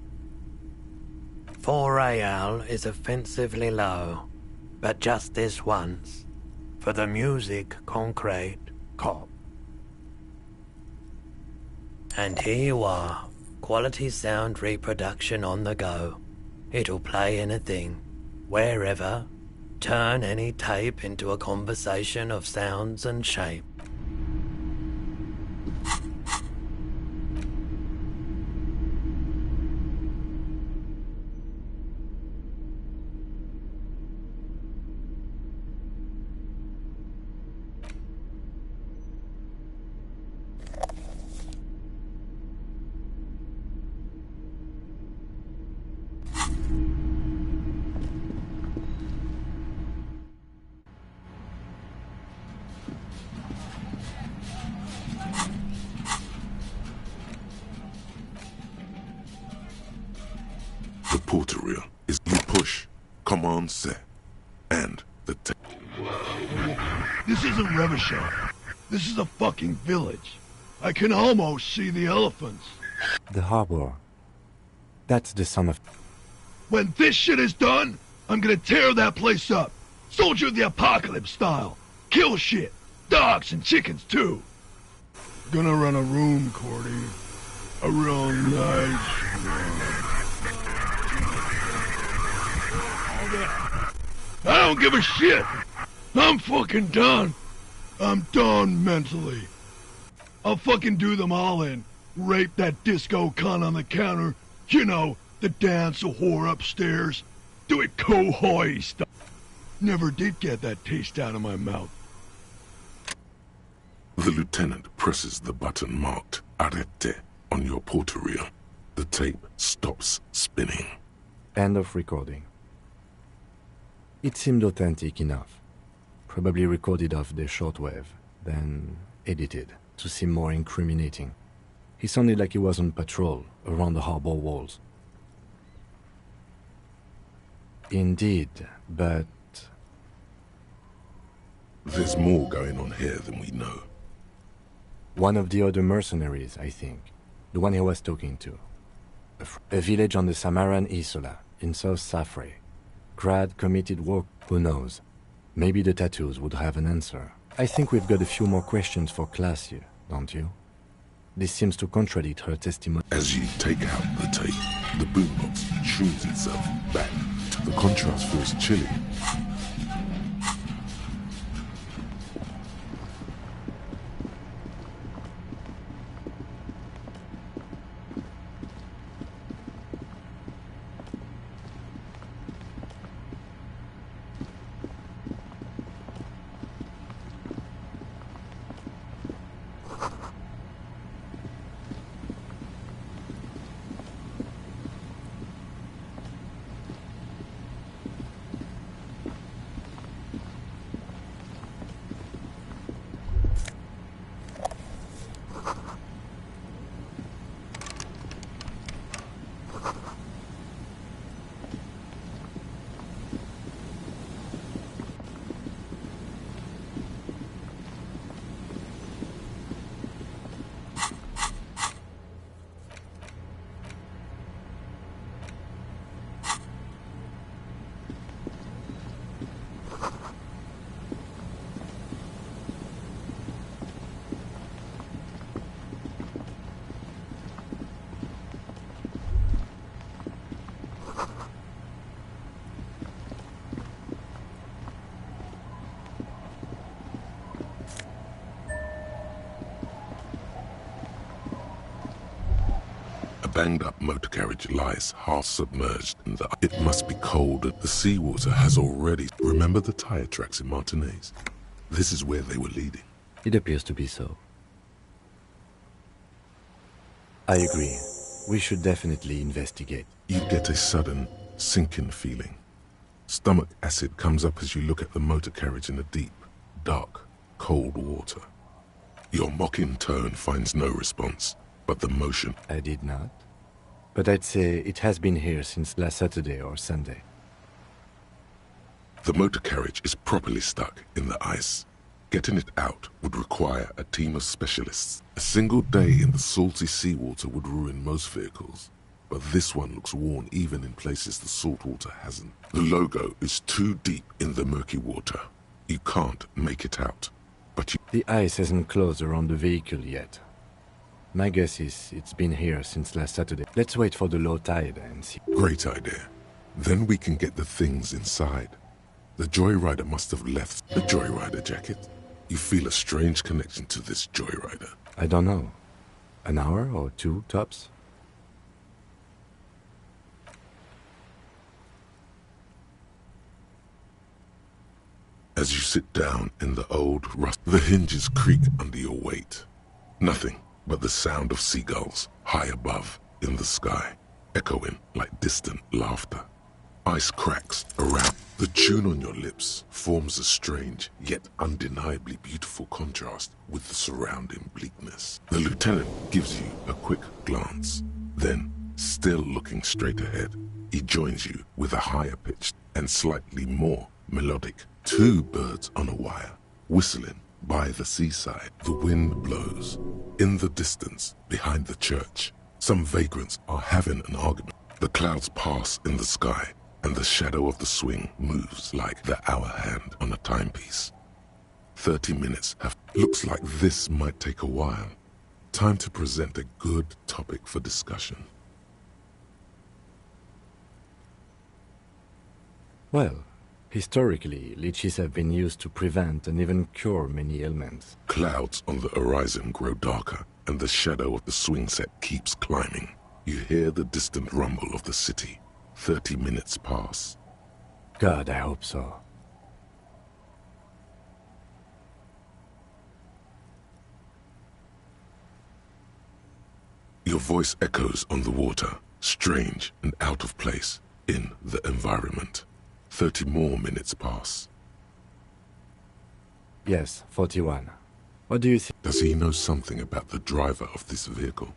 [SPEAKER 6] 4 real is offensively low, but just this once. For the music, concrete, cop. And here you are, quality sound reproduction on the go. It'll play anything, wherever, turn any tape into a conversation of sounds and shape.
[SPEAKER 2] The porterial is you push, command set, and the
[SPEAKER 7] This isn't Revachol. This is a fucking village. I can almost see the elephants.
[SPEAKER 18] The harbor. That's the son of...
[SPEAKER 7] When this shit is done, I'm gonna tear that place up. Soldier of the apocalypse style. Kill shit. Dogs and chickens too. Gonna run a room, Cordy. A real nice I don't give a shit. I'm fucking done. I'm done mentally. I'll fucking do them all in. Rape that disco cunt on the counter. You know, the dance whore upstairs. Do it cohoy stuff. Never did get that taste out of my mouth.
[SPEAKER 2] The lieutenant presses the button marked Arrete on your portereel. The tape stops spinning.
[SPEAKER 18] End of recording. It seemed authentic enough. Probably recorded off the shortwave, then edited to seem more incriminating. He sounded like he was on patrol around the harbor walls. Indeed, but...
[SPEAKER 2] There's more going on here than we know.
[SPEAKER 18] One of the other mercenaries, I think. The one he was talking to. A village on the Samaran Isola, in South Safre. Grad committed work, who knows? Maybe the tattoos would have an answer. I think we've got a few more questions for class here, don't you? This seems to contradict her testimony.
[SPEAKER 2] As you take out the tape, the boombox tunes itself back. The contrast feels chilly. Banged-up motor carriage lies half submerged in the... It must be cold. The seawater has already... Remember the tire tracks in Martinez? This is where they were leading.
[SPEAKER 18] It appears to be so. I agree. We should definitely investigate.
[SPEAKER 2] You get a sudden, sinking feeling. Stomach acid comes up as you look at the motor carriage in the deep, dark, cold water. Your mocking tone finds no response, but the motion...
[SPEAKER 18] I did not. But I'd say it has been here since last Saturday or Sunday.
[SPEAKER 2] The motor carriage is properly stuck in the ice. Getting it out would require a team of specialists. A single day in the salty seawater would ruin most vehicles, but this one looks worn even in places the salt water hasn't. The logo is too deep in the murky water. You can't make it out, but you...
[SPEAKER 18] The ice hasn't closed around the vehicle yet. My guess is it's been here since last Saturday. Let's wait for the low tide and see.
[SPEAKER 2] Great idea. Then we can get the things inside. The Joyrider must have left the Joyrider jacket. You feel a strange connection to this Joyrider.
[SPEAKER 18] I don't know. An hour or two, tops?
[SPEAKER 2] As you sit down in the old rust, the hinges creak under your weight. Nothing but the sound of seagulls high above in the sky, echoing like distant laughter. Ice cracks around. The tune on your lips forms a strange yet undeniably beautiful contrast with the surrounding bleakness. The lieutenant gives you a quick glance. Then, still looking straight ahead, he joins you with a higher pitched and slightly more melodic. Two birds on a wire, whistling by the seaside. The wind blows. In the distance, behind the church, some vagrants are having an argument. The clouds pass in the sky, and the shadow of the swing moves like the hour hand on a timepiece. 30 minutes have... Looks like this might take a while. Time to present a good topic for discussion.
[SPEAKER 18] Well, historically, leeches have been used to prevent and even cure many ailments.
[SPEAKER 2] Clouds on the horizon grow darker, and the shadow of the swing set keeps climbing. You hear the distant rumble of the city. 30 minutes pass.
[SPEAKER 18] God, I hope so.
[SPEAKER 2] Your voice echoes on the water, strange and out of place in the environment. 30 more minutes pass.
[SPEAKER 18] Yes, 41. What do you think?
[SPEAKER 2] Does he know something about the driver of this vehicle?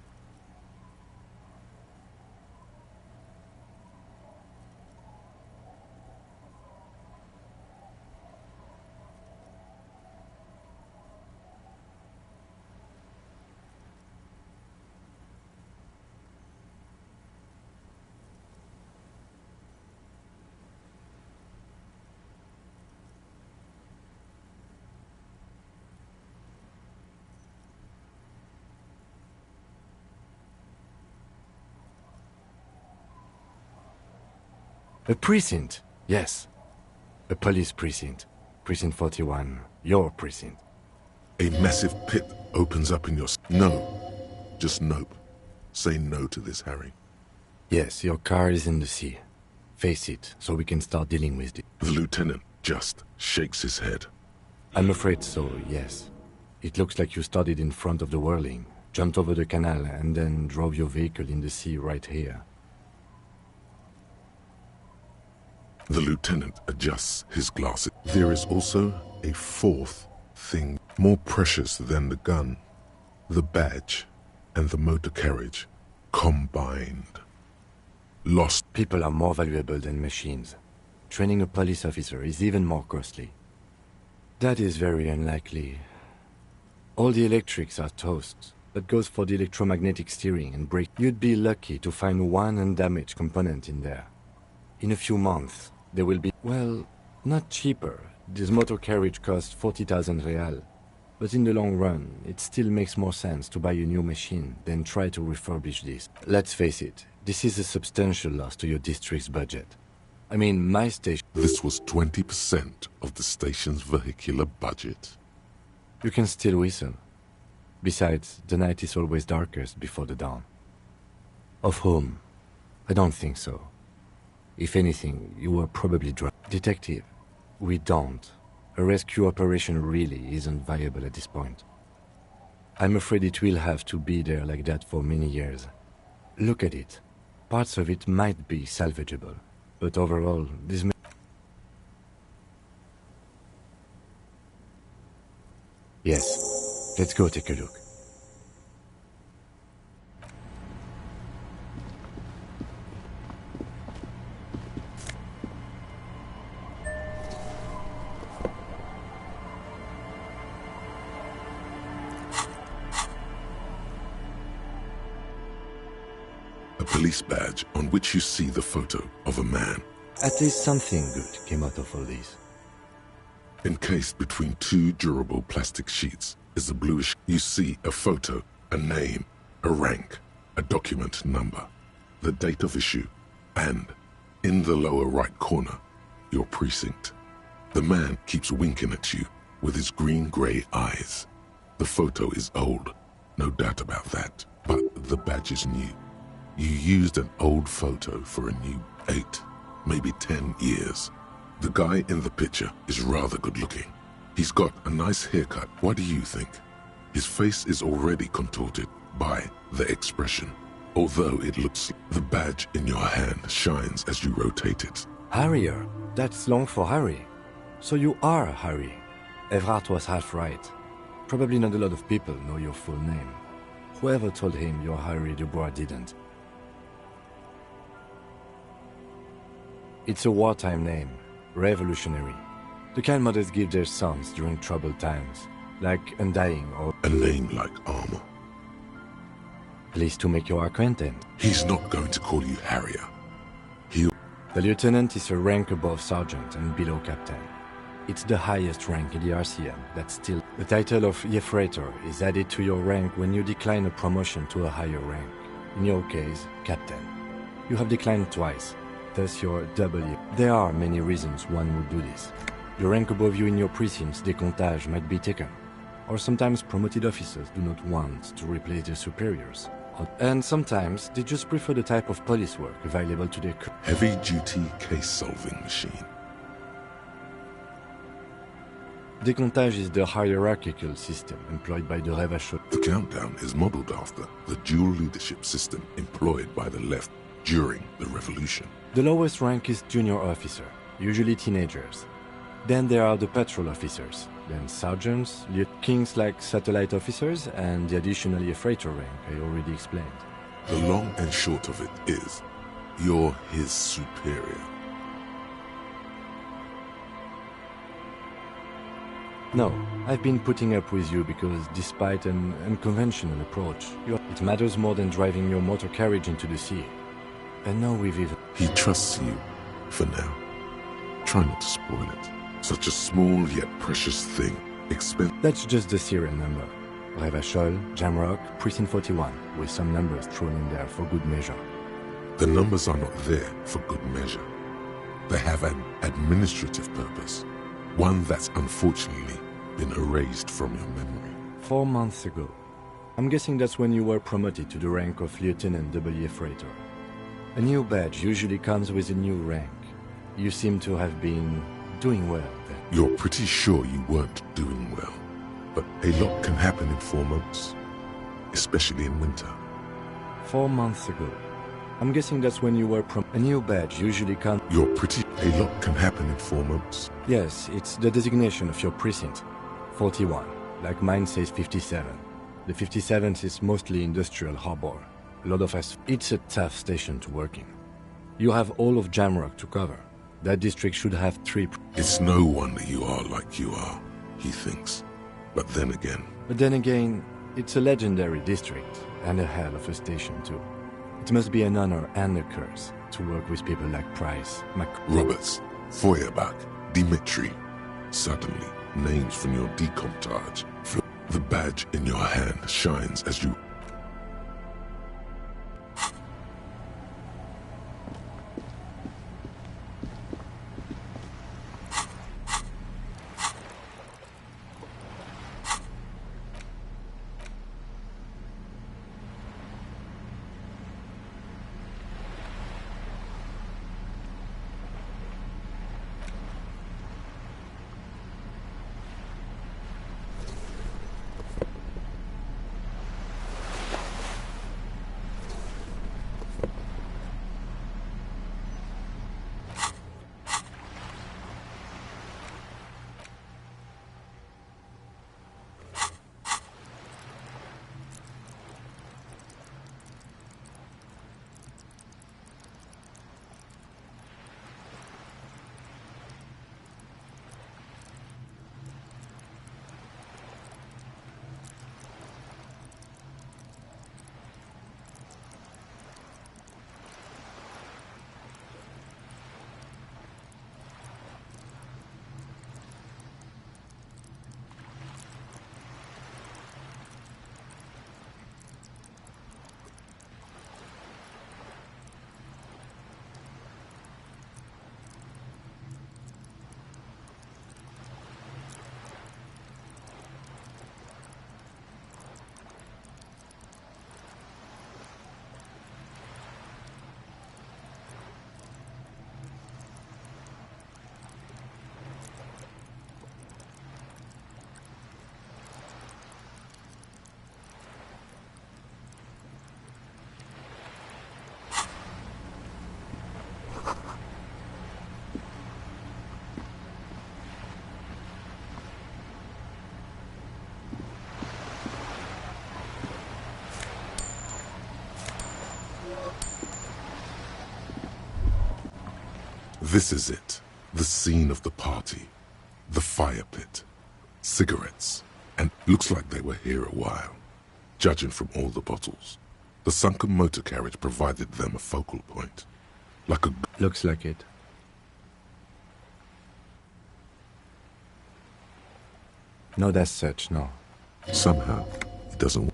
[SPEAKER 18] A precinct, yes. A police precinct. Precinct 41, your precinct.
[SPEAKER 2] A massive pit opens up in your... No. Just nope. Say no to this, Harry.
[SPEAKER 18] Yes, your car is in the sea. Face it, so we can start dealing with it.
[SPEAKER 2] The lieutenant just shakes his head.
[SPEAKER 18] I'm afraid so, yes. It looks like you started in front of the whirling, jumped over the canal, and then drove your vehicle in the sea right here.
[SPEAKER 2] The lieutenant adjusts his glasses. There is also a fourth thing more precious than the gun, the badge, and the motor carriage combined. Lost.
[SPEAKER 18] People are more valuable than machines. Training a police officer is even more costly. That is very unlikely. All the electrics are toast. That goes for the electromagnetic steering and brake. You'd be lucky to find one undamaged component in there. In a few months, there will be, well, not cheaper. This motor carriage costs 40,000 real. But in the long run, it still makes more sense to buy a new machine than try to refurbish this. Let's face it, this is a substantial loss to your district's budget. I mean, my station...
[SPEAKER 2] This was 20% of the station's vehicular budget.
[SPEAKER 18] You can still whistle. Besides, the night is always darkest before the dawn. Of whom? I don't think so. If anything, you were probably drunk. Detective, we don't. A rescue operation really isn't viable at this point. I'm afraid it will have to be there like that for many years. Look at it. Parts of it might be salvageable, but overall, this may... Yes, let's go take a look.
[SPEAKER 2] A police badge on which you see the photo of a man.
[SPEAKER 18] At least something good came out of all this.
[SPEAKER 2] Encased between two durable plastic sheets is a bluish... You see a photo, a name, a rank, a document number, the date of issue, and, in the lower right corner, your precinct. The man keeps winking at you with his green-grey eyes. The photo is old, no doubt about that, but the badge is new. You used an old photo for a new 8, maybe 10 years. The guy in the picture is rather good looking. He's got a nice haircut. What do you think? His face is already contorted by the expression. Although it looks, the badge in your hand shines as you rotate it.
[SPEAKER 18] Harrier, that's long for Harry. So you are Harry. Evrard was half right. Probably not a lot of people know your full name. Whoever told him you're Harry Dubois didn't. It's a wartime name, revolutionary. The kind mothers give their sons during troubled times, like Undying or...
[SPEAKER 2] A name like Armor.
[SPEAKER 18] Pleased to make your acquaintance.
[SPEAKER 2] He's not going to call you Harrier.
[SPEAKER 18] The lieutenant is a rank above sergeant and below captain. It's the highest rank in the RCM. That's still... The title of Yefreitor is added to your rank when you decline a promotion to a higher rank. In your case, captain. You have declined twice, thus your W. There are many reasons one would do this. The rank above you in your precinct's decomptage might be taken, or sometimes promoted officers do not want to replace their superiors. And sometimes they just prefer the type of police work available to their...
[SPEAKER 2] Heavy-duty case-solving machine.
[SPEAKER 18] Decomptage is the hierarchical system employed by the Revachol.
[SPEAKER 2] The countdown is modeled after the dual leadership system employed by the left during the revolution.
[SPEAKER 18] The lowest rank is junior officer, usually teenagers. Then there are the patrol officers, then sergeants, kings like satellite officers, and the additional Yefreitor rank I already explained.
[SPEAKER 2] The long and short of it is, you're his superior.
[SPEAKER 18] No, I've been putting up with you because despite an unconventional approach, it matters more than driving your motor carriage into the sea. And now we've even...
[SPEAKER 2] He trusts you, for now. Try not to spoil it. Such a small yet precious thing.
[SPEAKER 18] That's just the serial number. Revachol, Jamrock, Precinct 41, with some numbers thrown in there for good measure.
[SPEAKER 2] The numbers are not there for good measure. They have an administrative purpose. One that's unfortunately been erased from your memory.
[SPEAKER 18] 4 months ago. I'm guessing that's when you were promoted to the rank of Lieutenant W. Freighter. A new badge usually comes with a new rank. You seem to have been doing well then.
[SPEAKER 2] You're pretty sure you weren't doing well. But a lot can happen in 4 months. Especially in winter.
[SPEAKER 18] 4 months ago. I'm guessing that's when you were a new badge usually comes...
[SPEAKER 2] You're pretty... A lot can happen in 4 months.
[SPEAKER 18] Yes, it's the designation of your precinct. 41. Like mine says 57. The 57th is mostly industrial harbor. A lot of us... It's a tough station to work in. You have all of Jamrock to cover. That district should have 3...
[SPEAKER 2] It's no wonder you are like you are, he thinks. But then again,
[SPEAKER 18] it's a legendary district, and a hell of a station too. It must be an honor and a curse to work with people like Price,
[SPEAKER 2] Roberts, Feuerbach, Dimitri. Suddenly, names from your decomptage. The badge in your hand shines as you... This is it. The scene of the party. The fire pit. Cigarettes. And looks like they were here a while. Judging from all the bottles. The sunken motor carriage provided them a focal point. Like a...
[SPEAKER 18] Looks like it. Not as such, no.
[SPEAKER 2] Somehow, it doesn't...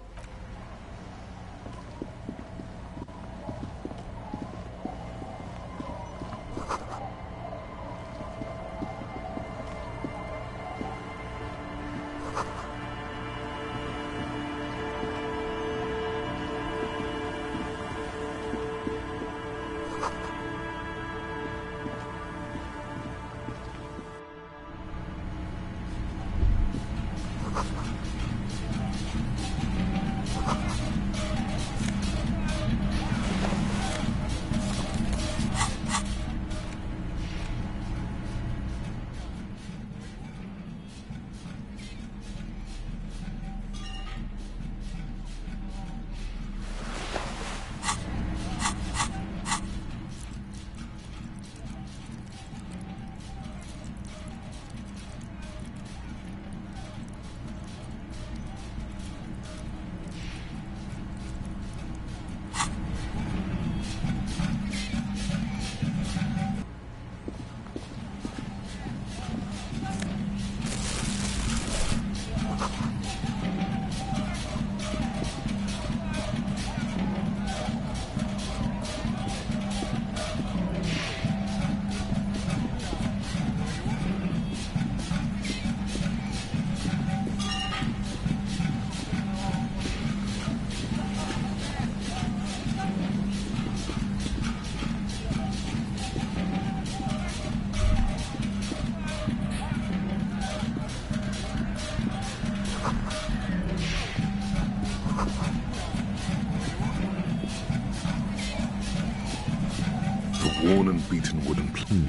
[SPEAKER 2] Worn and beaten wooden plank.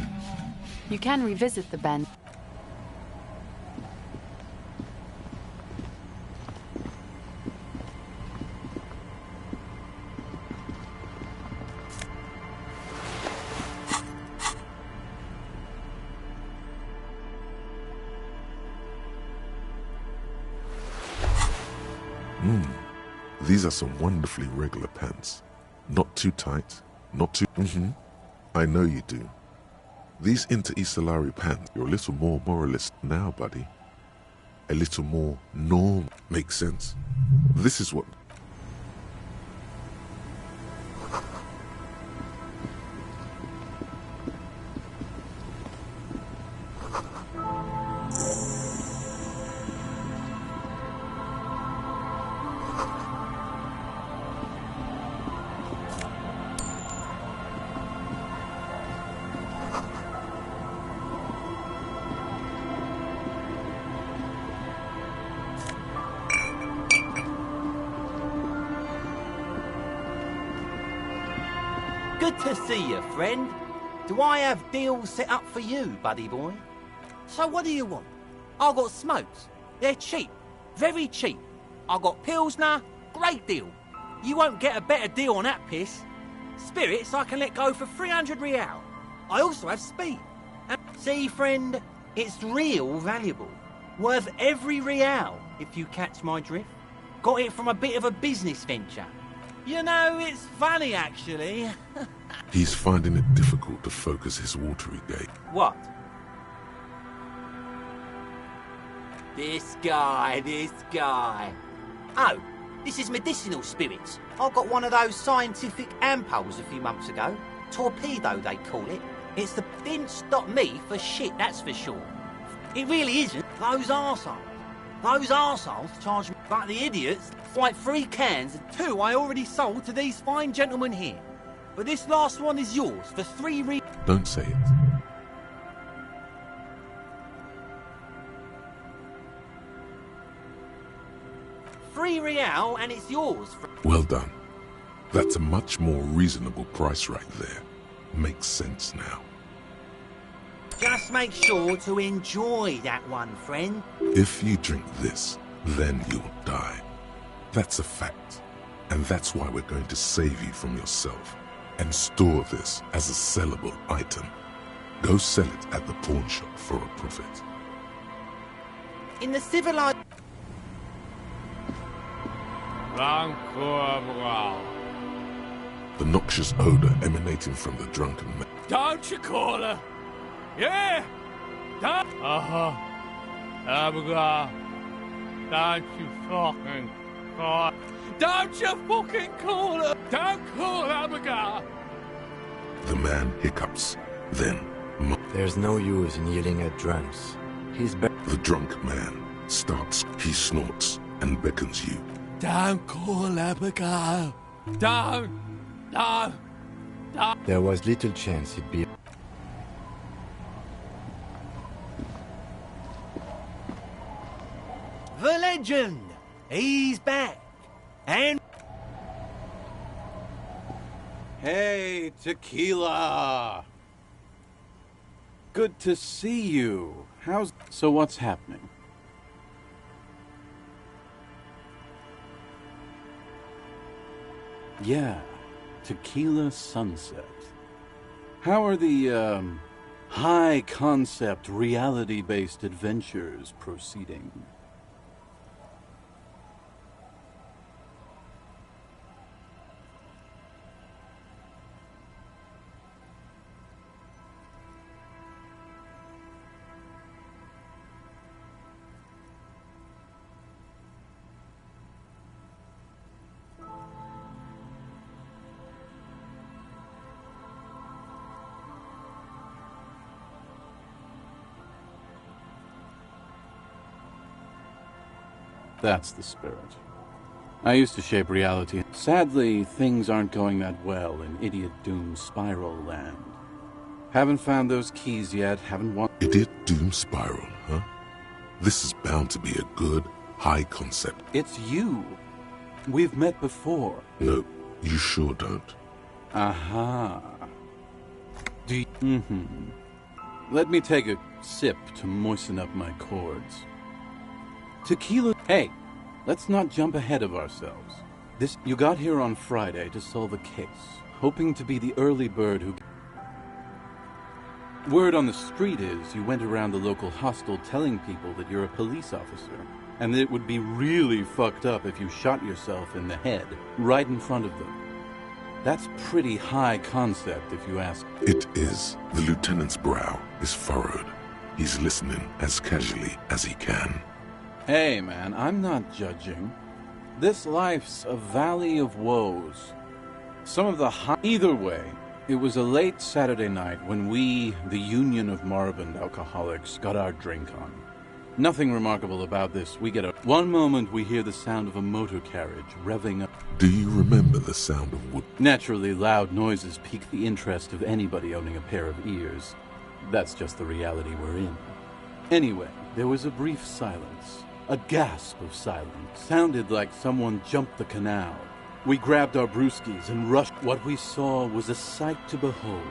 [SPEAKER 21] You can revisit the bend.
[SPEAKER 2] These are some wonderfully regular pants. Not too tight, not too... I know you do. These inter-Isolari pants, you're a little more moralist now, buddy. A little more norm. Makes sense. This is what...
[SPEAKER 8] Good to see you, friend. Do I have deals set up for you, buddy boy? So what do you want? I got smokes. They're cheap. Very cheap. I got Pilsner. Great deal. You won't get a better deal on that piss. Spirits I can let go for 300 real. I also have speed. And see, friend, it's real valuable. Worth every real, if you catch my drift. Got it from a bit of a business venture. You know, it's funny, actually.
[SPEAKER 2] He's finding it difficult to focus his watery gaze.
[SPEAKER 8] What? This guy. Oh, this is medicinal spirits. I got one of those scientific ampoules a few months ago. Torpedo, they call it. It's the... Didn't stop me for shit, that's for sure. It really isn't. Those arseholes charge me like the idiots. Like 3 cans and 2 I already sold to these fine gentlemen here. But this last one is yours for 3
[SPEAKER 2] Don't say it.
[SPEAKER 8] real and it's yours.
[SPEAKER 2] Well done. That's a much more reasonable price right there. Makes sense now.
[SPEAKER 8] Just make sure to enjoy that one, friend.
[SPEAKER 2] If you drink this, then you'll die. That's a fact. And that's why we're going to save you from yourself and store this as a sellable item. Go sell it at the pawn shop for a profit.
[SPEAKER 8] In the civilized...
[SPEAKER 2] the noxious odor emanating from the drunken man.
[SPEAKER 9] Don't you call her? Yeah! Don't... Abigail. Don't you fucking call... Don't you fucking call her! Don't call Abigail!
[SPEAKER 2] The man hiccups. Then...
[SPEAKER 18] There's no use in yelling at drunks.
[SPEAKER 2] The drunk man starts. He snorts and beckons you.
[SPEAKER 9] Don't call Abigail! Don't!
[SPEAKER 18] There was little chance he'd be...
[SPEAKER 8] The legend! He's back! And...
[SPEAKER 10] Hey, Tequila! Good to see you. So what's happening? Yeah, Tequila Sunset. How are the, high-concept, reality-based adventures proceeding? That's the spirit. I used to shape reality. Sadly, things aren't going that well in Idiot Doom Spiral Land. Haven't found those keys yet, haven't won...
[SPEAKER 2] Idiot Doom Spiral, huh? This is bound to be a good, high concept.
[SPEAKER 10] It's you. We've met before.
[SPEAKER 2] No, you sure don't.
[SPEAKER 10] Aha. Let me take a sip to moisten up my chords. Tequila... Hey, let's not jump ahead of ourselves. You got here on Friday to solve a case, hoping to be the early bird who... Word on the street is you went around the local hostel telling people that you're a police officer, and that it would be really fucked up if you shot yourself in the head, right in front of them. That's pretty high concept, if you ask.
[SPEAKER 2] It is. The lieutenant's brow is furrowed. He's listening as casually as he can.
[SPEAKER 10] Hey, man, I'm not judging. This life's a valley of woes. Some of the Either way, it was a late Saturday night when we, the Union of Moribund Alcoholics, got our drink on. Nothing remarkable about this. We get a... One moment we hear the sound of a motor carriage revving up.
[SPEAKER 2] Do you remember the sound of wood?
[SPEAKER 10] Naturally, loud noises pique the interest of anybody owning a pair of ears. That's just the reality we're in. Anyway, there was a brief silence. A gasp of silence. Sounded like someone jumped the canal. We grabbed our brewskis and rushed. What we saw was a sight to behold.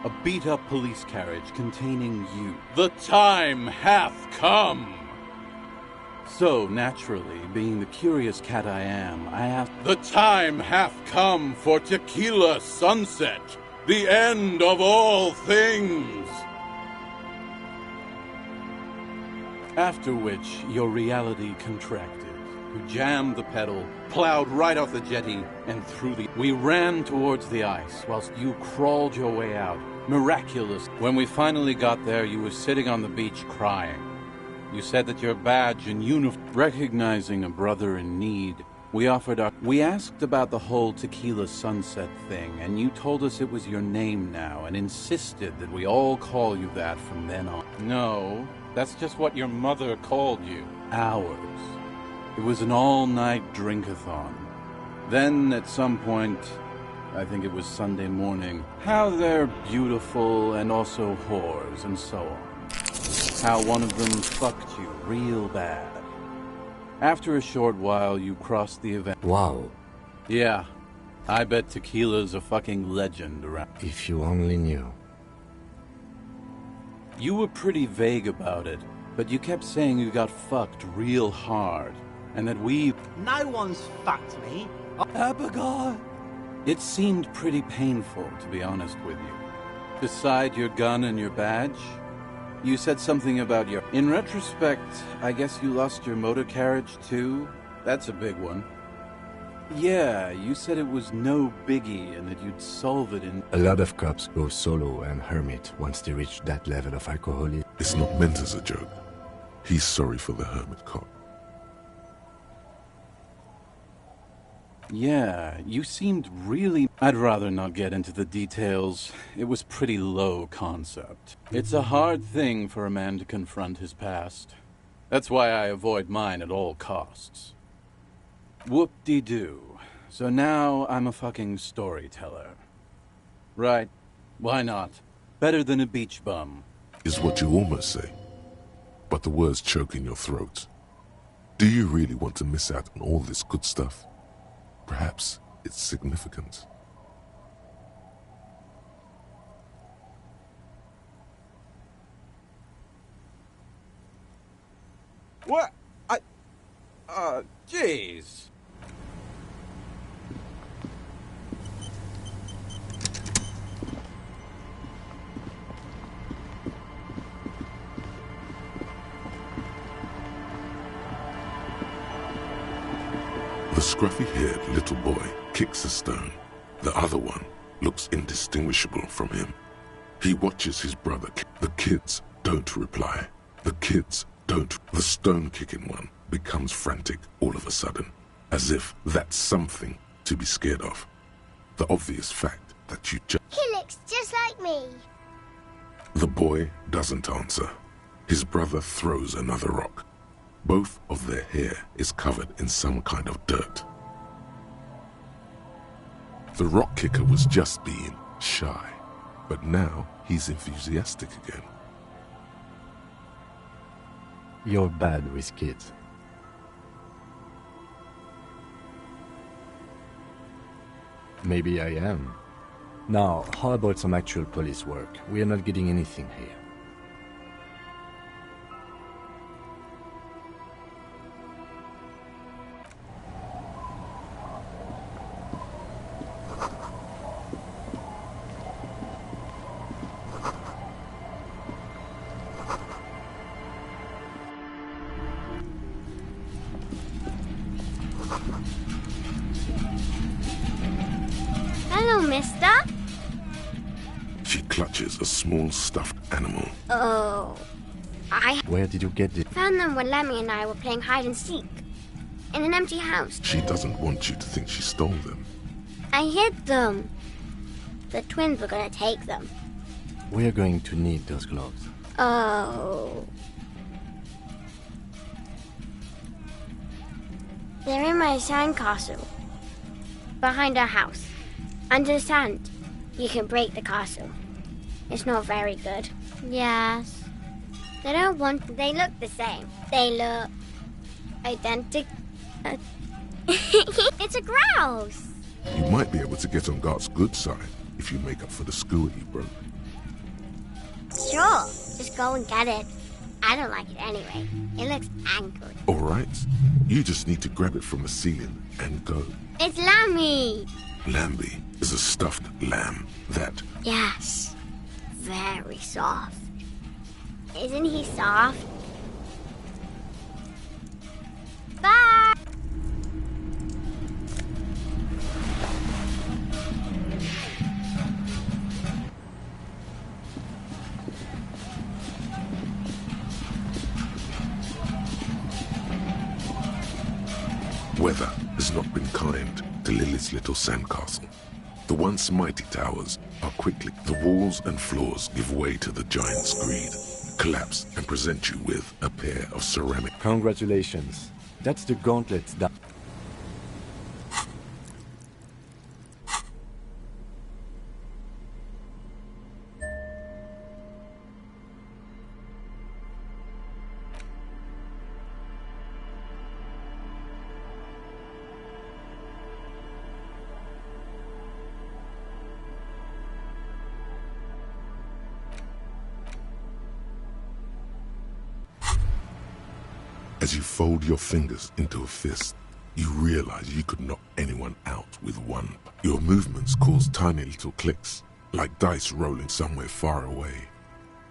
[SPEAKER 10] A beat-up police carriage containing you. The time hath come! So, naturally, being the curious cat I am, I asked, the time hath come for Tequila Sunset, the end of all things! After which, your reality contracted. You jammed the pedal, plowed right off the jetty, and through the... We ran towards the ice, whilst you crawled your way out. Miraculous. When we finally got there, you were sitting on the beach crying. You said that your badge and uniform... Recognizing a brother in need, we offered our... We asked about the whole Tequila Sunset thing, and you told us it was your name now, and insisted that we all call you that from then on. No... That's just what your mother called you. Ours. It was an all-night drink-a-thon. Then, at some point, I think it was Sunday morning, how they're beautiful and also whores and so on. How one of them fucked you real bad. After a short while, you crossed the event.
[SPEAKER 18] Wow.
[SPEAKER 10] Yeah. I bet Tequila's a fucking legend around.
[SPEAKER 18] If you only knew.
[SPEAKER 10] You were pretty vague about it, but you kept saying you got fucked real hard, and that we...
[SPEAKER 8] No one's fucked me.
[SPEAKER 10] Abigail! It seemed pretty painful, to be honest with you. Beside your gun and your badge, you said something about your... In retrospect, I guess you lost your motor carriage too? That's a big one. Yeah, you said it was no biggie and that you'd solve it in...
[SPEAKER 18] A lot of cops go solo and hermit once they reach that level of alcoholism.
[SPEAKER 2] It's not meant as a joke. He's sorry for the hermit cop.
[SPEAKER 10] Yeah, you seemed really... I'd rather not get into the details. It was pretty low concept. It's a hard thing for a man to confront his past. That's why I avoid mine at all costs. Whoop-de-doo. So now I'm a fucking storyteller. Right. Why not? Better than a beach bum.
[SPEAKER 2] Is what you almost say. But the words choke in your throat. Do you really want to miss out on all this good stuff? Perhaps it's significant.
[SPEAKER 13] What? Jeez.
[SPEAKER 2] The scruffy-haired little boy kicks a stone. The other one looks indistinguishable from him. He watches his brother. The kids don't reply. The kids don't. The stone-kicking one becomes frantic all of a sudden, as if that's something to be scared of. The obvious fact that you just...
[SPEAKER 4] He looks just like me.
[SPEAKER 2] The boy doesn't answer. His brother throws another rock. Both of their hair is covered in some kind of dirt. The rock kicker was just being shy, but now he's enthusiastic again.
[SPEAKER 18] You're bad with kids. Maybe I am. Now, how about some actual police work? We are not getting anything here.
[SPEAKER 4] Hello, mister.
[SPEAKER 2] She clutches a small stuffed animal.
[SPEAKER 4] Oh, I
[SPEAKER 18] Where did you get this?
[SPEAKER 4] found them when Lemmy and I were playing hide and seek in an empty house.
[SPEAKER 2] She doesn't want you to think she stole them.
[SPEAKER 4] I hid them. The twins were gonna take them.
[SPEAKER 18] We're going to need those gloves.
[SPEAKER 4] Oh. They're in my sandcastle. Behind our house. Under the sand. You can break the castle. It's not very good. Yes. They don't want... They look the same. They look... identical. It's a grouse.
[SPEAKER 2] You might be able to get on Gart's good side if you make up for the skewer you broke.
[SPEAKER 4] Sure. Just go and get it. I don't like it anyway. It looks angry.
[SPEAKER 2] All right. You just need to grab it from the ceiling and go.
[SPEAKER 4] It's Lammy.
[SPEAKER 2] Lambie is a stuffed lamb that...
[SPEAKER 4] Yes. Very soft. Isn't he soft? Bye.
[SPEAKER 2] Weather has not been kind to Lily's little sandcastle. The once mighty towers are quickly... The walls and floors give way to the giant's greed, collapse and present you with a pair of ceramic...
[SPEAKER 18] Congratulations. That's the gauntlet that...
[SPEAKER 2] As you fold your fingers into a fist, you realize you could knock anyone out with one. Your movements cause tiny little clicks, like dice rolling somewhere far away,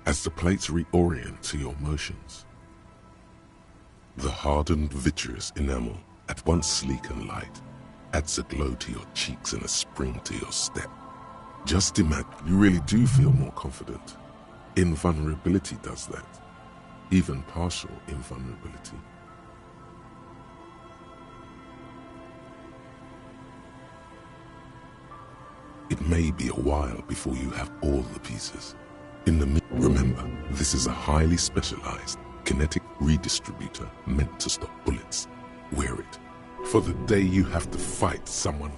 [SPEAKER 2] as the plates reorient to your motions. The hardened vitreous enamel, at once sleek and light, adds a glow to your cheeks and a spring to your step. Just imagine you really do feel more confident. Invulnerability does that. Even partial invulnerability. It may be a while before you have all the pieces. Remember, this is a highly specialized kinetic redistributor meant to stop bullets. Wear it. For the day you have to fight someone.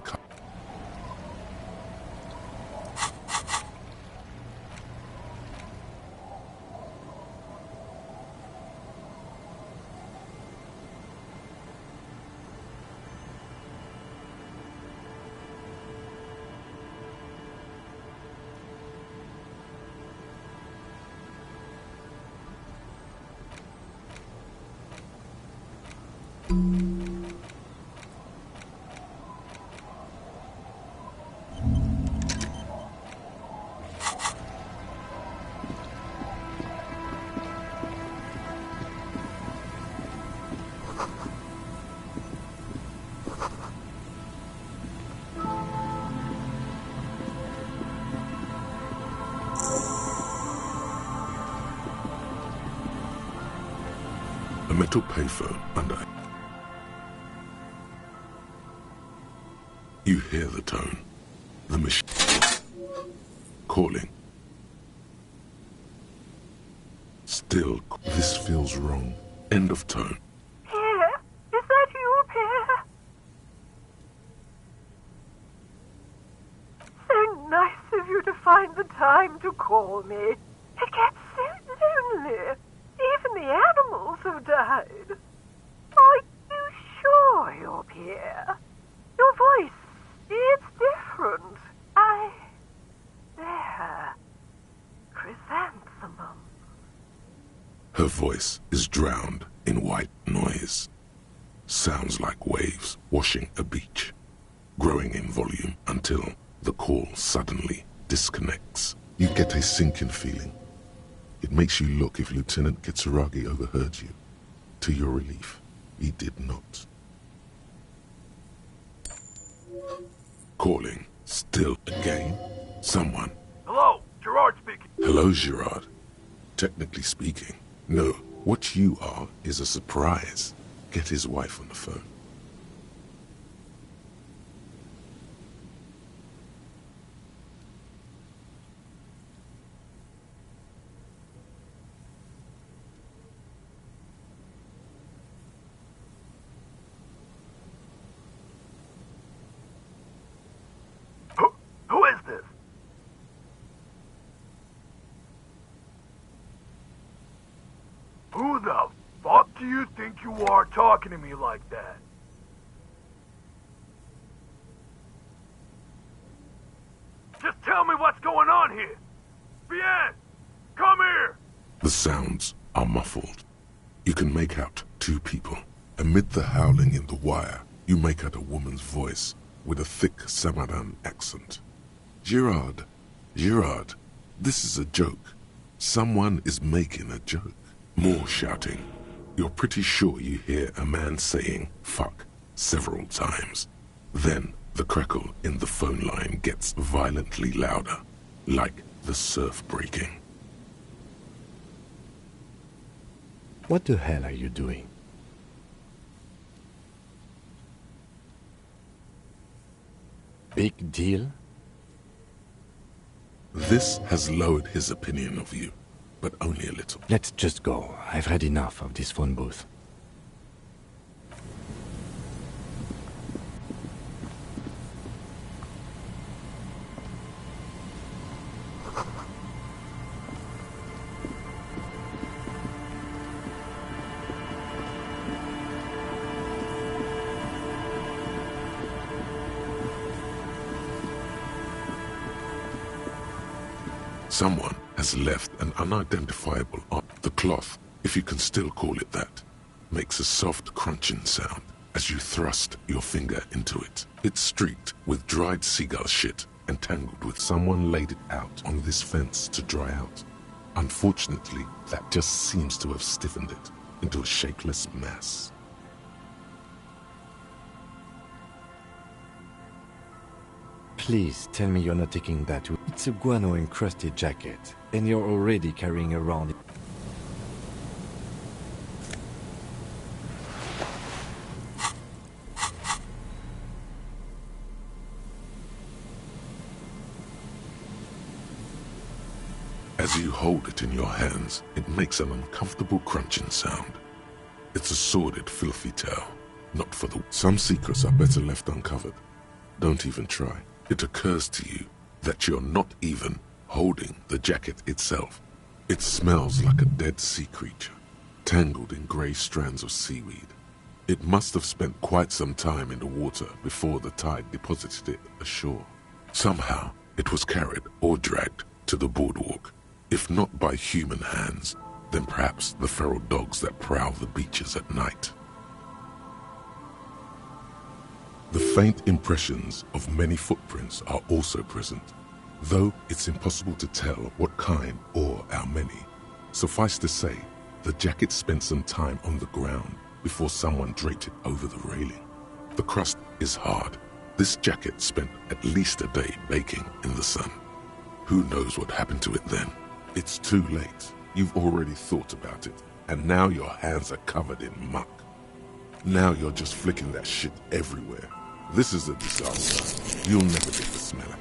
[SPEAKER 2] A metal payphone under. You hear the tone. The machine calling. Still, this feels wrong. End of tone.
[SPEAKER 14] Pierre, is that you, Pierre? So nice of you to find the time to call me. It gets so lonely. Even the animals have died. Are you sure you're Pierre? Your voice, it's different. There. Chrysanthemum.
[SPEAKER 2] Her voice is drowned in white noise. Sounds like waves washing a beach, growing in volume until the call suddenly disconnects. You get a sinking feeling. It makes you look if Lieutenant Kitsuragi overheard you. To your relief, he did not. Calling. Still again. Someone.
[SPEAKER 15] Hello, Gerard speaking.
[SPEAKER 2] Hello, Gerard. Technically speaking, no. What you are is a surprise. Get his wife on the phone.
[SPEAKER 15] Who is this? Who the fuck do you think you are talking to me like that? Just tell me what's going on here. Bien, come here.
[SPEAKER 2] The sounds are muffled. You can make out two people. Amid the howling in the wire, you make out a woman's voice with a thick Samaran accent. Gerard, this is a joke. Someone is making a joke. More shouting. You're pretty sure you hear a man saying fuck several times. Then the crackle in the phone line gets violently louder, like the surf breaking.
[SPEAKER 18] What the hell are you doing? Big deal?
[SPEAKER 2] This has lowered his opinion of you, but only a little.
[SPEAKER 18] Let's just go. I've had enough of this phone booth.
[SPEAKER 2] Someone has left an unidentifiable on the cloth, if you can still call it that, makes a soft crunching sound as you thrust your finger into it. It's streaked with dried seagull shit and tangled with someone laid it out on this fence to dry out. Unfortunately, that just seems to have stiffened it into a shapeless mass.
[SPEAKER 18] Please tell me you're not taking that. It's a guano-encrusted jacket, and you're already carrying around.
[SPEAKER 2] As you hold it in your hands, it makes an uncomfortable crunching sound. It's a sordid, filthy tale. Not for the... Some secrets are better left uncovered. Don't even try. It occurs to you that you're not even holding the jacket itself. It smells like a dead sea creature, tangled in grey strands of seaweed. It must have spent quite some time in the water before the tide deposited it ashore. Somehow, it was carried or dragged to the boardwalk. If not by human hands, then perhaps the feral dogs that prowl the beaches at night. The faint impressions of many footprints are also present, though it's impossible to tell what kind or how many. Suffice to say, the jacket spent some time on the ground before someone draped it over the railing. The crust is hard. This jacket spent at least a day baking in the sun. Who knows what happened to it then? It's too late. You've already thought about it, and now your hands are covered in muck. Now you're just flicking that shit everywhere. This is a disaster. You'll never get to smell it.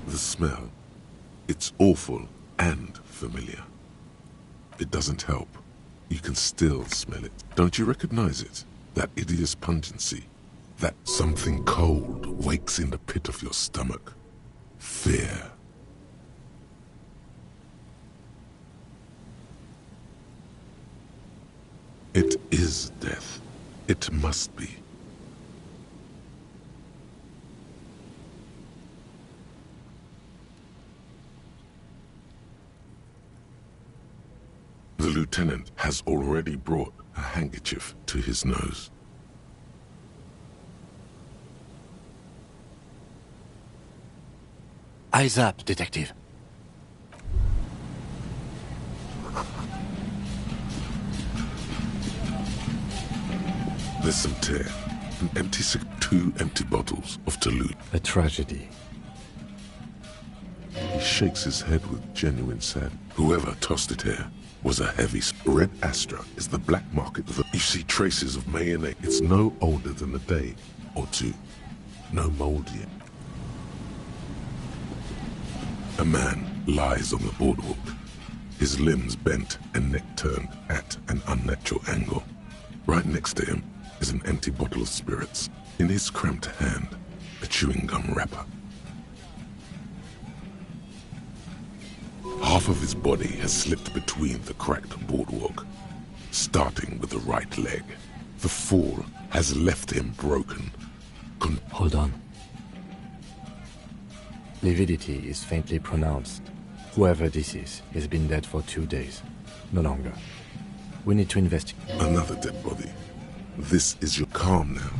[SPEAKER 2] The smell, it's awful and familiar. It doesn't help. You can still smell it. Don't you recognize it? That hideous pungency. That something cold wakes in the pit of your stomach. Fear. It is death. It must be. The lieutenant has already brought a handkerchief to his nose.
[SPEAKER 18] Eyes up, detective.
[SPEAKER 2] There's some tear. Two empty bottles of Toulouse.
[SPEAKER 18] A tragedy.
[SPEAKER 2] He shakes his head with genuine sadness. Whoever tossed it here was a heavy... Red Astra is the black market. You see traces of mayonnaise. It's no older than a day or two. No mold yet. A man lies on the boardwalk, his limbs bent and neck turned at an unnatural angle. Right next to him is an empty bottle of spirits. In his cramped hand, a chewing gum wrapper. Half of his body has slipped between the cracked boardwalk, starting with the right leg. The fall has left him broken.
[SPEAKER 18] Hold on. Lividity is faintly pronounced. Whoever this is has been dead for 2 days. No longer. We need to investigate.
[SPEAKER 2] Another dead body. This is your calm now.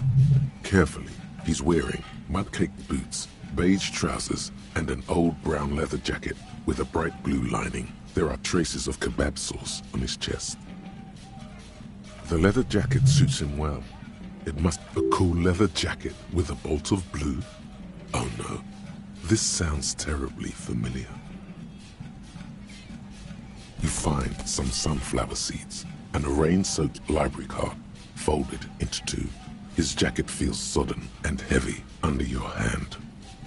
[SPEAKER 2] Carefully, he's wearing mud-caked boots, beige trousers, and an old brown leather jacket with a bright blue lining. There are traces of kebab sauce on his chest. The leather jacket suits him well. It must be a cool leather jacket with a bolt of blue. Oh no, this sounds terribly familiar. You find some sunflower seeds and a rain-soaked library card folded into two. His jacket feels sodden and heavy under your hand.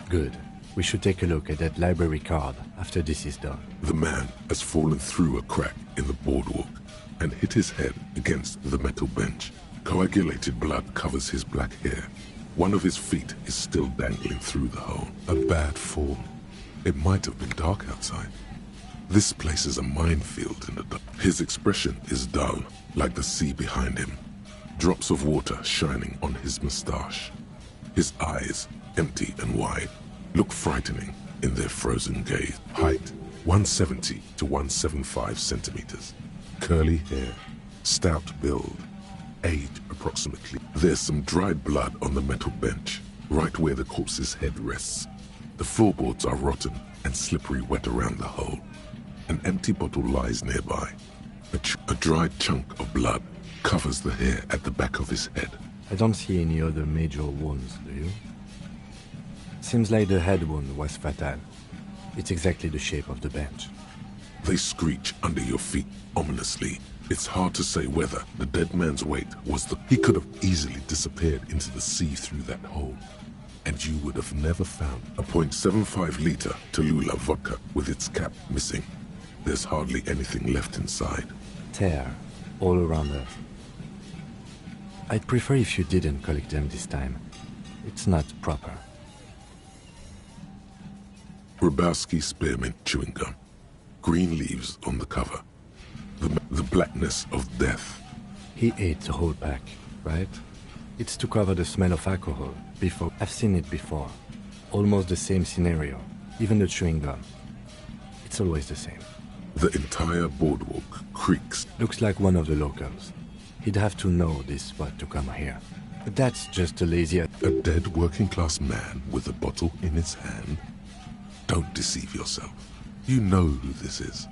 [SPEAKER 18] Good. We should take a look at that library card after this is done.
[SPEAKER 2] The man has fallen through a crack in the boardwalk and hit his head against the metal bench. Coagulated blood covers his black hair. One of his feet is still dangling through the hole. A bad fall. It might have been dark outside. This place is a minefield in the dark. His expression is dull, like the sea behind him. Drops of water shining on his mustache. His eyes, empty and wide, look frightening in their frozen gaze. Height, 170 to 175 centimeters. Curly hair, stout build. Age, approximately. There's some dried blood on the metal bench, right where the corpse's head rests. The floorboards are rotten and slippery wet around the hole. An empty bottle lies nearby. A dried chunk of blood covers the hair at the back of his head.
[SPEAKER 18] I don't see any other major wounds, do you? Seems like the head wound was fatal. It's exactly the shape of the bench.
[SPEAKER 2] They screech under your feet ominously. It's hard to say whether the dead man's weight was the... He could have easily disappeared into the sea through that hole, and you would have never found a .75-liter Tallulah vodka with its cap missing. There's hardly anything left inside.
[SPEAKER 18] Tear all around us. I'd prefer if you didn't collect them this time. It's not proper.
[SPEAKER 2] Grabowski spearmint chewing gum. Green leaves on the cover. The blackness of death.
[SPEAKER 18] He ate the whole pack, right? It's to cover the smell of alcohol. Before, I've seen it before. Almost the same scenario. Even the chewing gum. It's always the same.
[SPEAKER 2] The entire boardwalk creaks.
[SPEAKER 18] Looks like one of the locals. He'd have to know this spot to come here. But that's just a lazy...
[SPEAKER 2] A dead working-class man with a bottle in his hand? Don't deceive yourself. You know who this is.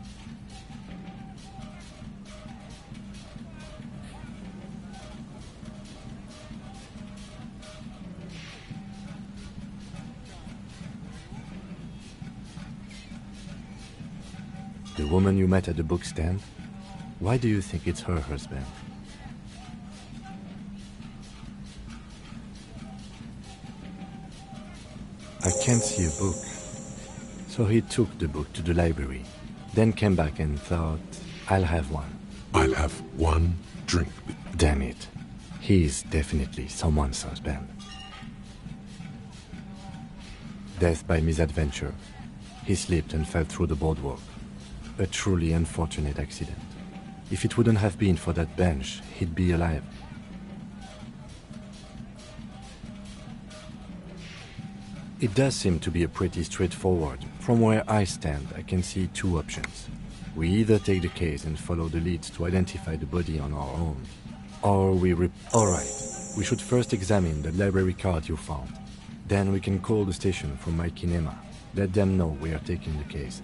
[SPEAKER 18] The woman you met at the book stand? Why do you think it's her husband? I can't see a book. So he took the book to the library, then came back and thought, I'll have one.
[SPEAKER 2] I'll have one drink.
[SPEAKER 18] Damn it. He's definitely someone's husband. Death by misadventure. He slipped and fell through the boardwalk. A truly unfortunate accident. If it wouldn't have been for that bench, he'd be alive. It does seem to be a pretty straightforward. From where I stand, I can see two options. We either take the case and follow the leads to identify the body on our own, or we Alright, we should first examine the library card you found. Then we can call the station from my kinema. Let them know we are taking the case.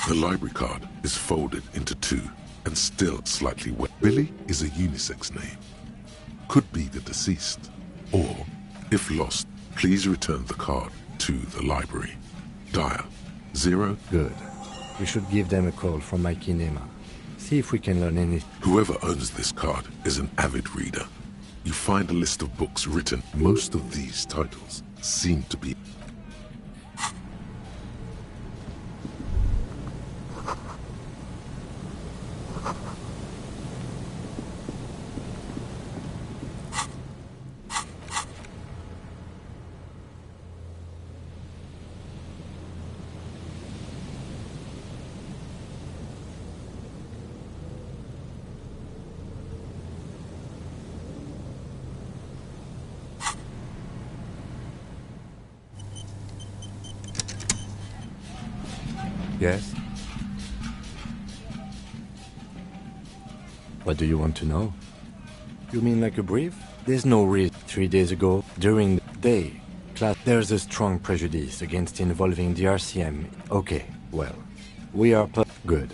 [SPEAKER 2] The library card is folded into two and still slightly wet. Billy is a unisex name. Could be the deceased. Or, if lost, please return the card to the library. Dial 0.
[SPEAKER 18] Good. We should give them a call from my kinema. See if we can learn anything.
[SPEAKER 2] Whoever owns this card is an avid reader. You find a list of books written. Most of these titles seem to be...
[SPEAKER 18] Yes? What do you want to know? You mean like a brief? There's no reason. 3 days ago, during the day, class, there's a strong prejudice against involving the RCM. Okay, Well, we are good.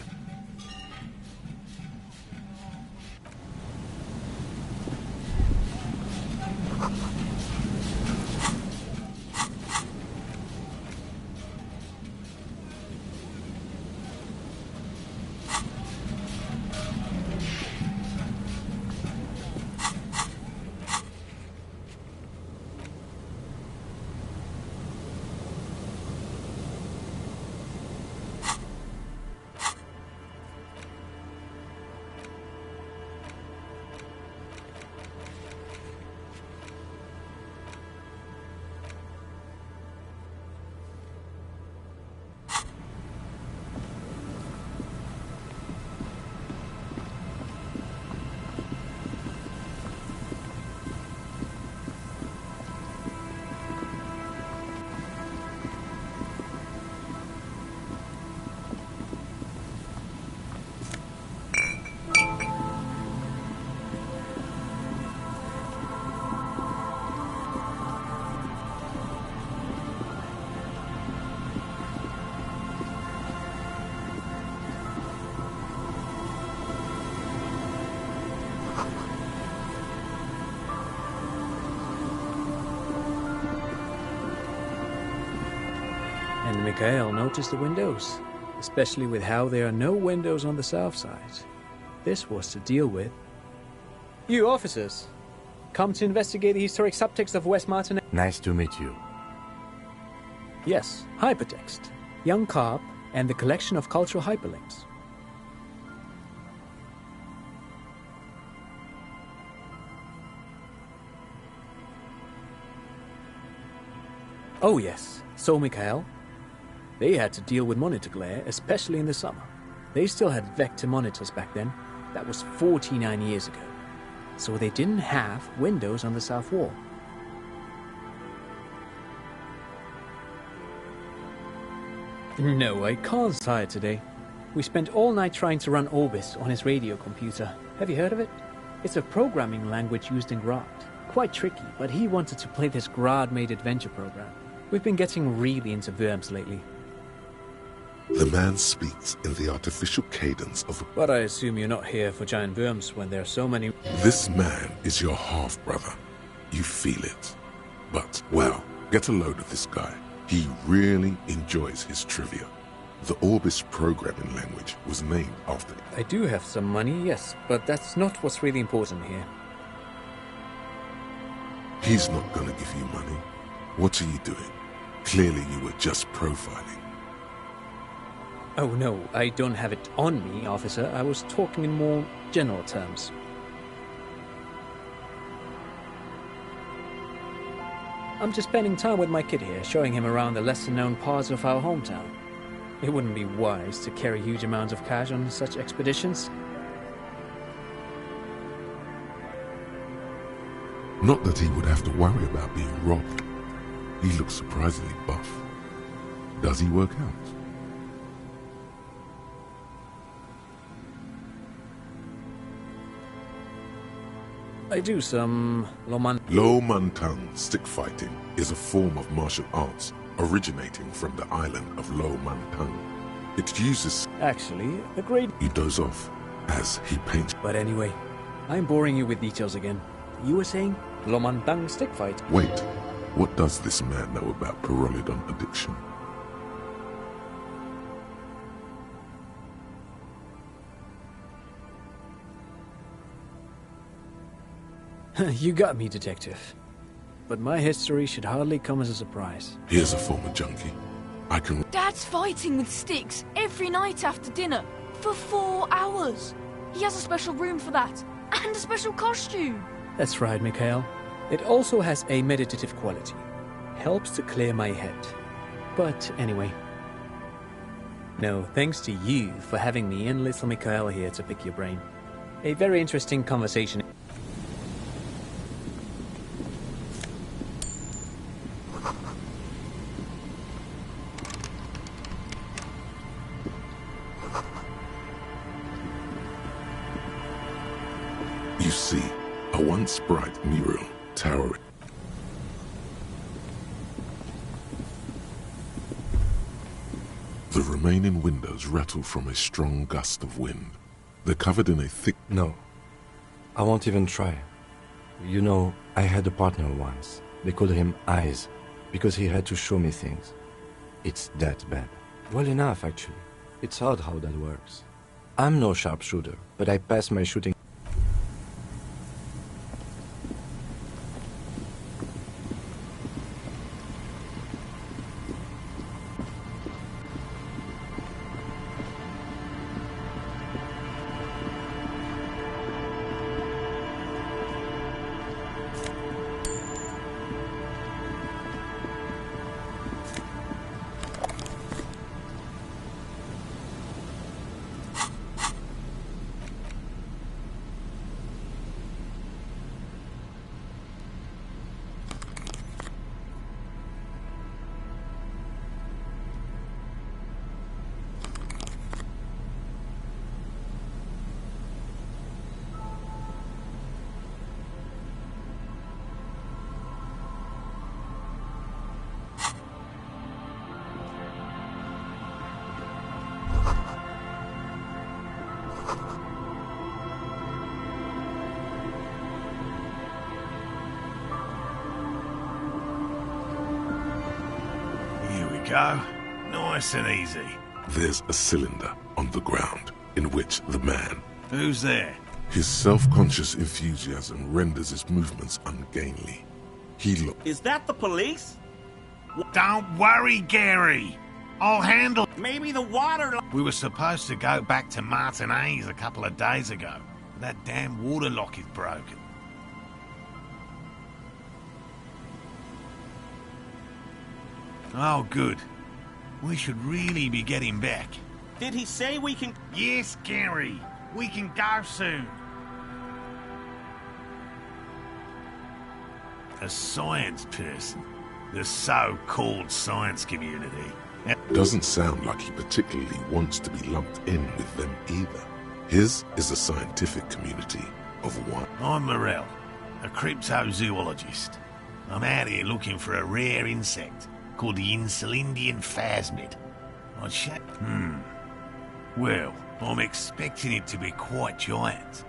[SPEAKER 16] And Mikhail noticed the windows, especially with how there are no windows on the south side. This was to deal with. You officers, come to investigate the historic subtext of West Martin.
[SPEAKER 18] Nice to meet you.
[SPEAKER 16] Yes, hypertext, young carp, and the collection of cultural hyperlinks. Oh yes, so Mikhail. They had to deal with monitor glare, especially in the summer. They still had vector monitors back then. That was 49 years ago. So they didn't have windows on the south wall. No, I can't sire today. We spent all night trying to run Orbis on his radio computer. Have you heard of it? It's a programming language used in Grad. Quite tricky, but he wanted to play this Grad-made adventure program. We've been getting really into Worms lately.
[SPEAKER 2] The man speaks in the artificial cadence of...
[SPEAKER 16] But I assume you're not here for giant worms when there are so many...
[SPEAKER 2] This man is your half-brother. You feel it. But, well, get a load of this guy. He really enjoys his trivia. The Orbis programming language was named after him.
[SPEAKER 16] I do have some money, yes, but that's not what's really important here.
[SPEAKER 2] He's not gonna give you money. What are you doing? Clearly you were just profiling.
[SPEAKER 16] Oh no, I don't have it on me, officer. I was talking in more general terms. I'm just spending time with my kid here, showing him around the lesser-known parts of our hometown. It wouldn't be wise to carry huge amounts of cash on such expeditions.
[SPEAKER 2] Not that he would have to worry about being robbed. He looks surprisingly buff. Does he work out?
[SPEAKER 16] I do some
[SPEAKER 2] Lo Mantang stick fighting is a form of martial arts originating from the island of Lo Mantang. It uses...
[SPEAKER 16] Actually, a great...
[SPEAKER 2] He does off as he paints...
[SPEAKER 16] But anyway, I'm boring you with details again. You were saying Lo Mantang stick fight?
[SPEAKER 2] Wait, what does this man know about Pyrrolidon addiction?
[SPEAKER 16] You got me, detective. But my history should hardly come as a surprise.
[SPEAKER 2] Here's a former junkie. I can...
[SPEAKER 17] Dad's fighting with sticks every night after dinner for 4 hours. He has a special room for that, and a special costume.
[SPEAKER 16] That's right, Mikhail. It also has a meditative quality. Helps to clear my head. But anyway. No, thanks to you for having me and little Mikhail here to pick your brain. A very interesting conversation.
[SPEAKER 2] You see, a once bright mural towering. The remaining windows rattle from a strong gust of wind. They're covered in a thick...
[SPEAKER 18] No. I won't even try. You know, I had a partner once. They called him Eyes, because he had to show me things. It's that bad. Well enough, actually. It's odd how that works. I'm no sharpshooter, but I pass my shooting...
[SPEAKER 15] Go. Nice and easy.
[SPEAKER 2] There's a cylinder on the ground in which the man...
[SPEAKER 15] Who's there?
[SPEAKER 2] His self-conscious enthusiasm renders his movements ungainly. He looks...
[SPEAKER 5] Is that the police?
[SPEAKER 15] Don't worry, Gary. I'll handle...
[SPEAKER 5] Maybe the water...
[SPEAKER 15] We were supposed to go back to Martinez a couple of days ago. That damn water lock is broken. Oh, good. We should really be getting back.
[SPEAKER 5] Did he say we can...
[SPEAKER 15] Yes, Gary. We can go soon. A science person. The so-called science community.
[SPEAKER 2] Doesn't sound like he particularly wants to be lumped in with them either. His is a scientific community of one.
[SPEAKER 15] I'm Morel, a cryptozoologist. I'm out here looking for a rare insect called the Insulindian phasmid. Well, I'm expecting it to be quite giant.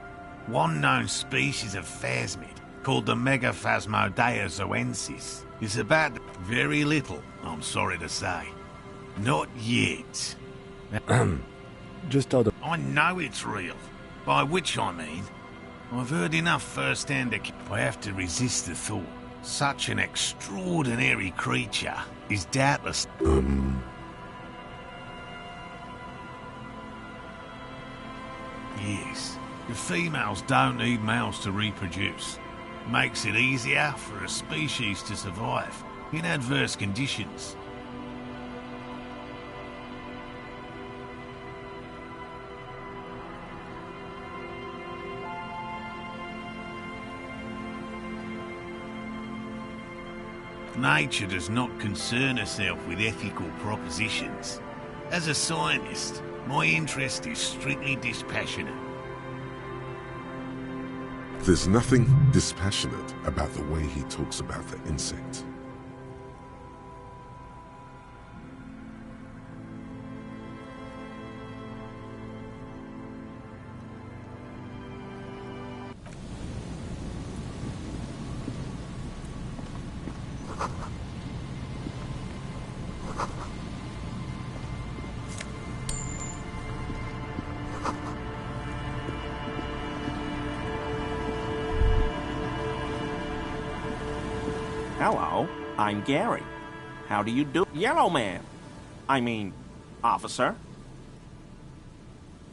[SPEAKER 15] One known species of phasmid, called the Megaphasmodeozoensis, is about very little, I'm sorry to say. Not yet.
[SPEAKER 18] Just out of...
[SPEAKER 15] I know it's real, by which I mean, I've heard enough first-hand I have to resist the thought. Such an extraordinary creature is doubtless... Yes, the females don't need males to reproduce. Makes it easier for a species to survive in adverse conditions. Nature does not concern herself with ethical propositions. As a scientist, my interest is strictly dispassionate.
[SPEAKER 2] There's nothing dispassionate about the way he talks about the insect.
[SPEAKER 5] Hello, I'm Gary. How do you do? Yellow man. I mean, officer.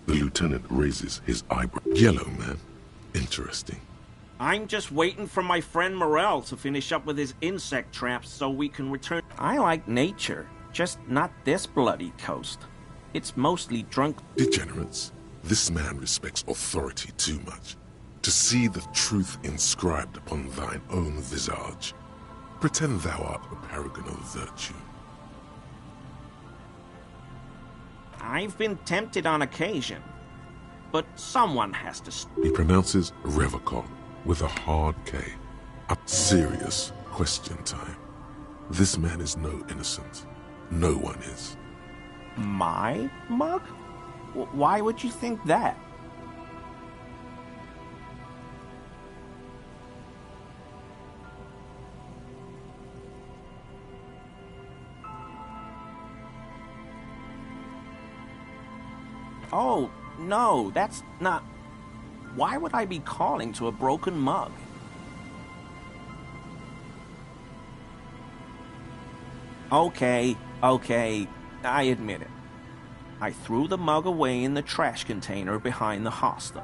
[SPEAKER 2] The lieutenant raises his eyebrow. Yellow man. Interesting.
[SPEAKER 5] I'm just waiting for my friend Morel to finish up with his insect traps so we can return. I like nature, just not this bloody coast. It's mostly drunk...
[SPEAKER 2] Degenerates. This man respects authority too much. To see the truth inscribed upon thine own visage. Pretend thou art a paragon of virtue.
[SPEAKER 5] I've been tempted on occasion, but someone has to...
[SPEAKER 2] He pronounces Revocol with a hard K. A serious question time. This man is no innocent. No one is.
[SPEAKER 5] My mug? Why would you think that? Oh, no, that's not... Why would I be calling to a broken mug? Okay, I admit it. I threw the mug away in the trash container behind the hostel.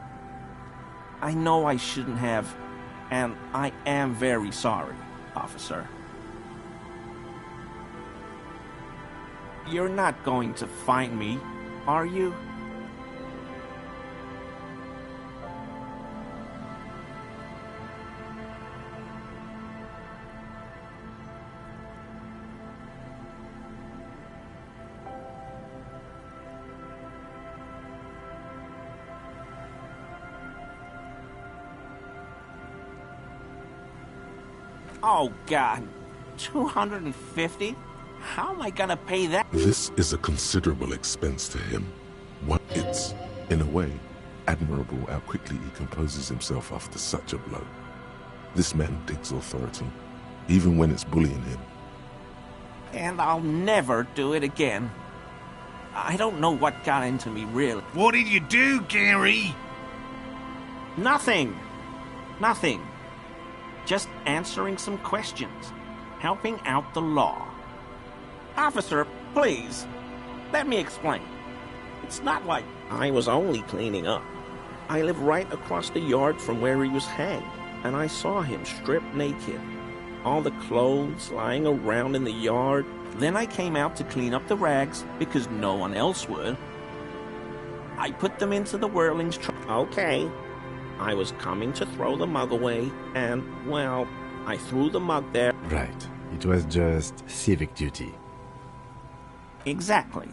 [SPEAKER 5] I know I shouldn't have, and I am very sorry, officer. You're not going to find me, are you? Oh, God. 250? How am I gonna pay that?
[SPEAKER 2] This is a considerable expense to him. It's, in a way, admirable how quickly he composes himself after such a blow. This man digs authority, even when it's bullying him.
[SPEAKER 5] And I'll never do it again. I don't know what got into me, really.
[SPEAKER 15] What did you do, Gary?
[SPEAKER 5] Nothing. Just answering some questions. Helping out the law. Officer, please. Let me explain. It's not like I was only cleaning up. I live right across the yard from where he was hanged, and I saw him stripped naked. All the clothes lying around in the yard. Then I came out to clean up the rags because no one else would. I put them into the Whirling's truck. Okay. I was coming to throw the mug away, and, well, I threw the mug there.
[SPEAKER 18] Right. It was just civic duty.
[SPEAKER 5] Exactly.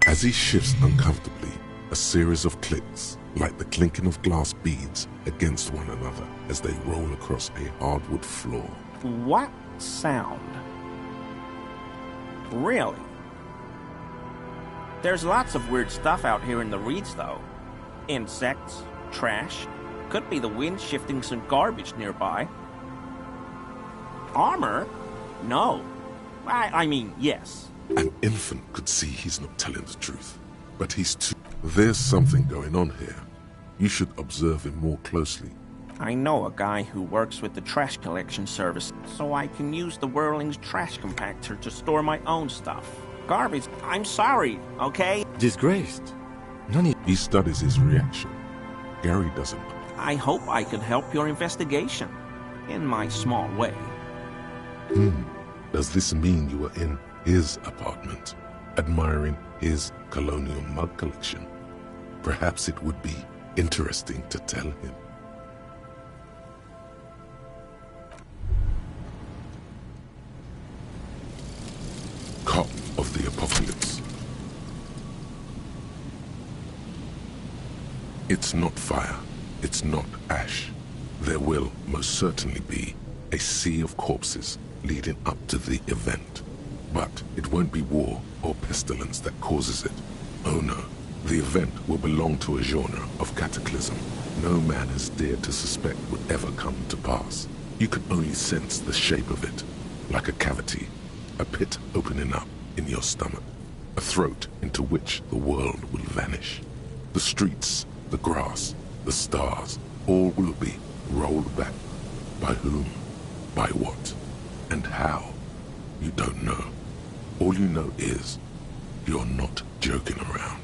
[SPEAKER 2] As he shifts uncomfortably, a series of clicks, like the clinking of glass beads against one another as they roll across a hardwood floor.
[SPEAKER 5] What sound? Really? There's lots of weird stuff out here in the reeds, though. Insects, trash. Could be the wind shifting some garbage nearby. Armor? No. I mean, yes.
[SPEAKER 2] An infant could see he's not telling the truth, but he's too... There's something going on here. You should observe him more closely.
[SPEAKER 5] I know a guy who works with the trash collection service, so I can use the Whirling's trash compactor to store my own stuff. Garbage, I'm sorry, okay?
[SPEAKER 18] Disgraced. No need.
[SPEAKER 2] He studies his reaction. Gary doesn't.
[SPEAKER 5] I hope I can help your investigation, in my small way.
[SPEAKER 2] Does this mean you were in his apartment, admiring his colonial mug collection? Perhaps it would be interesting to tell him. Cop of the Apocalypse. It's not fire. It's not ash. There will most certainly be a sea of corpses leading up to the event. But it won't be war or pestilence that causes it. Oh no, the event will belong to a genre of cataclysm no man has dared to suspect would ever come to pass. You can only sense the shape of it, like a cavity, a pit opening up in your stomach, a throat into which the world will vanish. The streets, the grass, the stars, all will be rolled back. By whom? By what? And how? You don't know. All you know is, you're not joking around.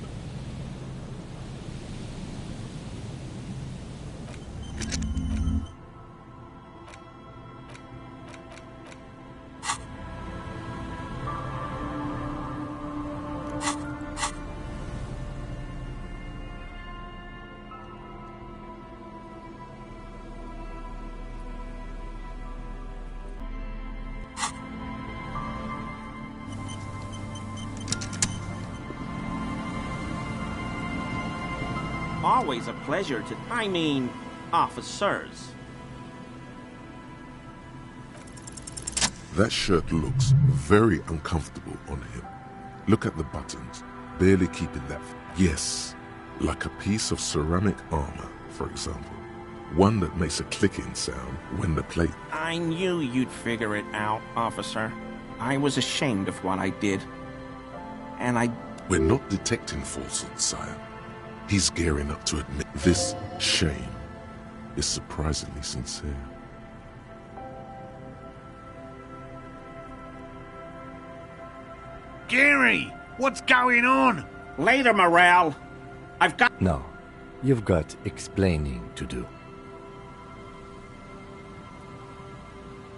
[SPEAKER 5] Always a pleasure to... officers.
[SPEAKER 2] That shirt looks very uncomfortable on him. Look at the buttons. barely keeping that. Yes, like a piece of ceramic armor, for example. One that makes a clicking sound when the plate...
[SPEAKER 5] I knew you'd figure it out, officer. I was ashamed of what I did. And I...
[SPEAKER 2] We're not detecting falsehood, sire. He's gearing up to admit this shame is surprisingly sincere.
[SPEAKER 15] Gary, what's going on?
[SPEAKER 5] Later, Morale. I've got...
[SPEAKER 18] No, you've got explaining to do.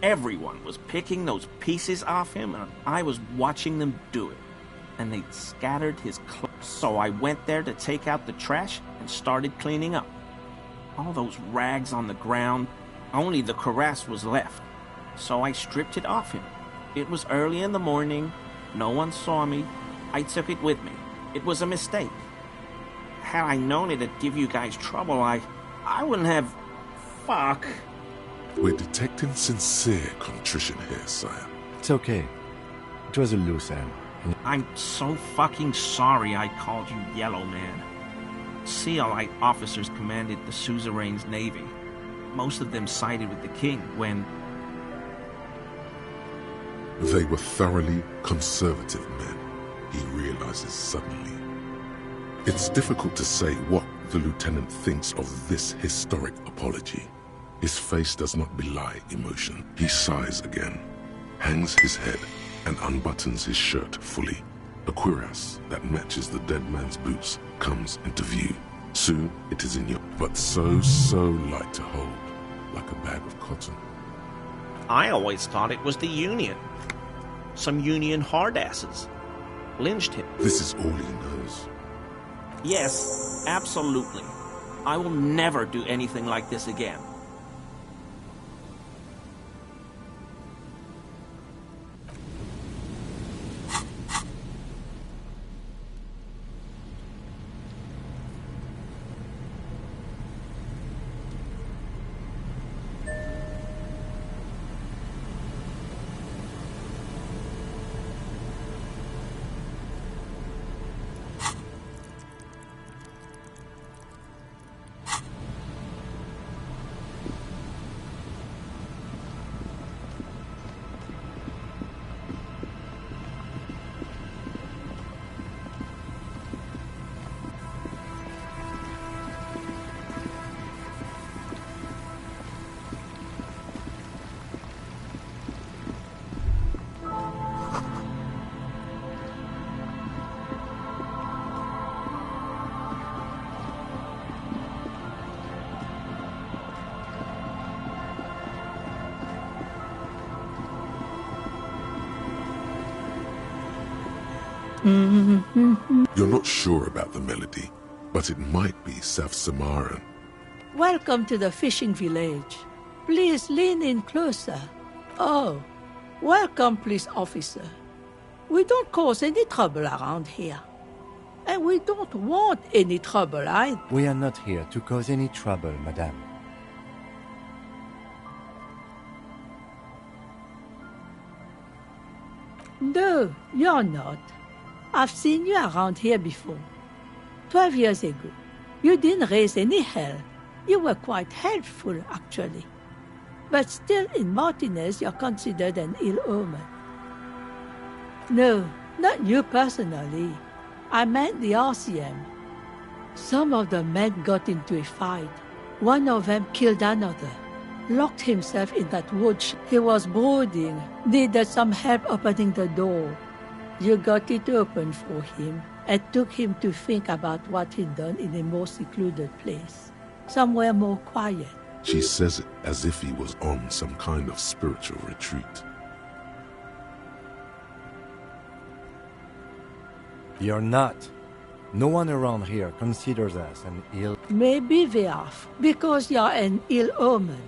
[SPEAKER 5] Everyone was picking those pieces off him, and I was watching them do it. And they'd scattered his clothes. So I went there to take out the trash and started cleaning up. All those rags on the ground, only the cuirass was left. So I stripped it off him. It was early in the morning. No one saw me. I took it with me. It was a mistake. Had I known it'd give you guys trouble, I wouldn't have... Fuck.
[SPEAKER 2] We're detecting sincere contrition here, sire.
[SPEAKER 18] It's okay. It was a loose end.
[SPEAKER 5] I'm so fucking sorry I called you Yellow Man. CLI officers commanded the suzerain's navy. Most of them sided with the king when...
[SPEAKER 2] They were thoroughly conservative men, he realizes suddenly. It's difficult to say what the lieutenant thinks of this historic apology. His face does not belie emotion. He sighs again, hangs his head, and unbuttons his shirt fully. A cuirass that matches the dead man's boots comes into view. Soon it is in your... but so light to hold, like a bag of cotton.
[SPEAKER 5] I always thought it was the Union. Some Union hardasses. Lynched him.
[SPEAKER 2] This is all he knows.
[SPEAKER 5] Yes, absolutely. I will never do anything like this again.
[SPEAKER 2] You're not sure about the melody, but it might be South Samaran.
[SPEAKER 3] Welcome to the fishing village. Please lean in closer. Oh, welcome, police officer. We don't cause any trouble around here. And we don't want any trouble either.
[SPEAKER 18] We are not here to cause any trouble, madame.
[SPEAKER 3] No, you're not. I've seen you around here before. 12 years ago. You didn't raise any hell. You were quite helpful, actually. But still, in Martinez, you're considered an ill omen. No, not you personally. I meant the RCM. Some of the men got into a fight. One of them killed another. Locked himself in that woods. He was brooding, needed some help opening the door. You got it open for him and took him to think about what he'd done in a more secluded place, somewhere more quiet.
[SPEAKER 2] She says it as if he was on some kind of spiritual retreat.
[SPEAKER 18] You're not. No one around here considers us an ill...
[SPEAKER 3] Maybe they are, because you're an ill omen.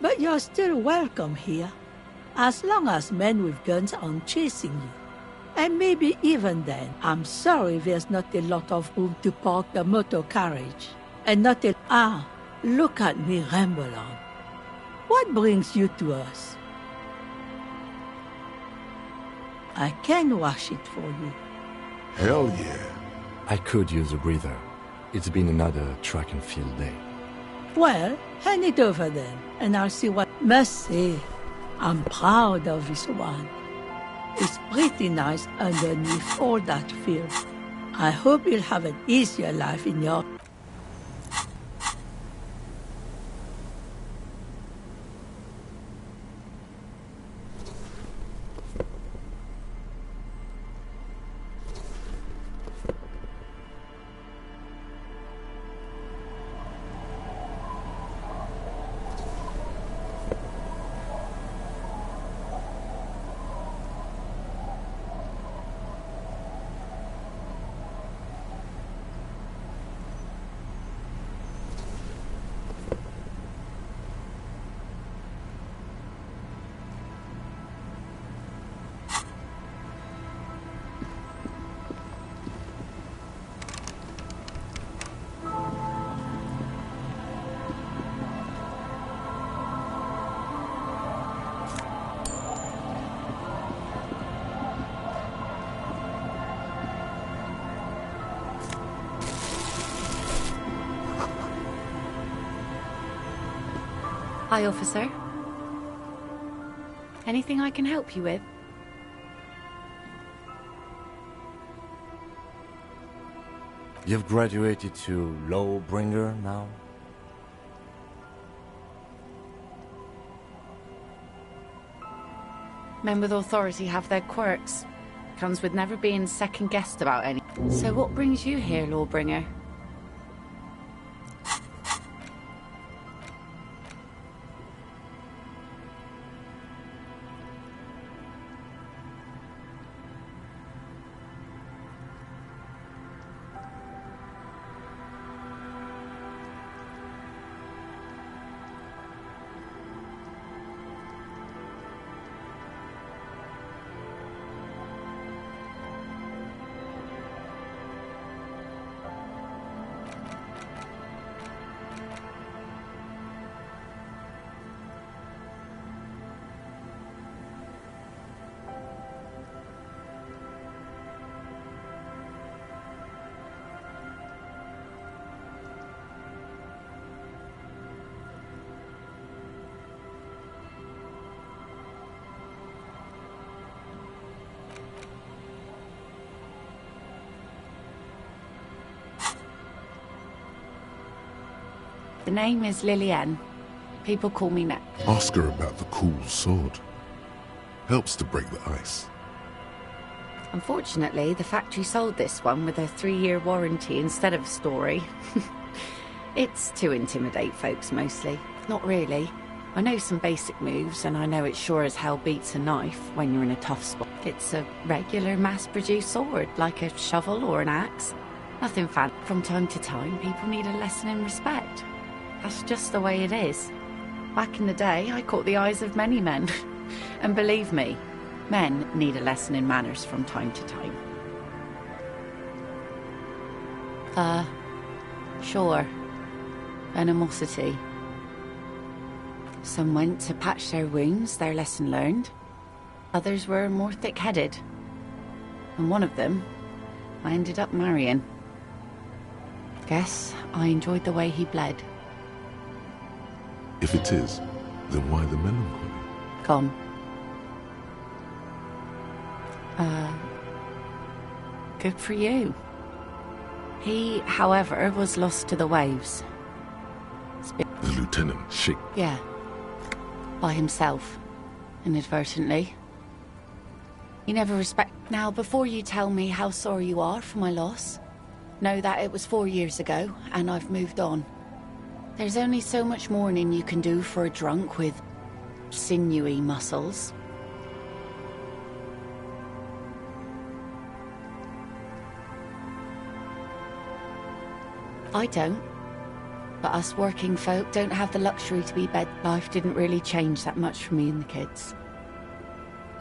[SPEAKER 3] But you're still welcome here, as long as men with guns aren't chasing you. And maybe even then, I'm sorry there's not a lot of room to park the motor carriage. And not a... Ah, look at me ramble on. What brings you to us? I can wash it for you.
[SPEAKER 2] Hell yeah.
[SPEAKER 18] I could use a breather. It's been another track and field day.
[SPEAKER 3] Well, hand it over then, and I'll see what... Must say, I'm proud of this one. It's pretty nice underneath all that filth. I hope you'll have an easier life in your...
[SPEAKER 21] Hi, officer. Anything I can help you with?
[SPEAKER 18] You've graduated to Lawbringer now?
[SPEAKER 21] Men with authority have their quirks. Comes with never being second-guessed about any. So what brings you here, Lawbringer? The name is Lillian. People call me Nat.
[SPEAKER 2] Ask her about the cool sword. Helps to break the ice.
[SPEAKER 21] Unfortunately, the factory sold this one with a 3-year warranty instead of a story. It's to intimidate folks, mostly. Not really. I know some basic moves, and I know it sure as hell beats a knife when you're in a tough spot. It's a regular mass-produced sword, like a shovel or an axe. Nothing fancy. From time to time, people need a lesson in respect. That's just the way it is. Back in the day, I caught the eyes of many men. And believe me, men need a lesson in manners from time to time. Sure. Animosity. Some went to patch their wounds, their lesson learned. Others were more thick-headed. And one of them, I ended up marrying. Guess I enjoyed the way he bled.
[SPEAKER 2] If it is, then why the melancholy?
[SPEAKER 21] Gone. Good for you. He, however, was lost to the waves.
[SPEAKER 2] The lieutenant, she...
[SPEAKER 21] Yeah. By himself. Inadvertently. He never Now, before you tell me how sorry you are for my loss, know that it was 4 years ago, and I've moved on. There's only so much mourning you can do for a drunk with sinewy muscles. I don't. But us working folk don't have the luxury to be bed. Life didn't really change that much for me and the kids.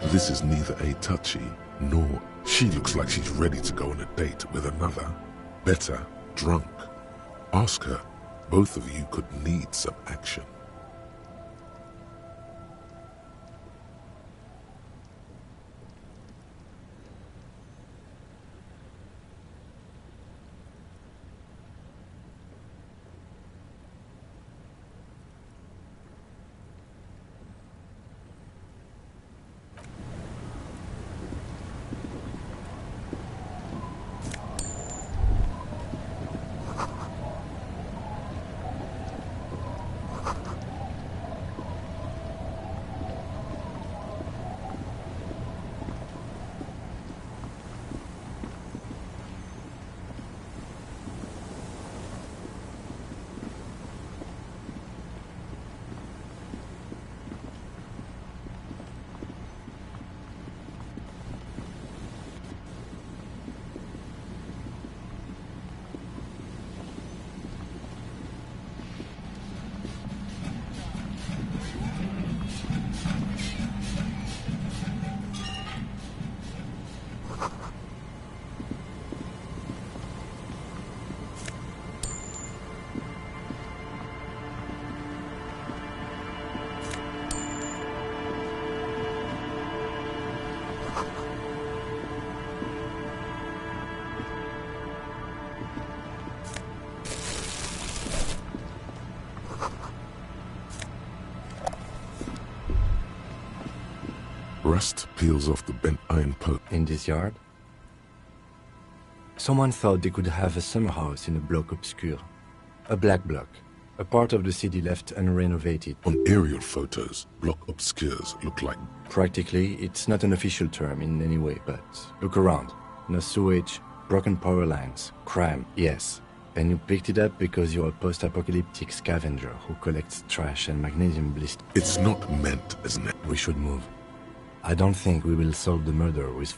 [SPEAKER 2] This is neither a touchy, nor... She looks like she's ready to go on a date with another. Better, drunk. Ask her. Both of you could need some action. Rust peels off the bent iron post.
[SPEAKER 18] In this yard? Someone thought they could have a summer house in a bloc obscur. A black bloc. A part of the city left unrenovated.
[SPEAKER 2] On aerial photos, bloc obscurs look like...
[SPEAKER 18] Practically, it's not an official term in any way, but look around. No sewage, broken power lines, crime, yes. And you picked it up because you're a post-apocalyptic scavenger who collects trash and magnesium blisters.
[SPEAKER 2] It's not meant as an...
[SPEAKER 18] We should move. I don't think we will solve the murder with...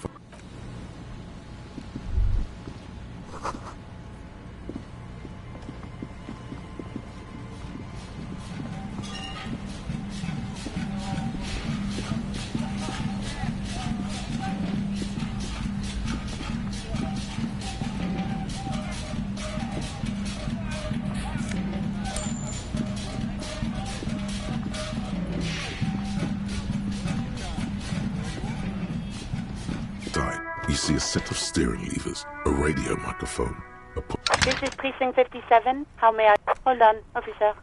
[SPEAKER 2] You see a set of steering levers, a radio microphone, a...
[SPEAKER 19] This is Precinct 57. How may I... Hold on, officer.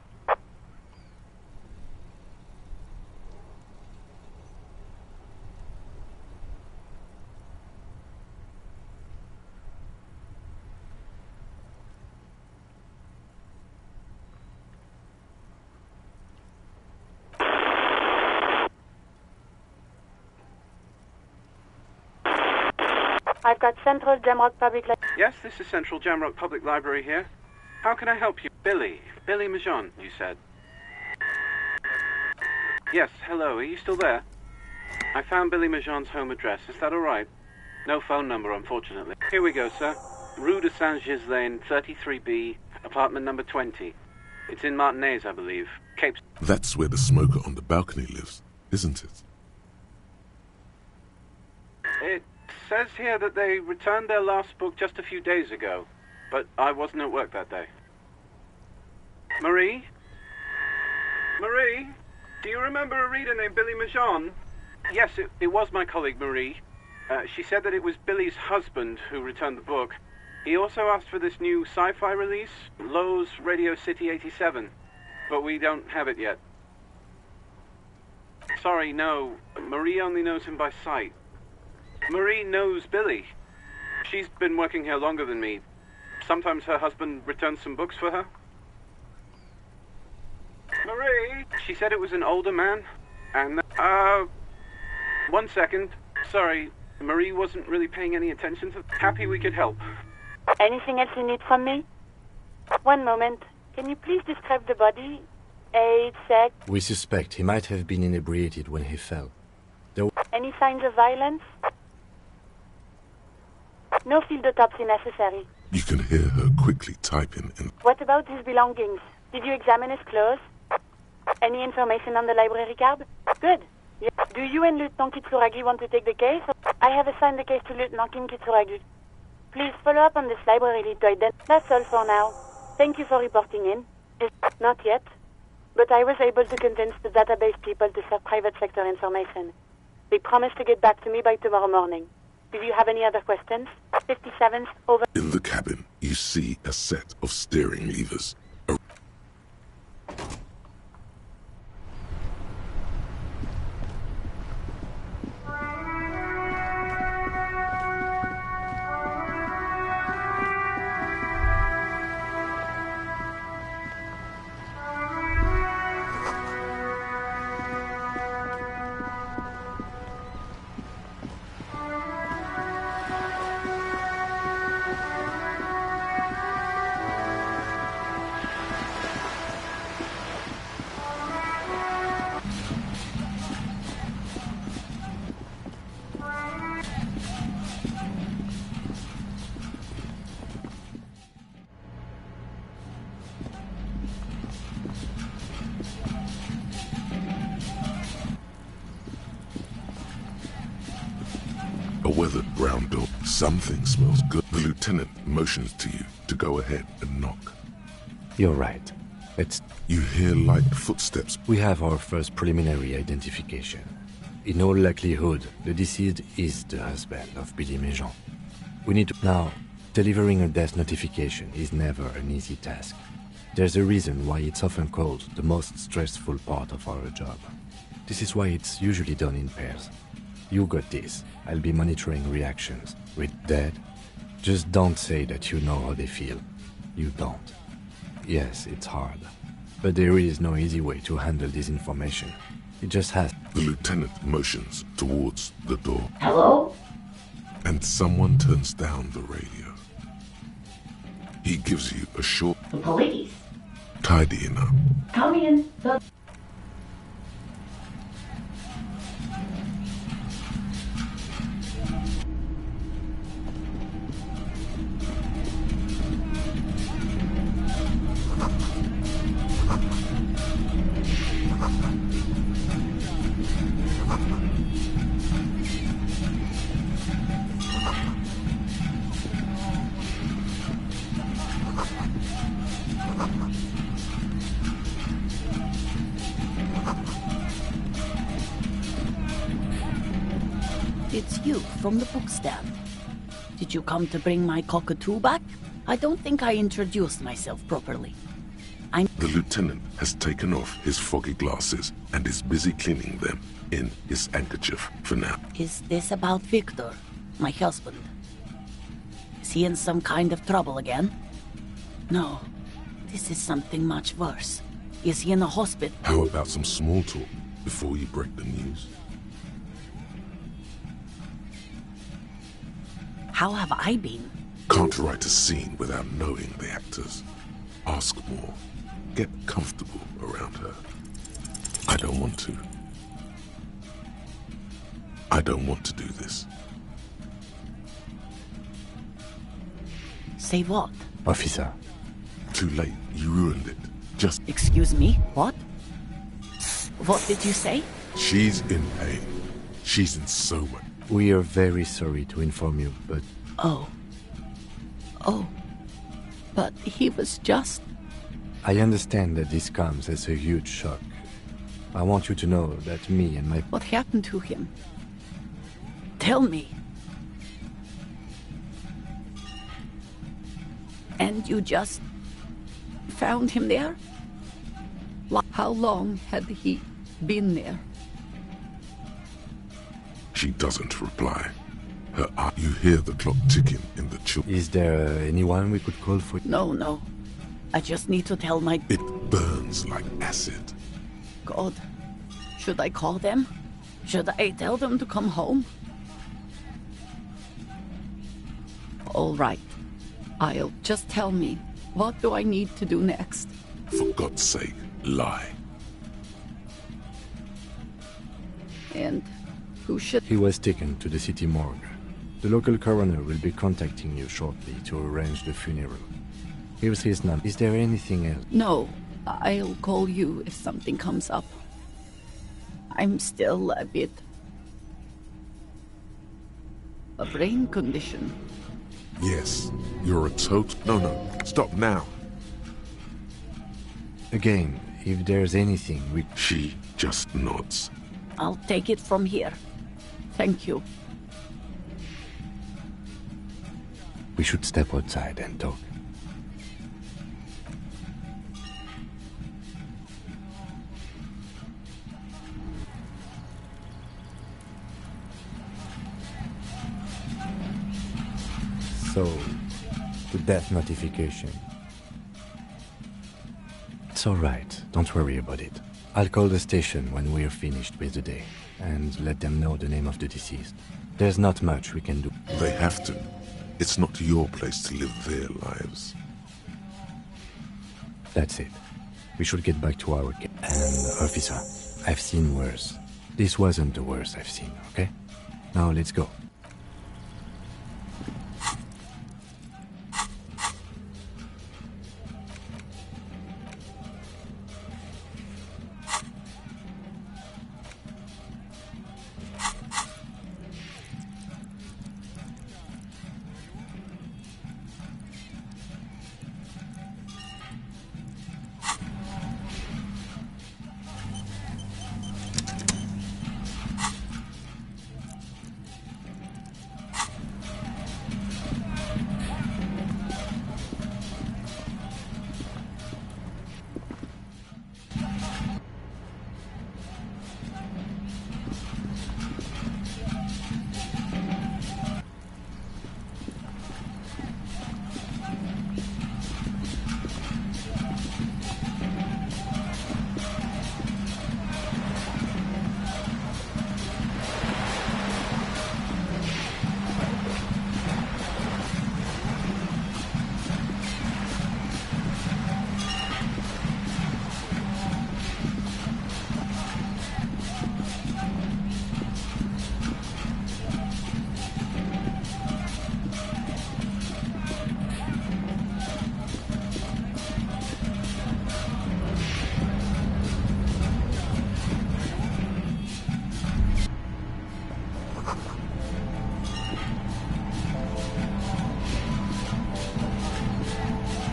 [SPEAKER 19] I've got Central Jamrock Public Library.
[SPEAKER 10] Yes, this is Central Jamrock Public Library here. How can I help you? Billy Majon, you said. Yes, hello, are you still there? I found Billy Majon's home address, is that alright? No phone number, unfortunately. Here we go, sir. Rue de Saint-Ghislain, 33B, apartment number 20. It's in Martinez, I believe. Cape...
[SPEAKER 2] That's where the smoker on the balcony lives, isn't it?
[SPEAKER 10] It says here that they returned their last book just a few days ago, but I wasn't at work that day. Marie? Marie? Do you remember a reader named Billy Majon? Yes, it was my colleague Marie. She said that it was Billy's husband who returned the book. He also asked for this new sci-fi release, Lowe's Radio City 87, but we don't have it yet. Sorry, no. Marie only knows him by sight. Marie knows Billy. She's been working here longer than me. Sometimes her husband returns some books for her. Marie! She said it was an older man, and... 1 second. Sorry, Marie wasn't really paying any attention to... Happy we could help.
[SPEAKER 19] Anything else you need from me? 1 moment. Can you please describe the body? Age, sex?
[SPEAKER 18] We suspect he might have been inebriated when he fell.
[SPEAKER 19] Any signs of violence? No field autopsy necessary.
[SPEAKER 2] You can hear her quickly typing and...
[SPEAKER 19] What about his belongings? Did you examine his clothes? Any information on the library card? Good. Yeah. Do you and Lieutenant Kitsuragi want to take the case? I have assigned the case to Lieutenant Kim Kitsuragi. Please follow up on this library lead to identify... That's all for now. Thank you for reporting in. Not yet. But I was able to convince the database people to share private sector information. They promised to get back to me by tomorrow morning. Do you have any other questions? 57th, over.
[SPEAKER 2] In the cabin, you see a set of steering levers. A weathered brown door. Something smells good. The lieutenant motions to you to go ahead and knock.
[SPEAKER 18] You're right.
[SPEAKER 2] You hear light footsteps.
[SPEAKER 18] We have our first preliminary identification. In all likelihood, the deceased is the husband of Billy Majon. We need to... Now, delivering a death notification is never an easy task. There's a reason why it's often called the most stressful part of our job. This is why it's usually done in pairs. You got this. I'll be monitoring reactions. With Dad, just don't say that you know how they feel. You don't. Yes, it's hard. But there is no easy way to handle this information. It just has...
[SPEAKER 2] The lieutenant motions towards the door.
[SPEAKER 12] Hello?
[SPEAKER 2] And someone turns down the radio. He gives you a short...
[SPEAKER 12] The police.
[SPEAKER 2] Tidying up.
[SPEAKER 12] Come in.
[SPEAKER 20] It's you from the bookstand. Did you come to bring my cockatoo back? I don't think I introduced myself properly.
[SPEAKER 2] The lieutenant has taken off his foggy glasses and is busy cleaning them in his handkerchief for now.
[SPEAKER 20] Is this about Victor, my husband? Is he in some kind of trouble again? No, this is something much worse. Is he in a hospital?
[SPEAKER 2] How about some small talk before you break the news?
[SPEAKER 20] How have I been?
[SPEAKER 2] Can't write a scene without knowing the actors. Ask more. Get comfortable around her. I don't want to. I don't want to do this.
[SPEAKER 20] Say what?
[SPEAKER 18] Officer.
[SPEAKER 2] Too late. You ruined it. Just...
[SPEAKER 20] Excuse me? What? What did you say?
[SPEAKER 2] She's in pain. She's in so much...
[SPEAKER 18] We are very sorry to inform you, but...
[SPEAKER 20] Oh. But he was just...
[SPEAKER 18] I understand that this comes as a huge shock. I want you to know that me and my...
[SPEAKER 20] What happened to him? Tell me. And you just... found him there? How long had he been there?
[SPEAKER 2] She doesn't reply. Her eye... You hear the clock ticking in the chill.
[SPEAKER 18] Is there anyone we could call for...
[SPEAKER 20] No. I just need to tell my...
[SPEAKER 2] It burns like acid.
[SPEAKER 20] God. Should I call them? Should I tell them to come home? All right. I'll just tell me. What do I need to do next?
[SPEAKER 2] For God's sake, lie.
[SPEAKER 20] And who should...
[SPEAKER 18] He was taken to the city morgue. The local coroner will be contacting you shortly to arrange the funeral. Here's his number. Is there anything else?
[SPEAKER 20] No. I'll call you if something comes up. I'm still a bit... a brain condition.
[SPEAKER 2] Yes, you're a total... No, stop now.
[SPEAKER 18] Again, if there's anything we...
[SPEAKER 2] She just nods.
[SPEAKER 20] I'll take it from here. Thank you.
[SPEAKER 18] We should step outside and talk. So, the death notification. It's alright, don't worry about it. I'll call the station when we're finished with the day, and let them know the name of the deceased. There's not much we can do.
[SPEAKER 2] They have to. It's not your place to live their lives.
[SPEAKER 18] That's it. We should get back to our game. And, officer, I've seen worse. This wasn't the worst I've seen, okay? Now let's go.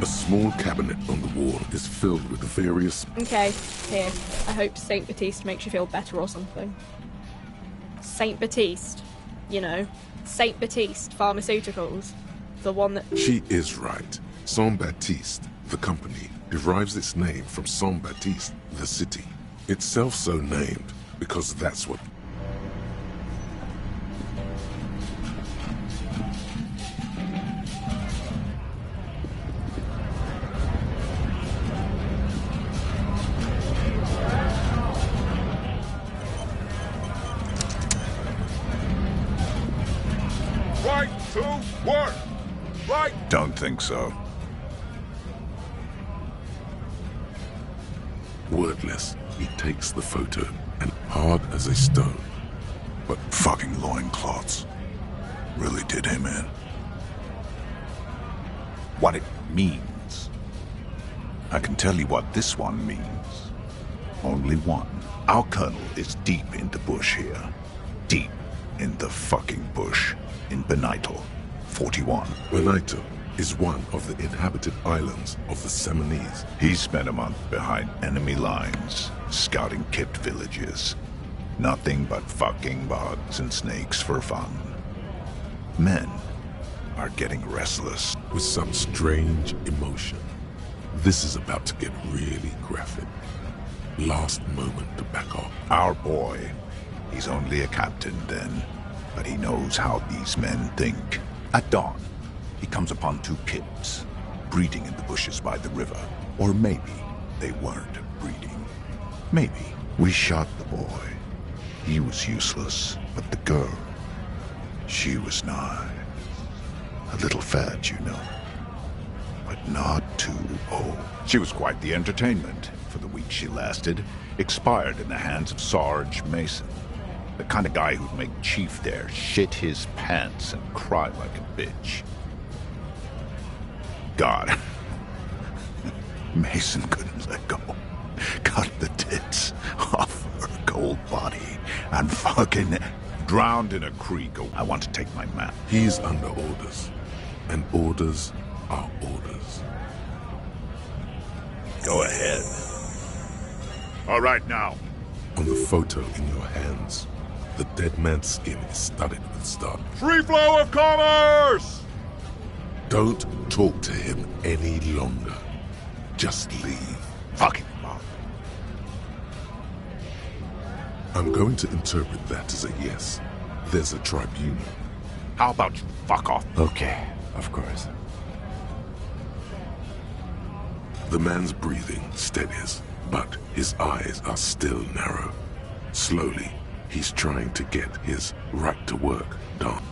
[SPEAKER 2] A small cabinet on the wall is filled with various...
[SPEAKER 1] Okay, here. I hope Saint Baptiste makes you feel better or something. Saint Baptiste. You know, Saint Baptiste Pharmaceuticals. The one that...
[SPEAKER 2] She is right. Saint Baptiste, the company, derives its name from Saint Baptiste, the city. Itself so named because that's what...
[SPEAKER 12] Right to work! Right! Don't think so.
[SPEAKER 2] Wordless, he takes the photo, and hard as a stone.
[SPEAKER 12] But fucking loincloths really did him in. What it means. I can tell you what this one means. Only one. Our colonel is deep in the bush here. Deep in the fucking bush. In Benito, 41.
[SPEAKER 2] Benito is one of the inhabited islands of the Seminese.
[SPEAKER 12] He spent a month behind enemy lines, scouting kept villages. Nothing but fucking bugs and snakes for fun. Men are getting restless.
[SPEAKER 2] With some strange emotion. This is about to get really graphic. Last moment to back off.
[SPEAKER 12] Our boy, he's only a captain then, but he knows how these men think. At dawn, he comes upon two kids, breeding in the bushes by the river. Or maybe they weren't breeding. Maybe. We shot the boy. He was useless, but the girl, she was nice. A little fat, you know, but not too old. She was quite the entertainment for the week she lasted. Expired in the hands of Sarge Mason. The kind of guy who'd make Chief there shit his pants and cry like a bitch. God. Mason couldn't let go. Cut the tits off her cold body and fucking drowned in a creek. Oh, I want to take my map.
[SPEAKER 2] He's under orders. And orders are orders.
[SPEAKER 12] Go ahead. All right, now.
[SPEAKER 2] On the photo in your hands, the dead man's skin is studded with stars.
[SPEAKER 12] Free flow of commerce!
[SPEAKER 2] Don't talk to him any longer. Just leave.
[SPEAKER 12] Fucking Bob.
[SPEAKER 2] I'm going to interpret that as a yes. There's a tribunal.
[SPEAKER 12] How about you fuck off?
[SPEAKER 18] Okay, of course.
[SPEAKER 2] The man's breathing steadies, but his eyes are still narrow. Slowly, he's trying to get his right to work done.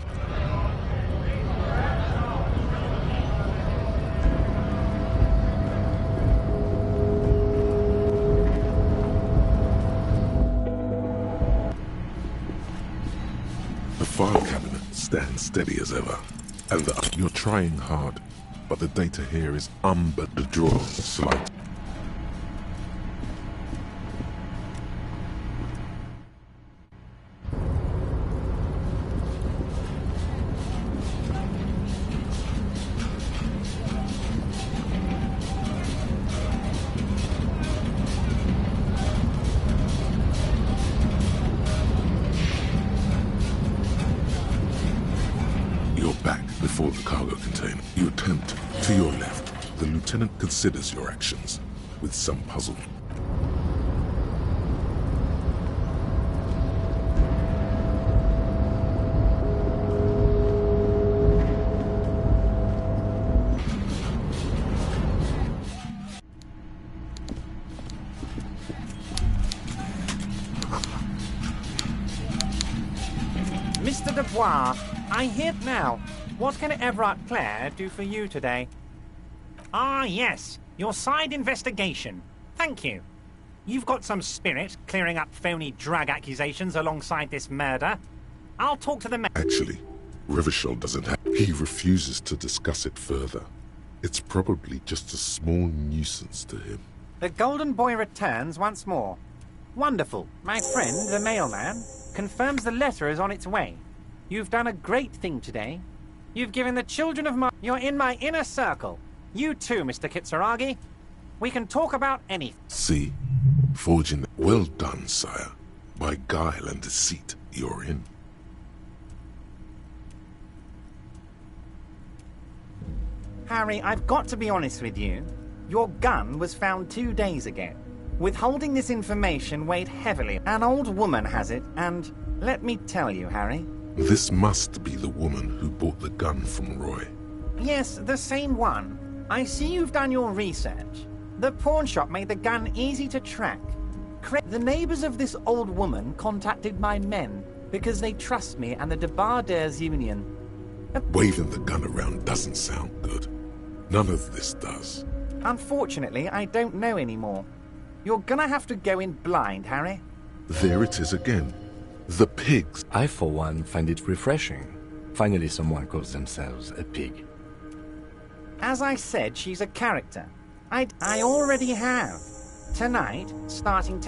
[SPEAKER 2] The file cabinet stands steady as ever, and you're trying hard, but the data here is but the drawer slight. You're back before the cargo container. You attempt to your left. The lieutenant considers your actions with some puzzlement.
[SPEAKER 23] Mr. Dubois, I hear now. What can Everard Clare do for you today? Ah, yes. Your side investigation. Thank you. You've got some spirit clearing up phony drug accusations alongside this murder. I'll talk to the man.
[SPEAKER 2] Actually, Revachol doesn't have... He refuses to discuss it further. It's probably just a small nuisance to him.
[SPEAKER 23] The Golden Boy returns once more. Wonderful. My friend, the mailman, confirms the letter is on its way. You've done a great thing today. You've given the children of my... You're in my inner circle. You too, Mr. Kitsuragi. We can talk about anything.
[SPEAKER 2] See? Forging. Well done, sire. By guile and deceit, you're in.
[SPEAKER 23] Harry, I've got to be honest with you. Your gun was found 2 days ago. Withholding this information weighed heavily. An old woman has it, and let me tell you, Harry.
[SPEAKER 2] This must be the woman who bought the gun from Roy.
[SPEAKER 23] Yes, the same one. I see you've done your research. The pawn shop made the gun easy to track. The neighbors of this old woman contacted my men because they trust me and the Debarders Union.
[SPEAKER 2] Waving the gun around doesn't sound good. None of this does.
[SPEAKER 23] Unfortunately, I don't know anymore. You're gonna have to go in blind, Harry.
[SPEAKER 2] There it is again. The pigs.
[SPEAKER 18] I, for one, find it refreshing. Finally, someone calls themselves a pig.
[SPEAKER 23] As I said, she's a character. I already have. Tonight, starting